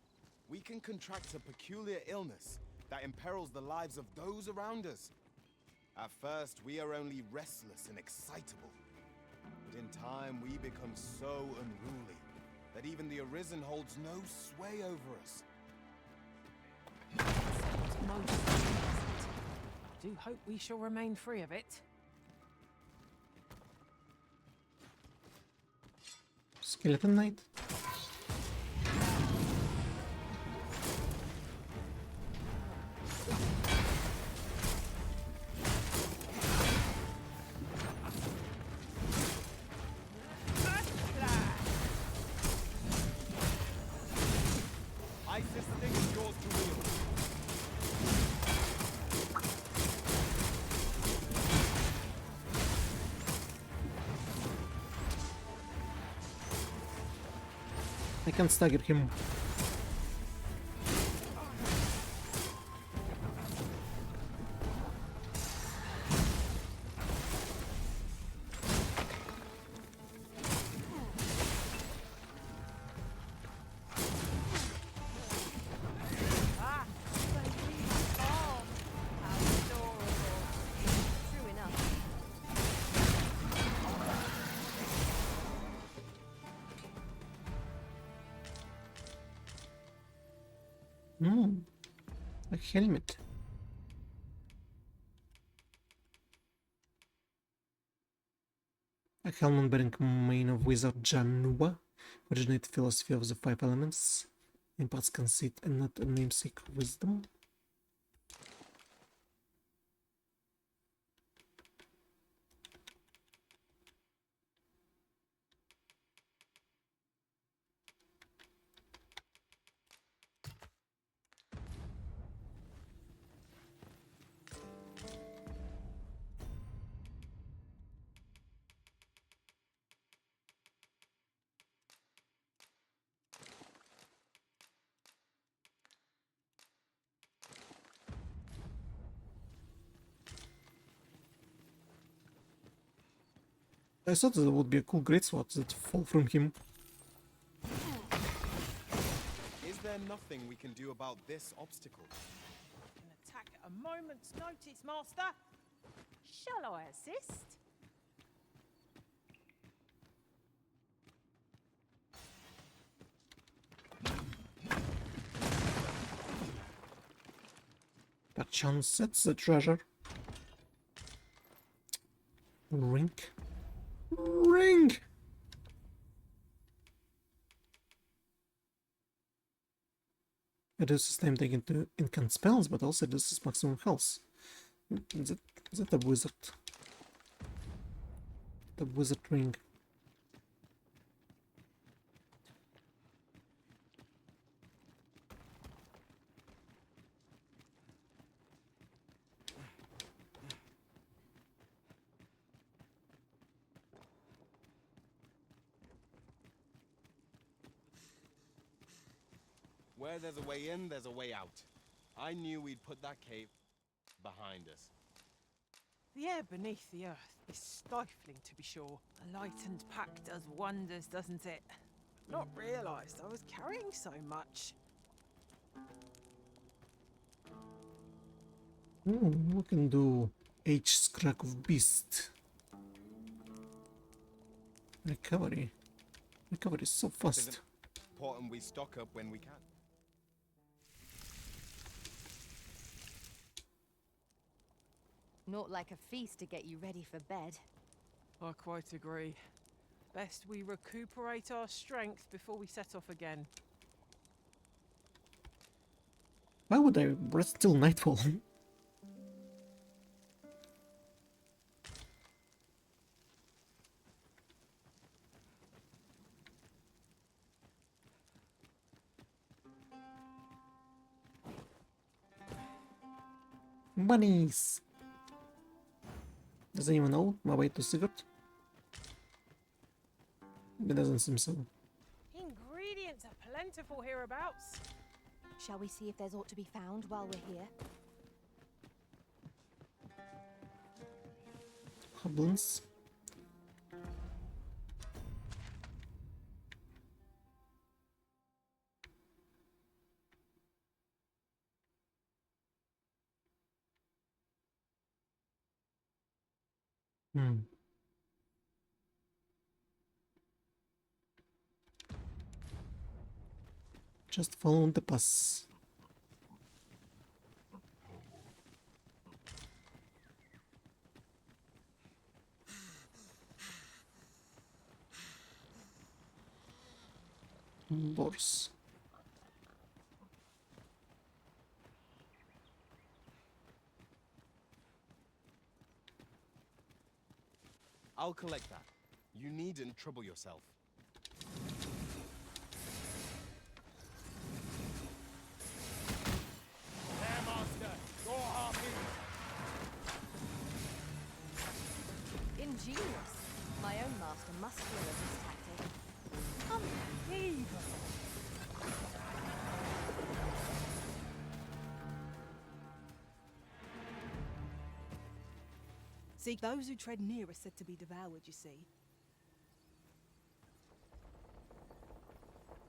Speaker 2: we can contract a peculiar illness that imperils the lives of those around us. At first, we are only restless and excitable. But in time, we become so unruly that even the Arisen holds no sway over us.
Speaker 3: Most unpleasant. I do hope we shall remain free of it.
Speaker 1: Skeleton Knight. I can stagger him. A helmet. A helmet bearing mane of wizard Janua, originated philosophy of the five elements, imparts conceit and not a namesake wisdom. I thought there would be a cool greatsword that fall from him.
Speaker 2: Is there nothing we can do about this obstacle?
Speaker 3: An attack at a moment's notice, Master. Shall I assist?
Speaker 1: Perchance that's the treasure. Ring. Ring! Reduces time taken to incant spells, but also reduces maximum health. Is that a wizard? The wizard ring.
Speaker 2: Where there's a way in, there's a way out. I knew we'd put that cave... behind us.
Speaker 3: The air beneath the earth is stifling, to be sure. A lightened pack does wonders, doesn't it? Not realised I was carrying so much.
Speaker 1: We can do H Crack of Beast. Recovery. Recovery is so fast.
Speaker 2: Important we stock up when we can.
Speaker 20: Not like a feast to get you ready for bed.
Speaker 3: I quite agree. Best we recuperate our strength before we set off again.
Speaker 1: Why would I rest till nightfall? Bunnies! Does anyone know my way to Sigurd? It doesn't seem so.
Speaker 3: Ingredients are plentiful hereabouts.
Speaker 20: Shall we see if there's aught to be found while we're here?
Speaker 1: Goblins. Just follow the pass. Boars.
Speaker 2: I'll collect that. You needn't trouble yourself.
Speaker 10: There, Master! Your harpy!
Speaker 20: Ingenious. My own master must feel of this tactic.
Speaker 3: Unbelievable!
Speaker 7: See, those who tread near are said to be devoured, you see.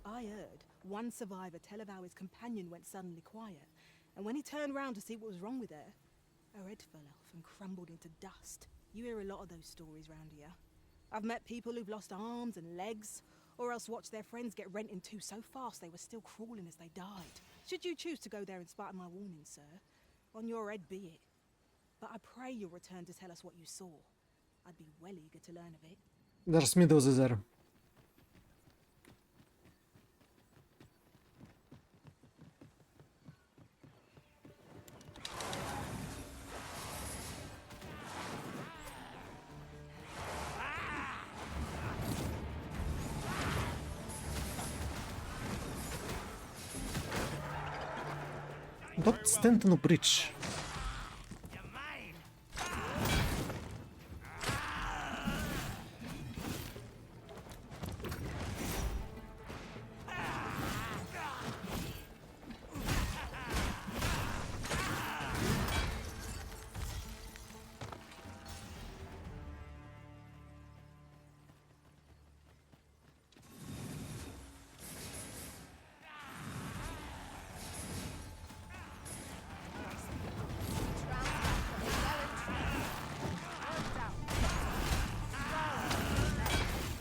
Speaker 7: I heard one survivor tell of how his companion went suddenly quiet, and when he turned round to see what was wrong with her, her head fell off and crumbled into dust. You hear a lot of those stories round here. I've met people who've lost arms and legs, or else watched their friends get rent in two so fast they were still crawling as they died. Should you choose to go there in spite of my warning, sir, on your head be it. But I pray you'll return to tell us what you saw. I'd be well eager to learn of it.
Speaker 1: There's meadows there. Don't stand on a bridge.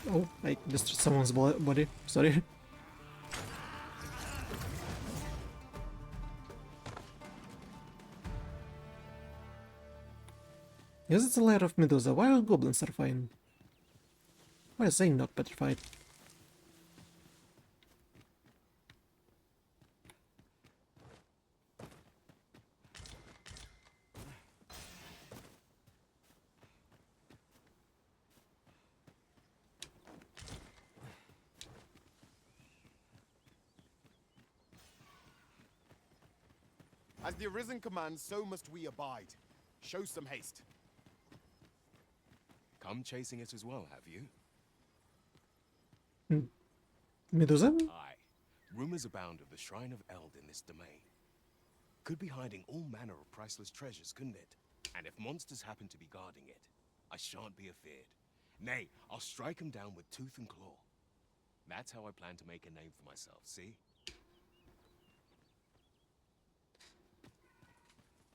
Speaker 1: Oh, I destroyed someone's body. Sorry. Yes, it's a lair of Medusa. Why are goblins are fine? Why is they not petrified?
Speaker 2: As the Arisen commands, so must we abide. Show some haste.
Speaker 15: Come chasing it as well, have you?
Speaker 1: Medusa?
Speaker 15: Aye. Rumors abound of the Shrine of Eld in this domain. Could be hiding all manner of priceless treasures, couldn't it? And if monsters happen to be guarding it, I shan't be afeared. Nay, I'll strike 'em down with tooth and claw. That's how I plan to make a name for myself, see?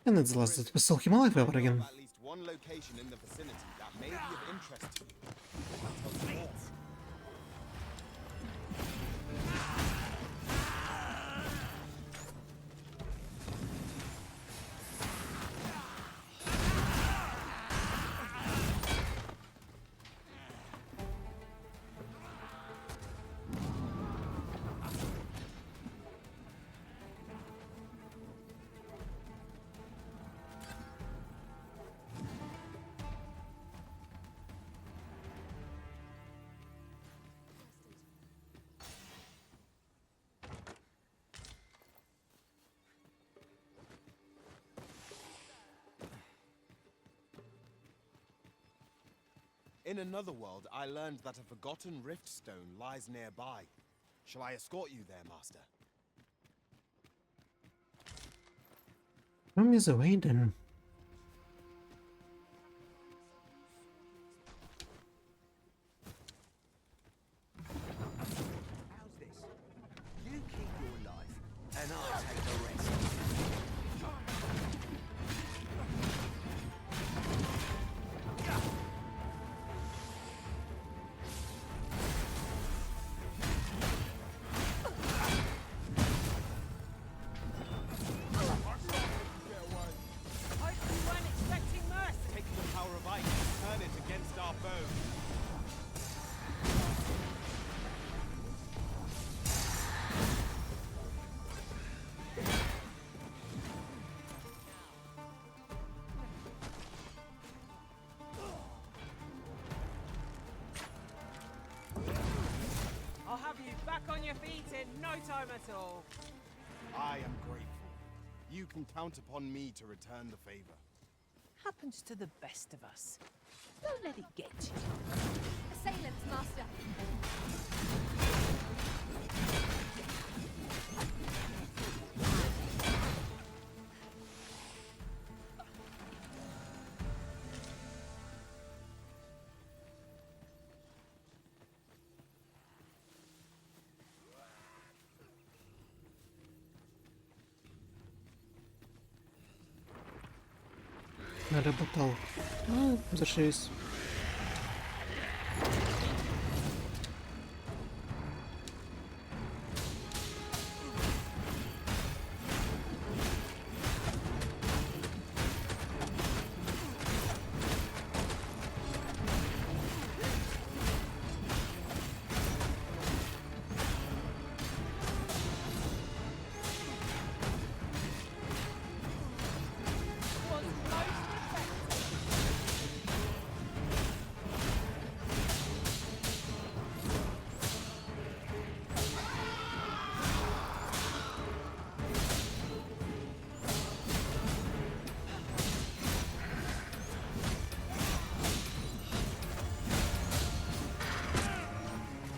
Speaker 1: And it's the last that we saw him alive ever again.
Speaker 2: At least one location in the vicinity that may be of interest to you. I'll tell you more. In another world, I learned that a forgotten rift stone lies nearby. Shall I escort you there, Master?
Speaker 1: From is away then.
Speaker 18: How's this? You keep your life, and I'll take the rest.
Speaker 3: I'll have you back on your feet in no time at all.
Speaker 2: I am grateful. You can count upon me to return the favor.
Speaker 3: Happens to the best of us. Don't let it get you.
Speaker 11: Assailants, Master.
Speaker 1: Надо бутал. Ну, зашлись.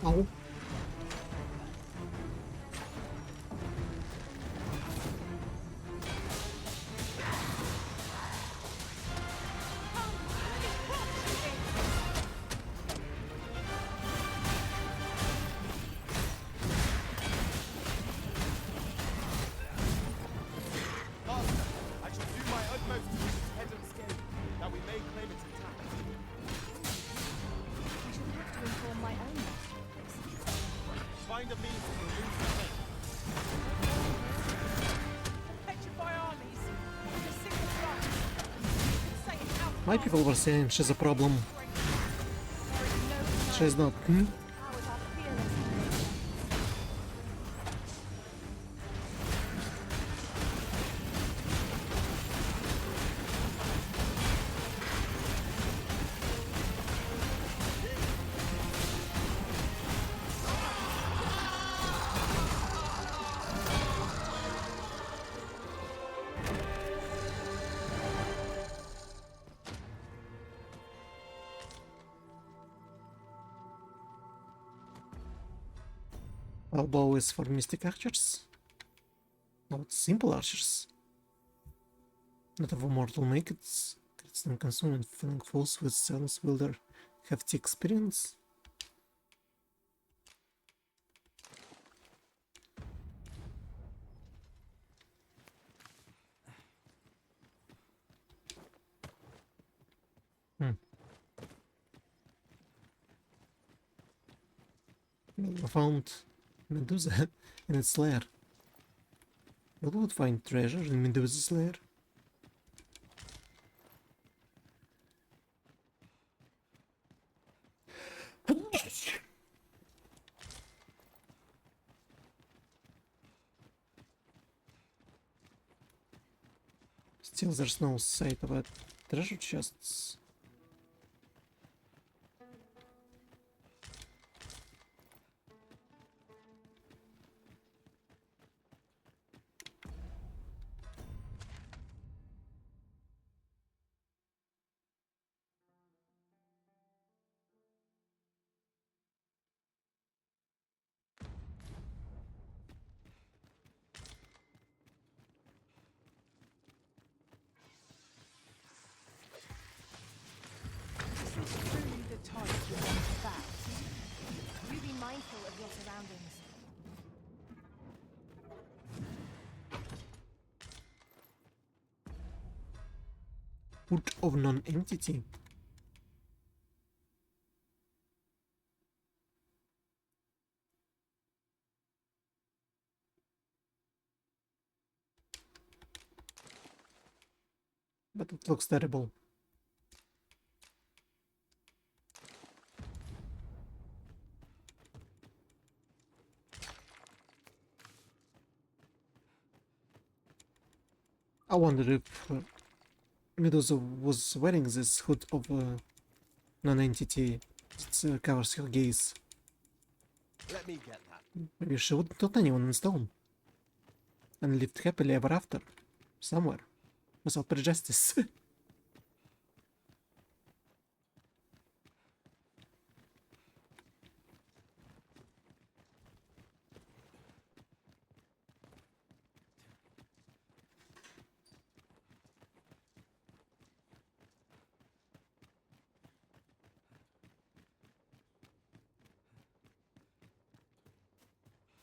Speaker 1: Au.
Speaker 2: Master, I shall do my utmost to keep its head unscathed, that we may claim it intact.
Speaker 20: I shall have to inform my own master of this.
Speaker 2: Find a means to remove the head.
Speaker 3: Petrify armies with a single blast. You can say it out
Speaker 1: My people were saying she's a problem. She's not. Hmm?
Speaker 20: Powers are fearless.
Speaker 1: Elbow is for mystic archers. Not simple archers. Not of a mortal make it's them consumed and filling fools with cells will there hefty experience. We found Medusa in its lair. We would find treasure in Medusa's lair. Still, there's no sight of a treasure chests.
Speaker 3: Truly the type you want back.
Speaker 20: You be mindful of your surroundings.
Speaker 1: Root of non-entity. But it looks terrible. I wonder if Medusa was wearing this hood of non-entity that covers her gaze.
Speaker 2: Let me get that.
Speaker 1: Maybe she wouldn't taught anyone in stone. And lived happily ever after. Somewhere. Without prejudice.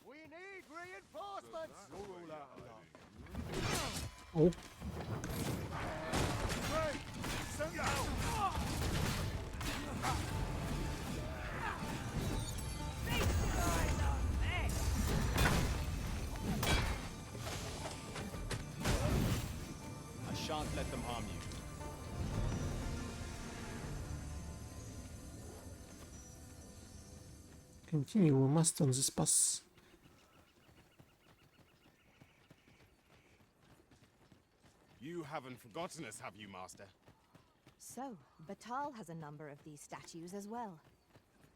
Speaker 17: We need reinforcements! You're all out of luck.
Speaker 1: Oh.
Speaker 17: Great! Send out!
Speaker 2: I shan't let them harm you.
Speaker 1: Continue, we must on this pass.
Speaker 2: You haven't forgotten us, have you, Master?
Speaker 20: So, Batal has a number of these statues as well.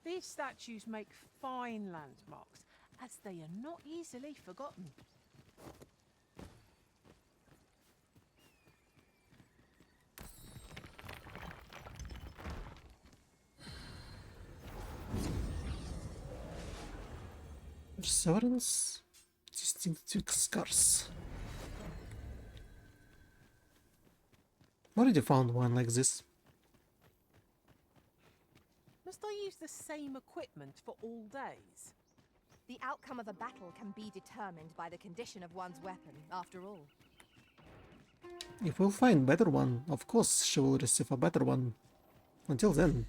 Speaker 3: These statues make fine landmarks, as they are not easily forgotten.
Speaker 1: Perseverance, distinctive scars. Already found one like this.
Speaker 3: Must I use the same equipment for all days?
Speaker 20: The outcome of a battle can be determined by the condition of one's weapon, after all.
Speaker 1: If we'll find better one, of course she will receive a better one. Until then.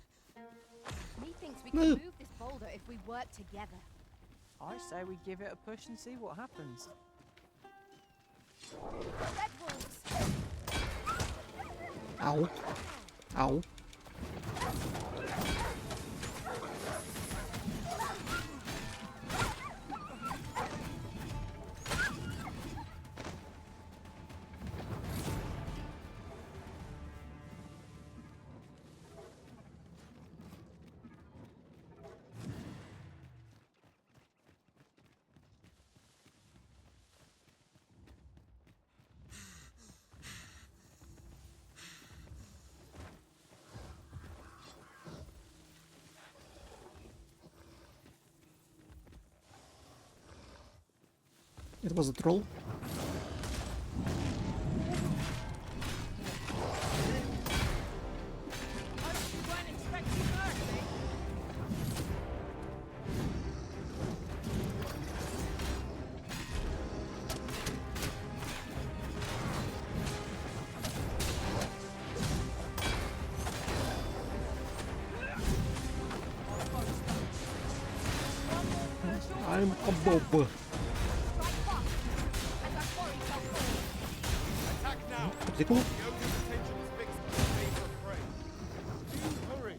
Speaker 20: Methinks we can move this boulder if we work together.
Speaker 3: I say we give it a push and see what happens.
Speaker 20: Red wolves!
Speaker 1: Ow. Ow. It was a troll. I'm a bob.
Speaker 2: Attack now!
Speaker 1: Obstacle?
Speaker 2: The ogre's attention is fixed on the favorite prey. Do hurry!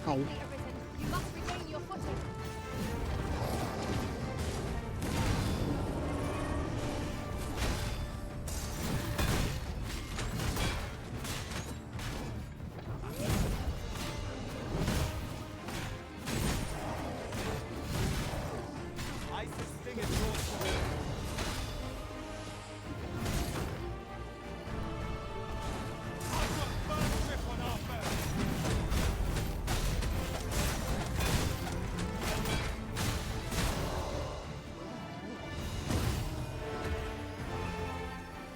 Speaker 1: Ow.
Speaker 9: You must regain your footing.
Speaker 2: Isis sting is yours to win. I've got firm grip on our foe.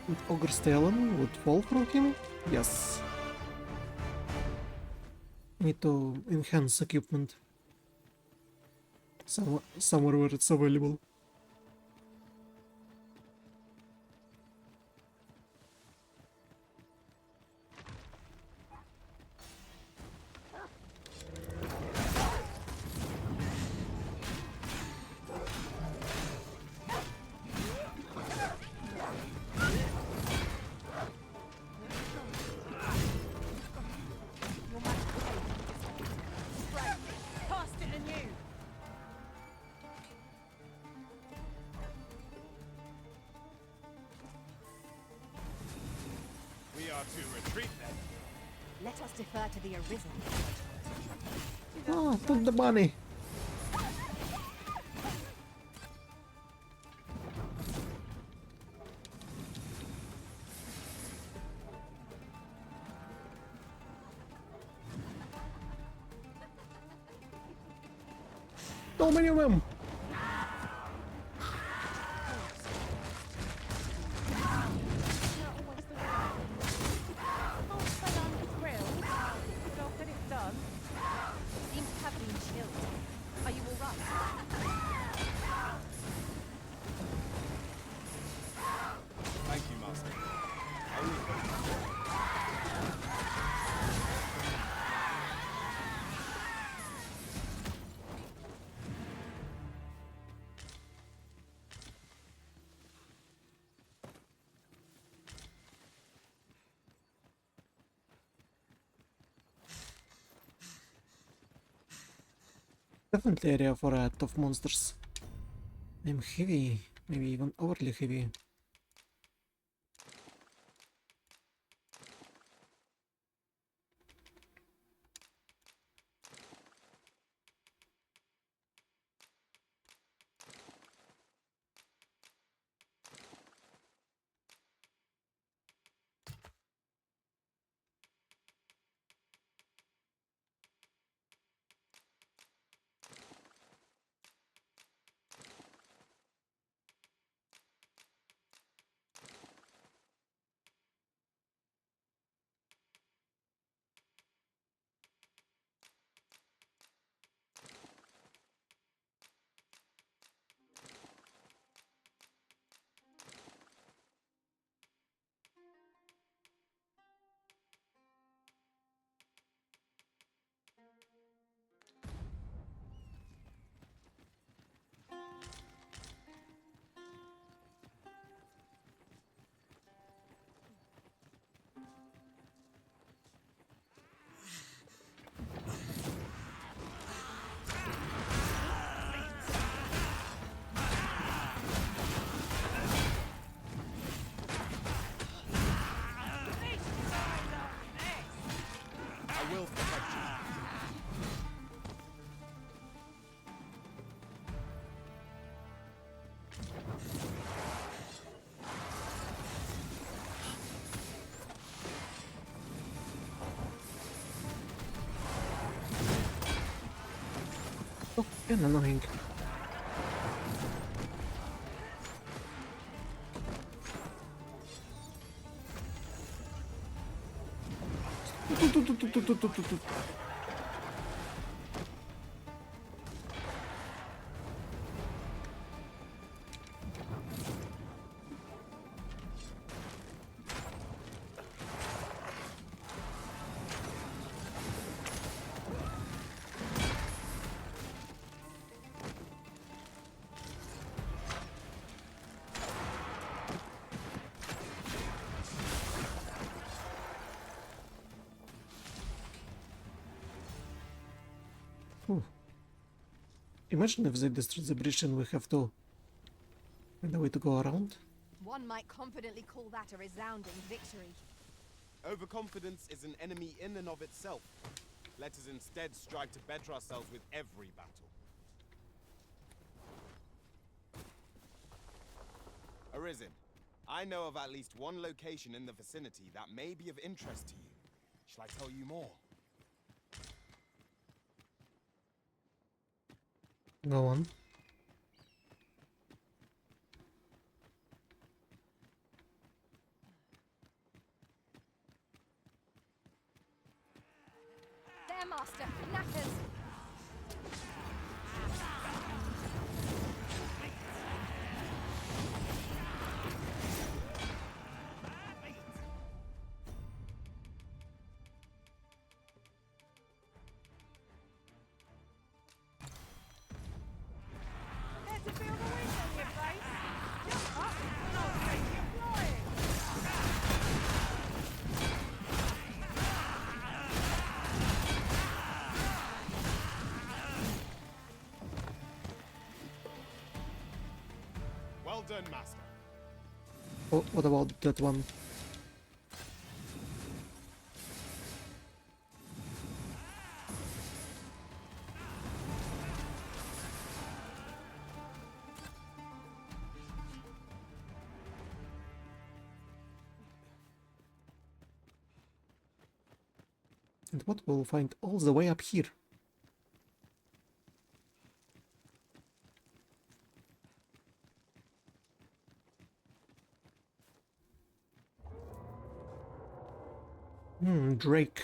Speaker 1: Would Ogre's Talon would fall from him? Yes. Need to enhance equipment. Somewhere where it's available.
Speaker 3: Cast it anew.
Speaker 2: We are to retreat then.
Speaker 20: Let us defer to the Arisen.
Speaker 1: Ah, took the money. So many of them.
Speaker 9: Seems to have been chilled. Are you all right?
Speaker 2: Thank you, Master. I will.
Speaker 1: Definitely area for a tough monsters. I'm heavy, maybe even overly heavy.
Speaker 2: I will protect you.
Speaker 1: Oh, and annoying. Imagine if they destroy the bridge and we have to find a way to go around.
Speaker 20: One might confidently call that a resounding victory.
Speaker 2: Overconfidence is an enemy in and of itself. Let us instead strive to better ourselves with every battle. Arisen, I know of at least one location in the vicinity that may be of interest to you. Shall I tell you more?
Speaker 1: Go on.
Speaker 20: There, Master! Knackers!
Speaker 2: Well done, Master.
Speaker 1: Oh, what about that one? And what we'll find all the way up here? Drake.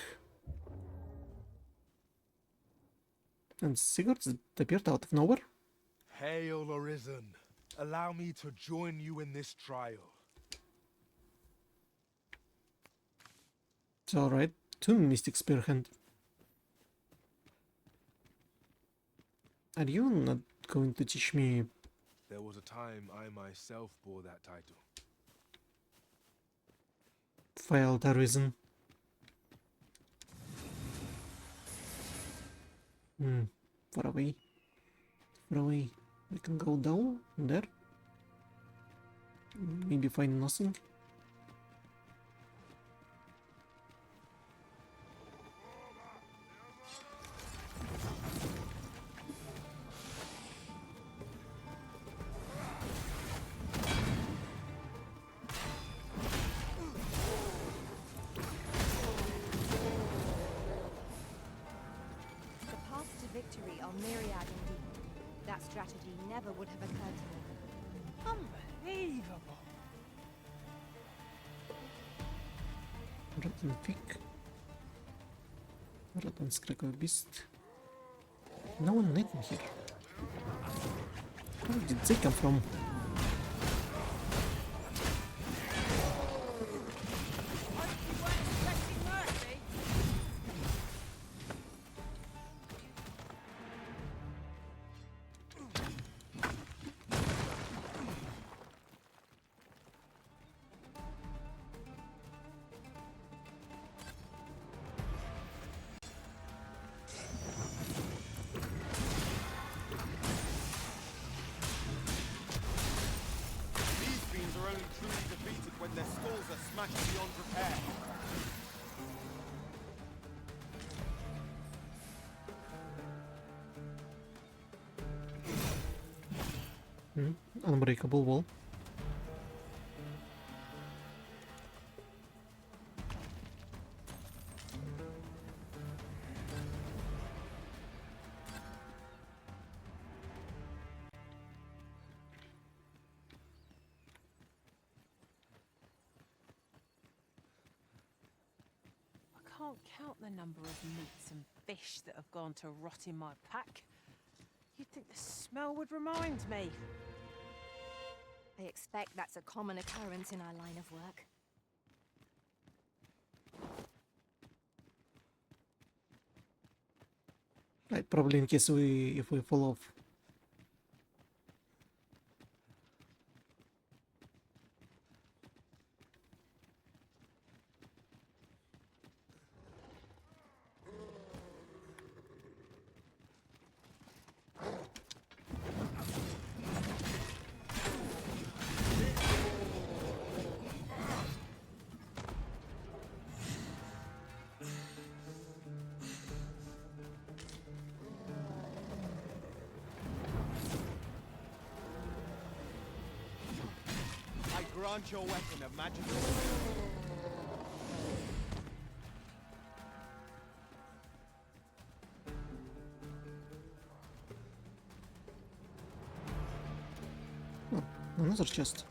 Speaker 1: And Sigurd appeared out of nowhere?
Speaker 17: Hail, Arisen. Allow me to join you in this trial.
Speaker 1: It's alright. To Mystic Spearhand. Are you not going to teach me?
Speaker 17: There was a time I myself bore that title.
Speaker 1: Failed Arisen. Far away. Far away. We can go down there. Maybe find nothing.
Speaker 20: Victory are myriad indeed. That strategy never would have occurred to me.
Speaker 10: Unbelievable!
Speaker 1: Rotten Fig. Rotten Scraggle Beast. No one let me here. Where did they come from?
Speaker 2: Beyond repair.
Speaker 1: Unbreakable wall.
Speaker 3: can't count the number of meats and fish that have gone to rot in my pack. You'd think the smell would remind me.
Speaker 20: I expect that's a common occurrence in our line of work.
Speaker 1: Right, probably in case if we fall off.
Speaker 2: I grant your weapon of magical.
Speaker 1: Oh, another chest.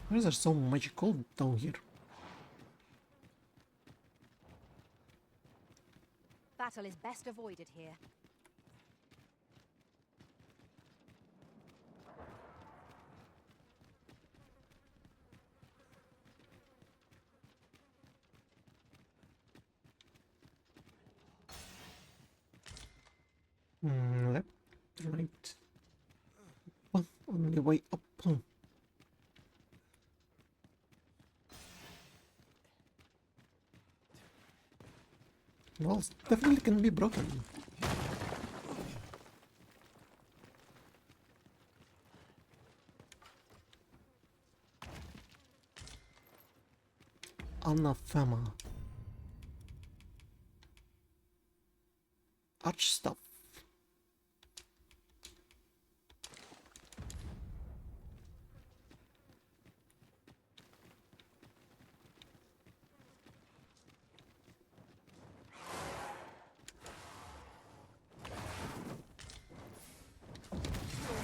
Speaker 1: Why is there so much gold down here?
Speaker 20: Battle is best avoided here.
Speaker 1: Left, right. Oh, on the way up. Oh. Well, it's definitely can be broken. Anathema. Arch stuff.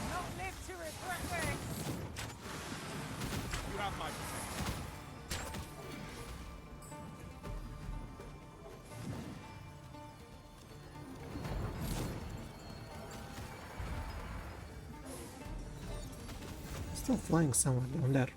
Speaker 3: Not live to regret this!
Speaker 2: You have my protection.
Speaker 1: Still flying somewhere down there.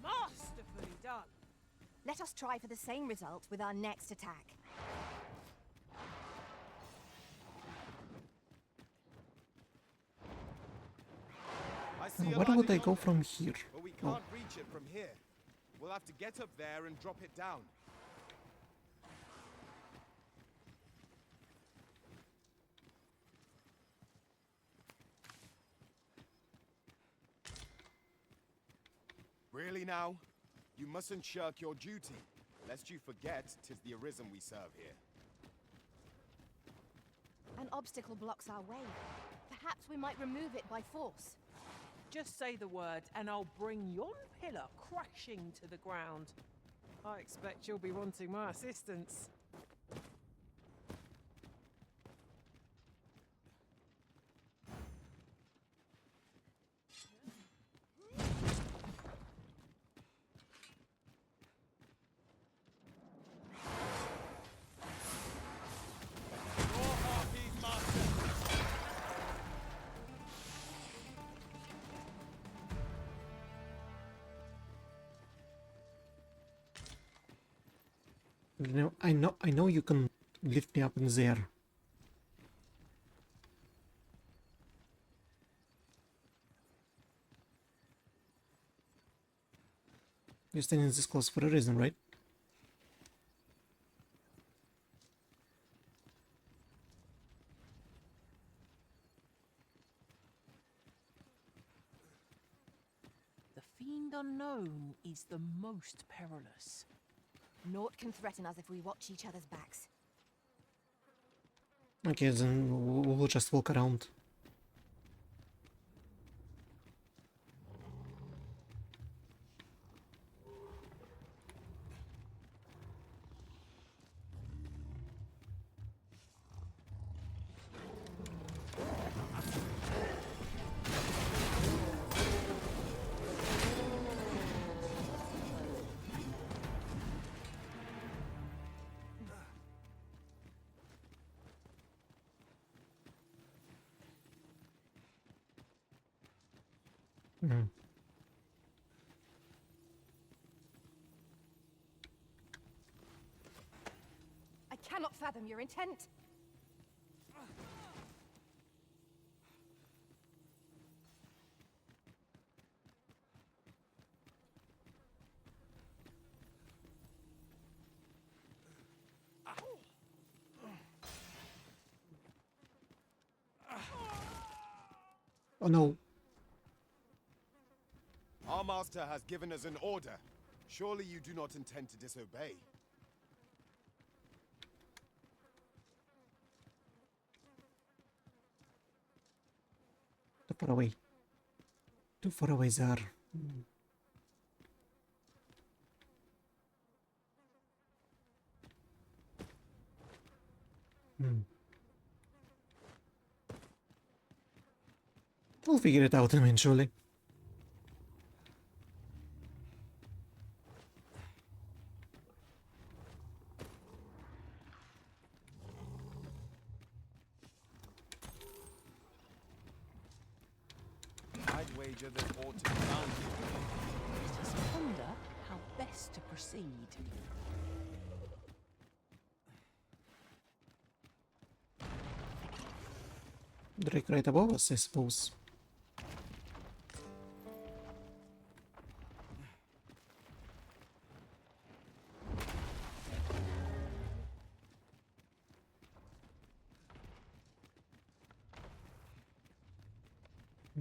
Speaker 3: Masterfully done.
Speaker 20: Let us try for the same result with our next attack.
Speaker 2: I see a
Speaker 1: Where
Speaker 2: ladder
Speaker 1: would I
Speaker 2: yonder,
Speaker 1: go from here?
Speaker 2: but we
Speaker 1: Oh.
Speaker 2: can't reach it from here. We'll have to get up there and drop it down. Really now? You mustn't shirk your duty, lest you forget 'tis the Arisen we serve here.
Speaker 20: An obstacle blocks our way. Perhaps we might remove it by force.
Speaker 3: Just say the word and I'll bring yon pillar crashing to the ground. I expect you'll be wanting my assistance.
Speaker 1: You know, I know you can lift me up in there. You're standing this close for a reason, right?
Speaker 8: is the most perilous.
Speaker 20: Naught can threaten us if we watch each other's backs.
Speaker 1: Okay, then we'll just walk around.
Speaker 20: I cannot fathom your intent.
Speaker 1: Oh no.
Speaker 2: Our master has given us an order. Surely you do not intend to disobey.
Speaker 1: Too far away. Too far away, Zar. We'll figure it out eventually.
Speaker 2: I'd wager that ought to be found here.
Speaker 8: Let us ponder how best to proceed.
Speaker 1: Drake right above us, I suppose.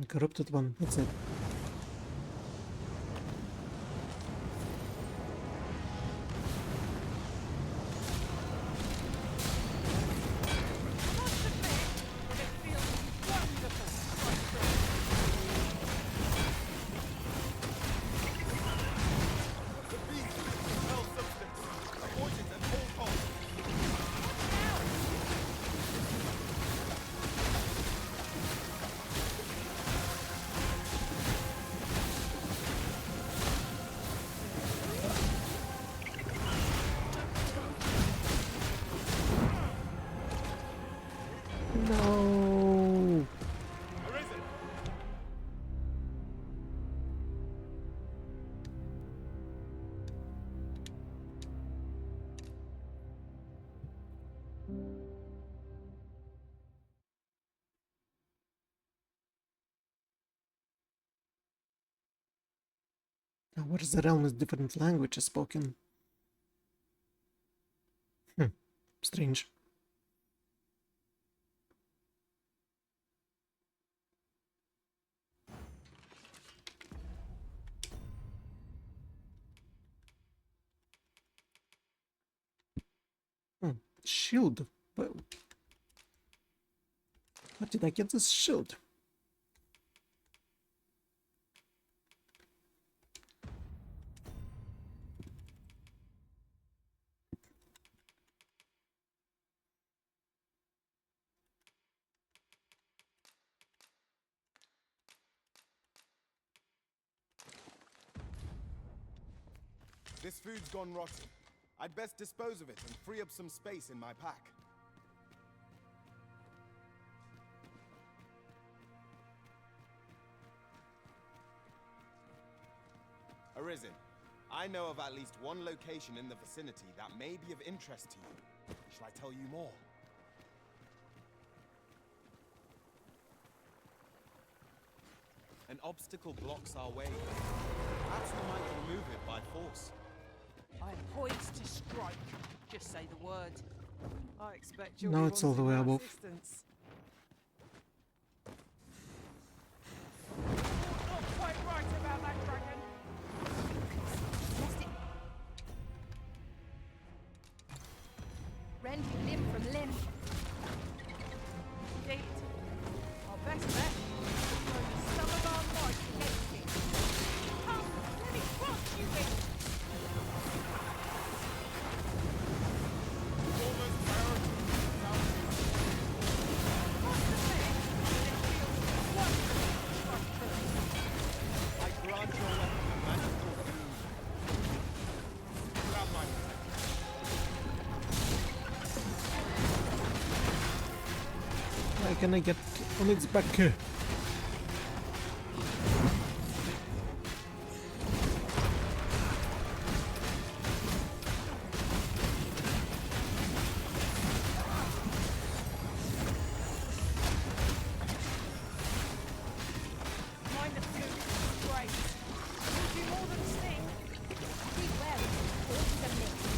Speaker 1: Corrupted one, that's it. No. Now, what is the realm with different languages spoken? Strange. Shield. But where did I get this shield?
Speaker 2: This food's gone rotten. I'd best dispose of it and free up some space in my pack. Arisen, I know of at least one location in the vicinity that may be of interest to you. Shall I tell you more? An obstacle blocks our way. Perhaps we might remove it by force.
Speaker 3: I am poised to strike. Just say the word. I expect you'll
Speaker 1: No,
Speaker 3: be
Speaker 1: it's all the way
Speaker 3: wanting my
Speaker 1: above.
Speaker 3: assistance. Not quite right about that dragon.
Speaker 20: limb.
Speaker 3: Indeed. Our best bet is to throw the sum of our might against it. Come, let me crush you in!
Speaker 2: I grant your weapon magical food. You have my
Speaker 1: Why can I get on its back?
Speaker 3: Mind the food, great. You'll do more than sting.
Speaker 20: Be wary, horses are mixed.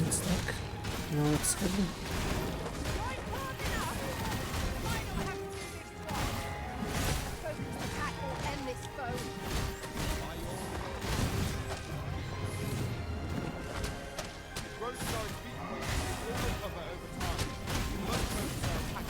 Speaker 1: It's stuck. No, it's heavy.
Speaker 20: Focused attack will end this foe.
Speaker 2: Growth star is weak points will recover over time. You must focus our attack.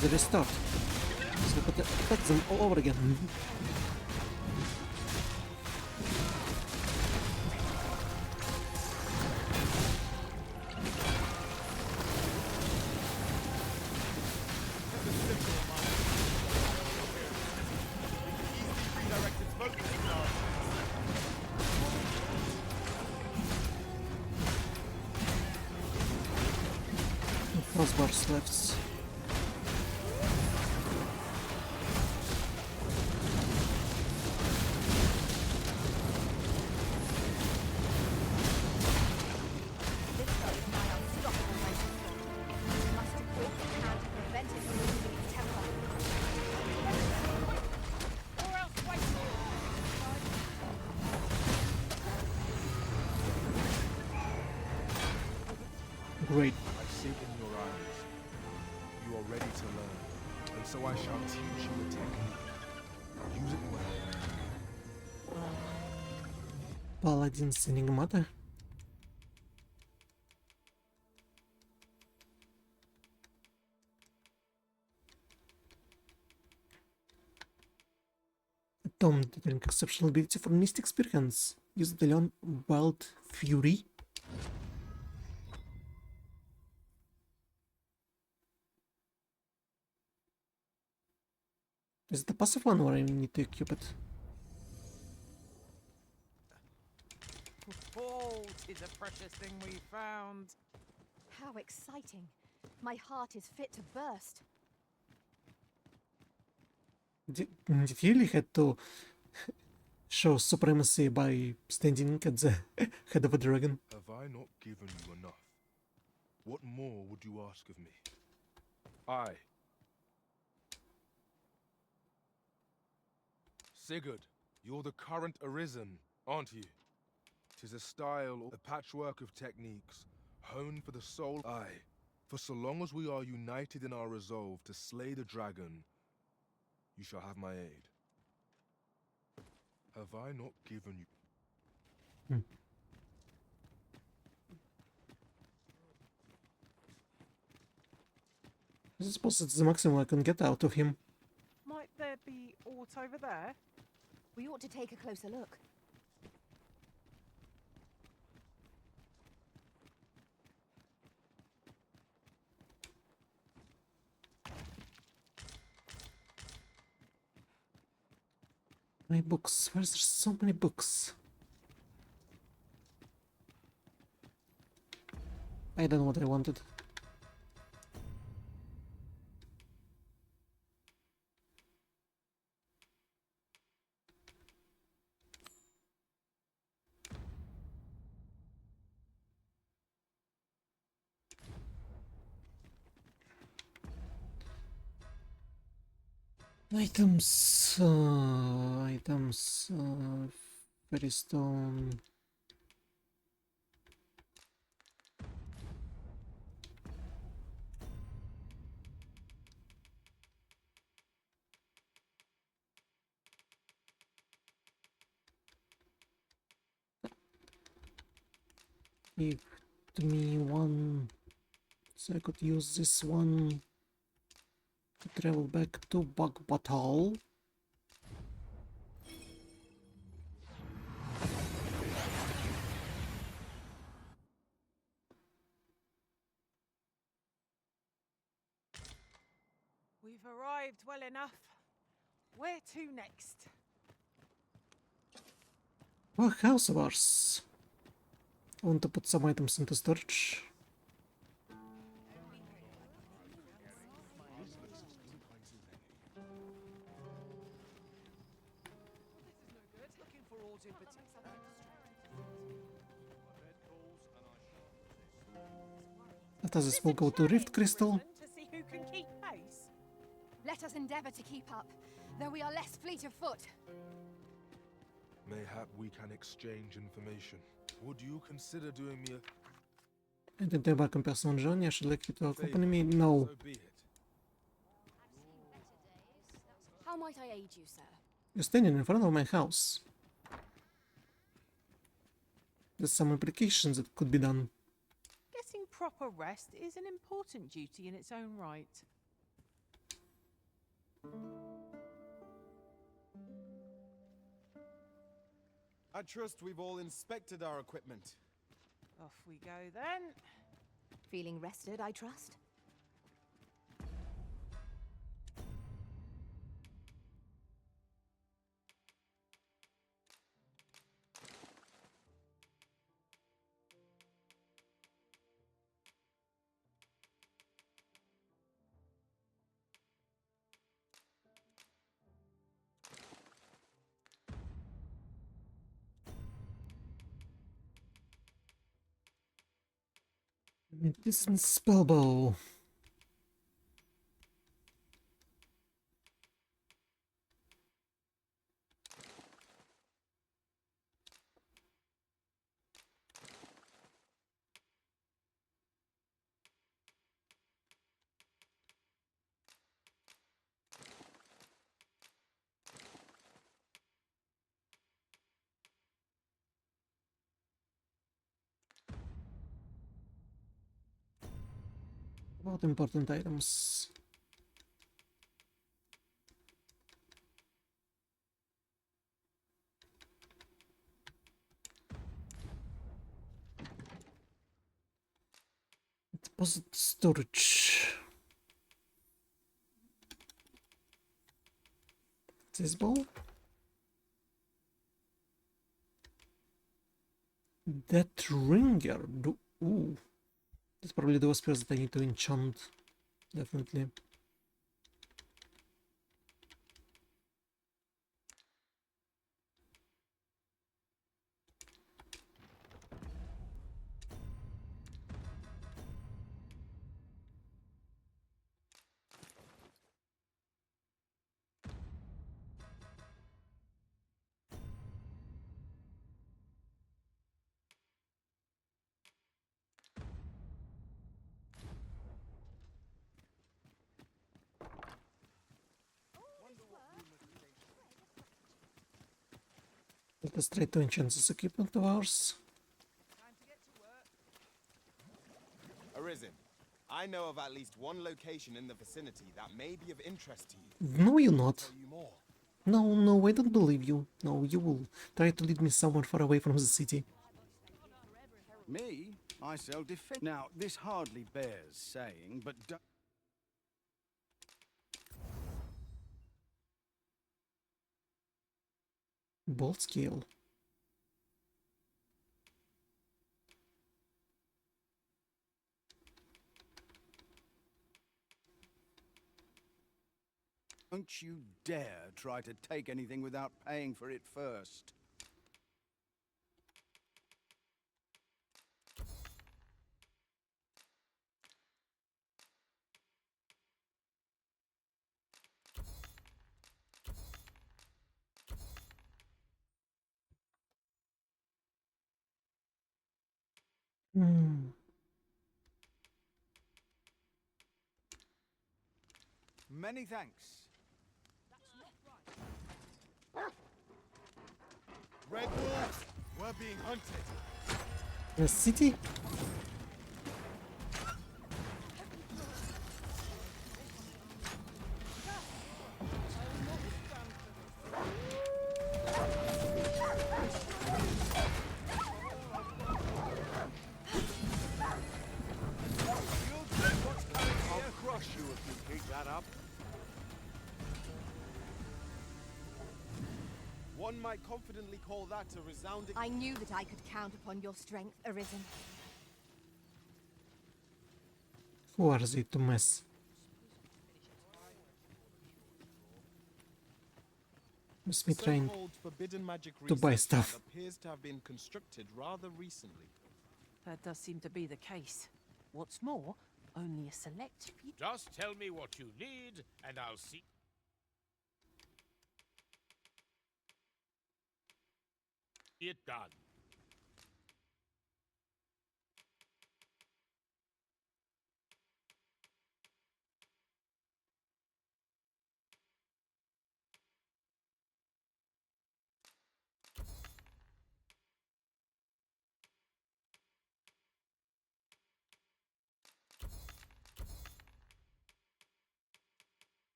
Speaker 1: The restart. So we could attack them all over again.
Speaker 2: Redirect its focus now.
Speaker 1: Crossbars left.
Speaker 20: This foe is my unstoppable racing force. We must do all we can to prevent it from losing its temper.
Speaker 3: Or else wait for it.
Speaker 1: Great.
Speaker 6: I see it in your eyes. You are ready to learn, and so I shall teach you a technique. Use it well.
Speaker 1: Paladin's Enigmata. A tome detailing exceptional ability for Mystic Experience. Use it to learn Wild Fury. Is it the passive one or I need to equip it?
Speaker 3: Oh, 'tis a precious thing we found.
Speaker 20: How exciting. My heart is fit to burst.
Speaker 1: Did you really had to show supremacy by standing at the head of a dragon?
Speaker 6: Have I not given you enough? What more would you ask of me? I, Sigurd, you're the current Arisen, aren't you? 'Tis a style, a patchwork of techniques, honed for the soul. Aye, for so long as we are united in our resolve to slay the dragon, you shall have my aid. Have I not given you...
Speaker 1: I suppose it's the maximum I can get out of him.
Speaker 3: Might there be aught over there?
Speaker 20: We ought to take a closer look.
Speaker 1: My books. Where's there so many books? I don't know what I wanted. Items, items, fairy stone. Give me one, so I could use this one to travel back to Bug Battle.
Speaker 3: We've arrived well enough. Where to next?
Speaker 1: Oh, house of ours. I want to put some items into storage. After this, we'll go to Rift Crystal.
Speaker 3: To see who can keep pace.
Speaker 20: Let us endeavor to keep up, though we are less fleet of foot.
Speaker 6: Mayhap we can exchange information. Would you consider doing me a
Speaker 1: I didn't embark on personal journey. I should like you to accompany me. No.
Speaker 6: So be it.
Speaker 20: How might I aid you, sir?
Speaker 1: You're standing in front of my house. There's some applications that could be done.
Speaker 3: Getting proper rest is an important duty in its own right.
Speaker 2: I trust we've all inspected our equipment.
Speaker 3: Off we go then.
Speaker 20: Feeling rested, I trust?
Speaker 1: Magnificent spellbow. About important items. Deposit storage. This ball? That ringer. Ooh. That's probably the spells that I need to enchant. Definitely. Let us try to enchant this equipment of ours.
Speaker 2: Arisen, I know of at least one location in the vicinity that may be of interest to you.
Speaker 1: No, you're not.
Speaker 2: Tell you more.
Speaker 1: No, no, I don't believe you. No, you will try to lead me somewhere far away from the city.
Speaker 4: Me? I shall defend. Now, this hardly bears saying, but
Speaker 1: Bolt scale.
Speaker 4: don't you dare try to take anything without paying for it first.
Speaker 1: Hmm.
Speaker 4: Many thanks.
Speaker 2: Red wolves! We're being hunted.
Speaker 1: The city?
Speaker 18: I'll crush you if you keep that up.
Speaker 2: One might confidently call that a resounding...
Speaker 20: I knew that I could count upon your strength, Arisen.
Speaker 1: Who are they to mess? Must be
Speaker 2: The
Speaker 1: trying
Speaker 2: so-called forbidden magic
Speaker 1: to buy
Speaker 2: research lab
Speaker 1: stuff.
Speaker 2: appears to have been constructed rather recently.
Speaker 3: That does seem to be the case. What's more, only a select few.
Speaker 10: Just tell me what you need, and I'll see. It done.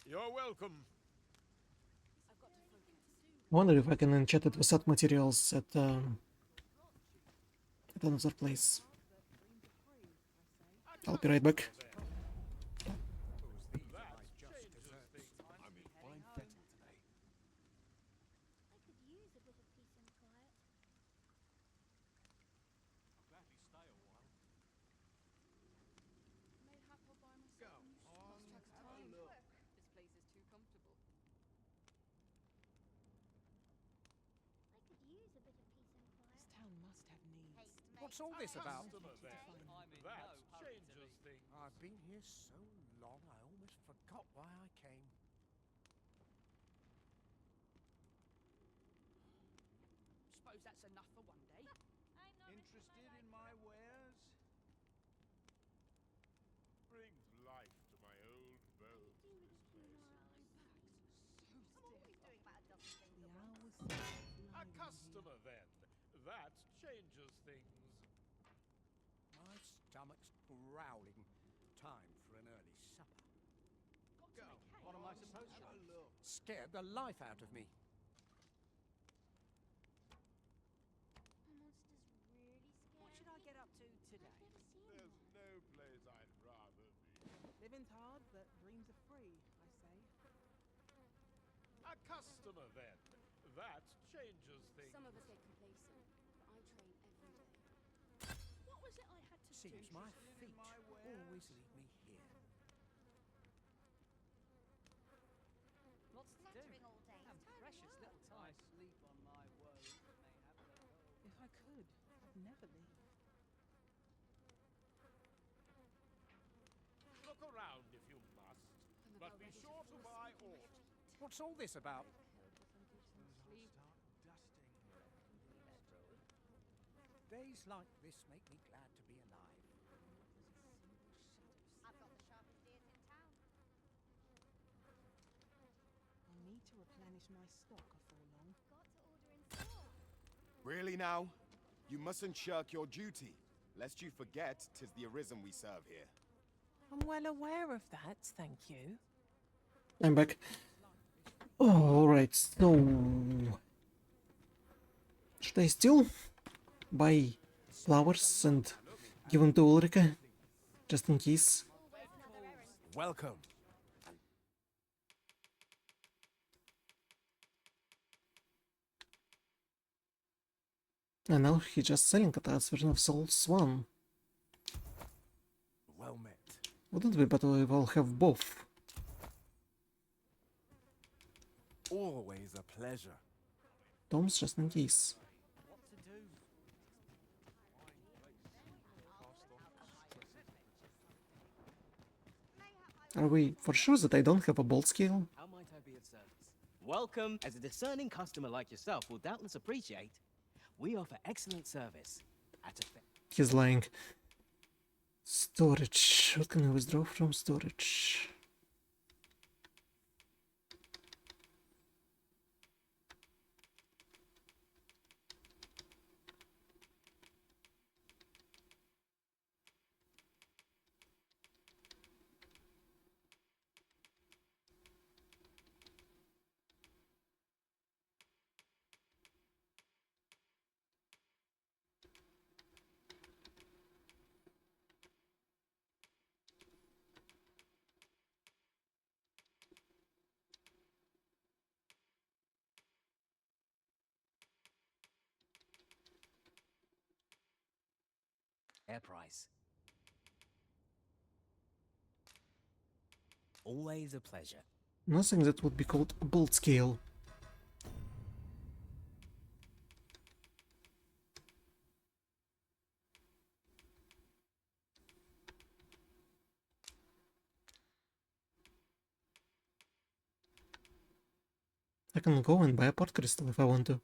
Speaker 10: You're welcome.
Speaker 1: Wonder if I can enchant it with that materials at another place. I'll be right back.
Speaker 15: I'm in fine fettle today.
Speaker 3: This town must have needs.
Speaker 13: What's all this about?
Speaker 10: That changes things.
Speaker 13: I've been here so long, I almost forgot why I came.
Speaker 5: Suppose that's enough for one day.
Speaker 4: Interested in my wares?
Speaker 10: Brings life to my old bones. A customer, then. That changes things.
Speaker 13: My stomach's growling. Time for an early supper.
Speaker 4: Go. What am I supposed to have a look?
Speaker 13: Scared the life out of me.
Speaker 3: What should I get up to today?
Speaker 10: There's no place I'd rather be.
Speaker 3: Living's hard, but dreams are free, I say.
Speaker 10: A customer, then. That changes things.
Speaker 9: Some of us get complacent, but I train every day.
Speaker 22: What was it I had to
Speaker 13: Seems
Speaker 22: do?
Speaker 13: my feet always lead me here.
Speaker 3: Lots to do. And precious little time.
Speaker 5: Sleep on my woes that may have their gold.
Speaker 3: If I could, I'd never leave.
Speaker 10: Look around if you must, but be sure to buy aught.
Speaker 13: What's all this about? Days like this make me glad to be alive.
Speaker 21: I've got the sharpest ears in town.
Speaker 3: I need to replenish my stock before long.
Speaker 21: Got to order in store.
Speaker 2: Really now? You mustn't shirk your duty, lest you forget 'tis the Arisen we serve here.
Speaker 3: I'm well aware of that, thank you.
Speaker 1: I'm back. Oh, alright, so... Should I still buy flowers and give them to Ulrika? Just in case.
Speaker 15: Welcome.
Speaker 1: And now he's just selling a version of Souls 1.
Speaker 18: Well met.
Speaker 1: Wouldn't we better well have both?
Speaker 18: Always a pleasure.
Speaker 1: Tom's just in case. Are we for sure that I don't have a bolt scale?
Speaker 12: How might I be of service? Welcome. As a discerning customer like yourself will doubtless appreciate, we offer excellent service at a
Speaker 1: He's lying. Storage. What can I withdraw from storage?
Speaker 12: fair price. Always a pleasure.
Speaker 1: Nothing that would be called a bolt scale. I can go and buy a pot crystal if I want to.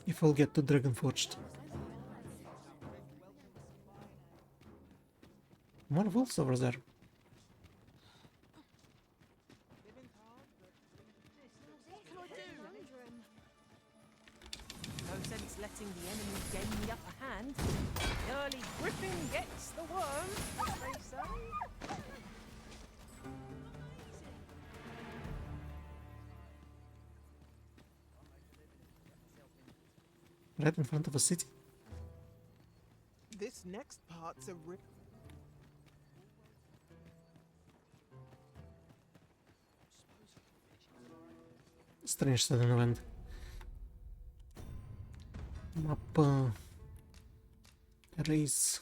Speaker 1: If I'll get to Dragonforged. More wolves over there.
Speaker 3: No sense letting the enemy gain the upper hand. The early griffin gets the worm, as they say.
Speaker 1: Right in front of a city.
Speaker 14: This next part's a
Speaker 1: Strange sudden event. Map. Erase.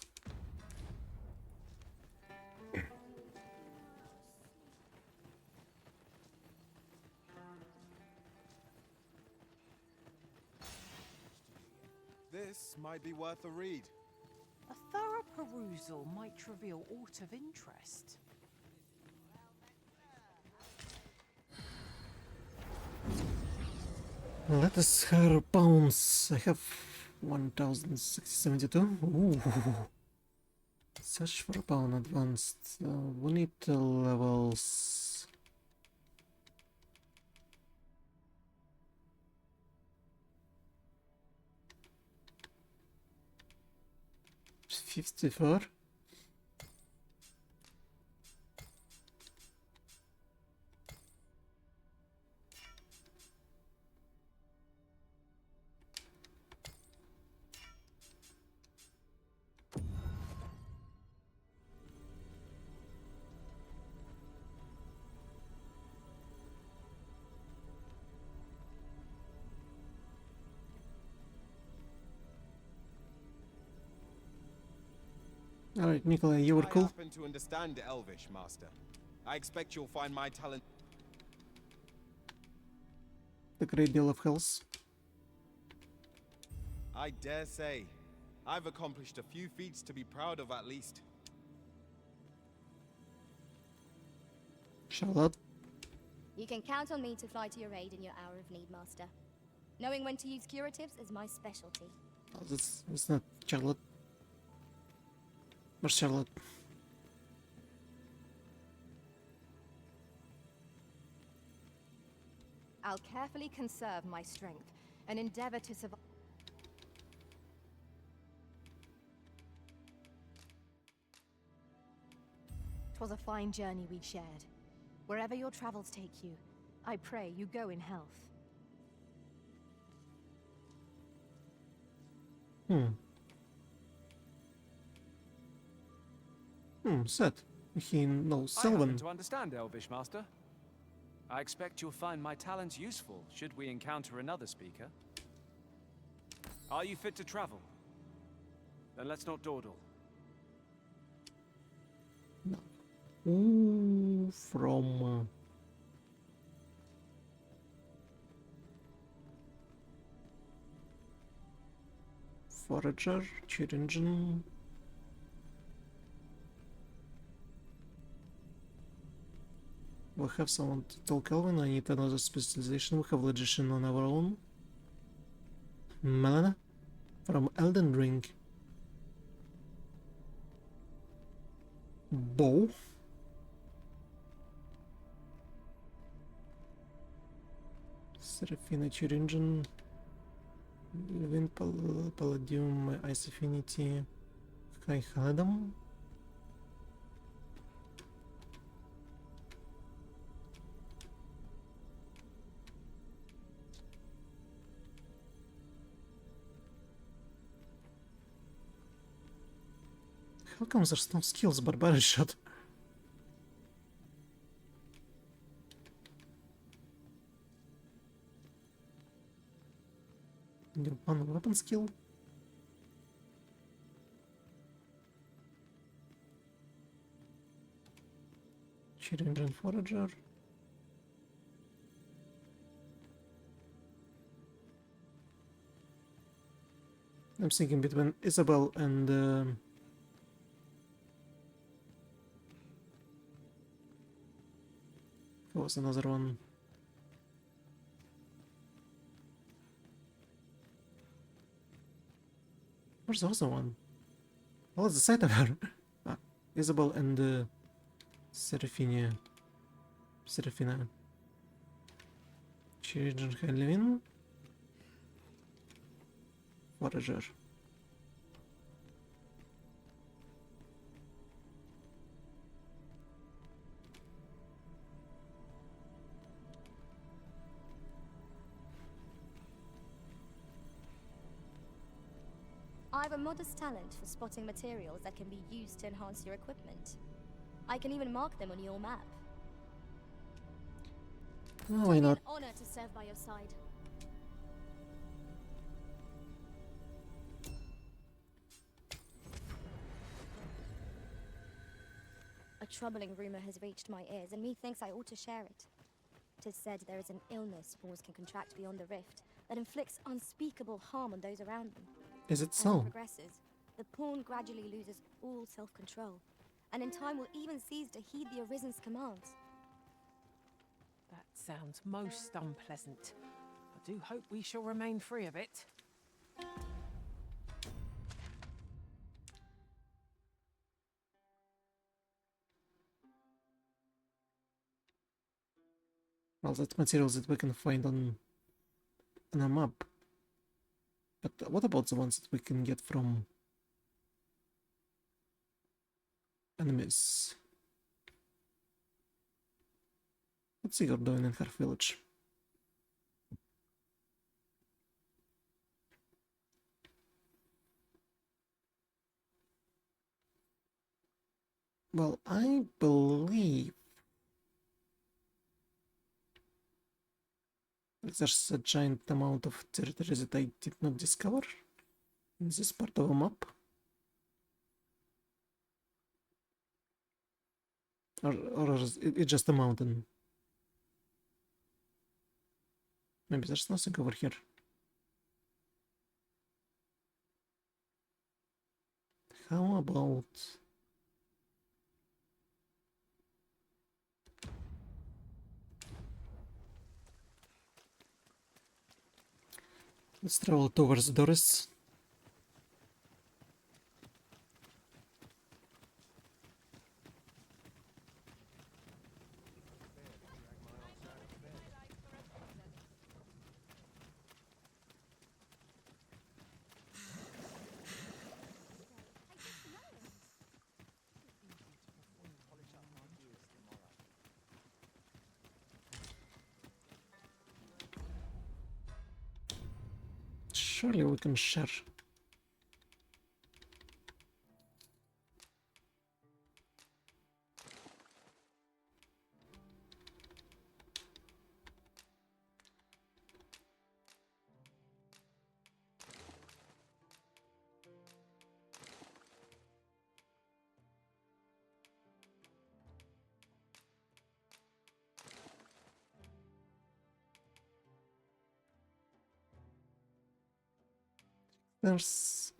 Speaker 2: This might be worth a read.
Speaker 8: A thorough perusal might reveal aught of interest.
Speaker 1: Let us her pounds. I have 1072. Ooh. Search for a pound advanced. We need levels. $54. Alright, Nikolai, you were cool.
Speaker 2: I happen to understand Elvish, Master. I expect you'll find my talent.
Speaker 1: The great deal of health.
Speaker 2: I dare say. I've accomplished a few feats to be proud of at least.
Speaker 1: Charlotte.
Speaker 23: You can count on me to fly to your aid in your hour of need, Master. Knowing when to use curatives is my specialty.
Speaker 1: Oh, that's not Charlotte. Where's Charlotte?
Speaker 20: I'll carefully conserve my strength and endeavor to survive. 'Twas a fine journey we shared. Wherever your travels take you, I pray you go in health.
Speaker 1: Set. He knows
Speaker 24: I
Speaker 1: Sylvan.
Speaker 24: happen to understand Elvish, Master.
Speaker 14: I expect you'll find my talents useful should we encounter another speaker. Are you fit to travel? Then let's not dawdle.
Speaker 1: Ooh, from Forager, Cheat Engine. We have someone to tell Calvin. I need another specialization. We have Logician on our own. Melana from Elden Ring. Bow. Seraphina Cheat Engine. Wind Palladium Ice Affinity. High Haladam. How come there's no skills Barbarian Shot? One weapon skill. Cheat Engine Forager. I'm thinking between Isabel and what was another one? Where's the other one? Oh, it's the side of her. Ah, Isabel and Seraphina. Children Halloween. Forager.
Speaker 23: I have a modest talent for spotting materials that can be used to enhance your equipment. I can even mark them on your map.
Speaker 1: Oh, why not?
Speaker 23: An honor to serve by your side. A troubling rumor has reached my ears, and methinks I ought to share it. 'Tis said there is an illness spores can contract beyond the rift that inflicts unspeakable harm on those around them.
Speaker 1: Is it
Speaker 23: As
Speaker 1: so?
Speaker 23: it progresses, the pawn gradually loses all self-control, and in time will even cease to heed the Arisen's commands.
Speaker 3: That sounds most unpleasant. I do hope we shall remain free of it.
Speaker 1: Well, that's materials that we can find on a map. But what about the ones that we can get from enemies? What's Igor doing in her village? Well, I believe there's a giant amount of territory that I did not discover in this part of the map. Or is it just a mountain? Maybe there's nothing over here. How about... Let's travel towards Doris. Surely we can share. There's...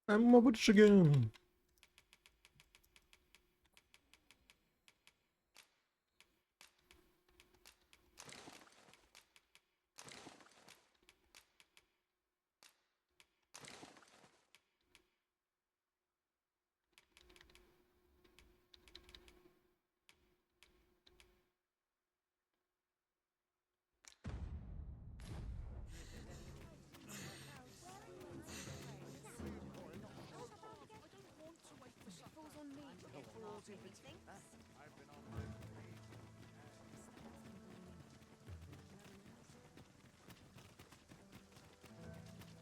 Speaker 1: I'm a witch again.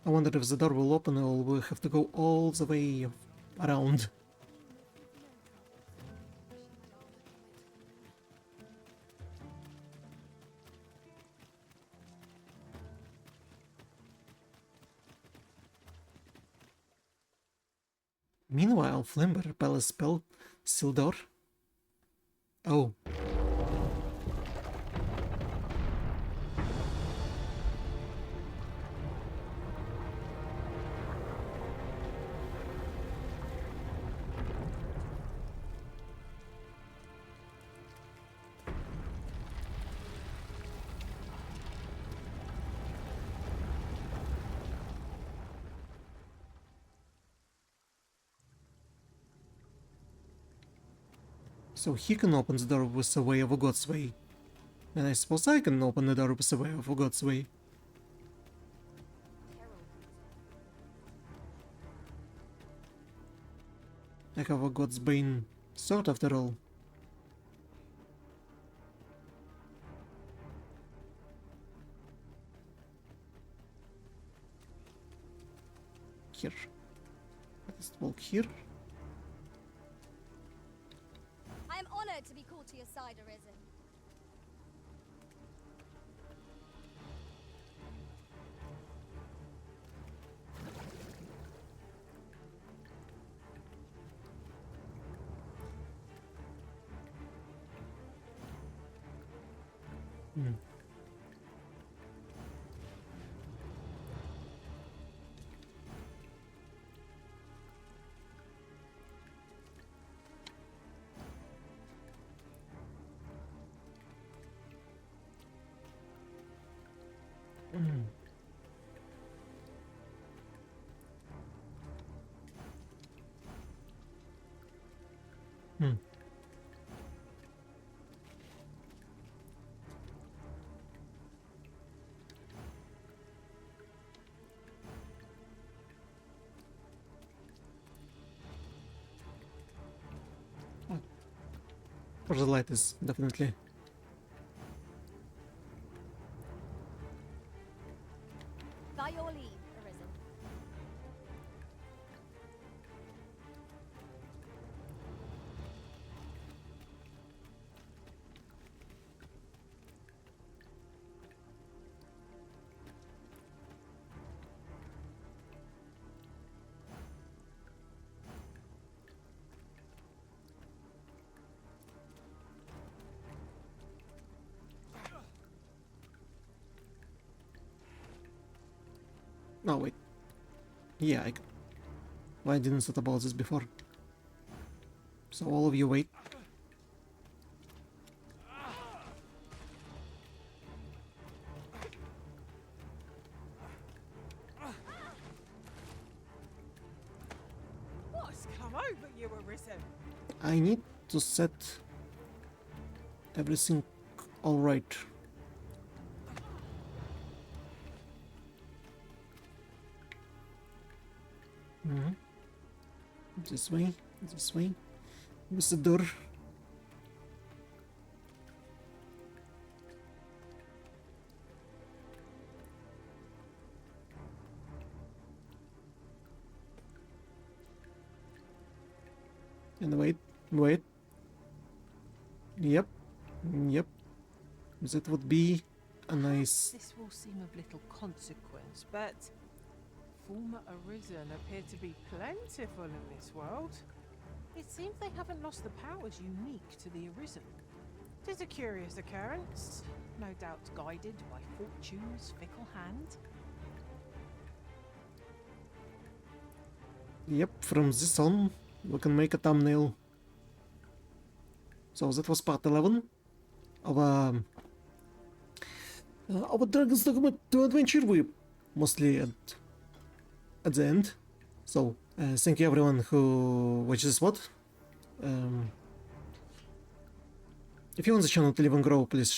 Speaker 1: I wonder if the door will open or we'll have to go all the way around. Meanwhile, Flimber, Palace spell, still door. Oh. So he can open the door with the way of a God's way. And I suppose I can open the door with the way of a God's way. I have a God's Bane sword after all. Here. Let's walk here.
Speaker 23: I am honored to be called to your side, Arisen.
Speaker 1: Hmm. Mm. Hmm. For the light is definitely.
Speaker 23: By your leave, Arisen.
Speaker 1: Oh wait. Yeah, why I didn't thought about this before? So all of you wait.
Speaker 3: What's come over you, Arisen?
Speaker 1: I need to set everything all right. This way, this way. Where's the door? And wait. Yep. That would be a nice...
Speaker 3: This will seem of little consequence, but former Arisen appear to be plentiful in this world. It seems they haven't lost the powers unique to the Arisen. It is a curious occurrence, no doubt guided by Fortune's fickle hand.
Speaker 1: Yep, from this on, we can make a thumbnail. So that was part 11 of our Dragon's Dogma 2 adventure. We mostly at the end. So thank you everyone who watched this VOD. If you want the channel to live and grow, please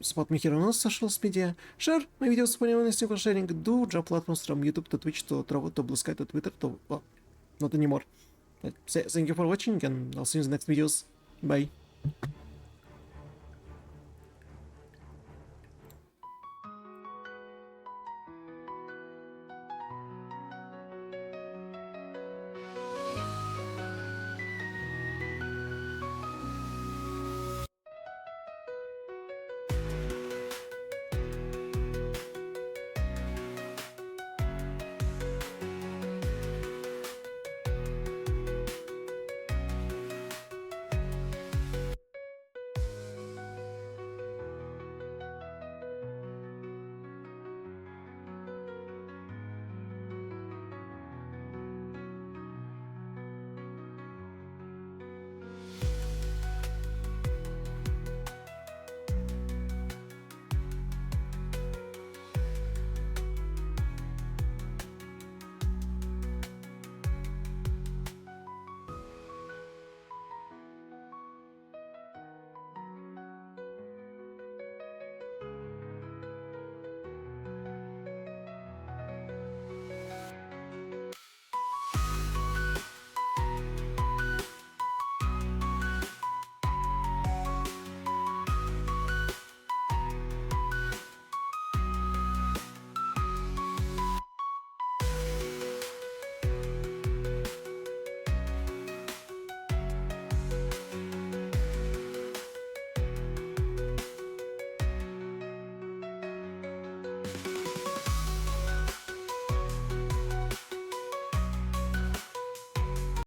Speaker 1: support me here on all social media. Share my videos for anyone listening or sharing. Do drop platforms from YouTube to Twitch to Trovo to Blue Sky to Twitter to... well, not anymore. But thank you for watching, and I'll see you in the next videos. Bye.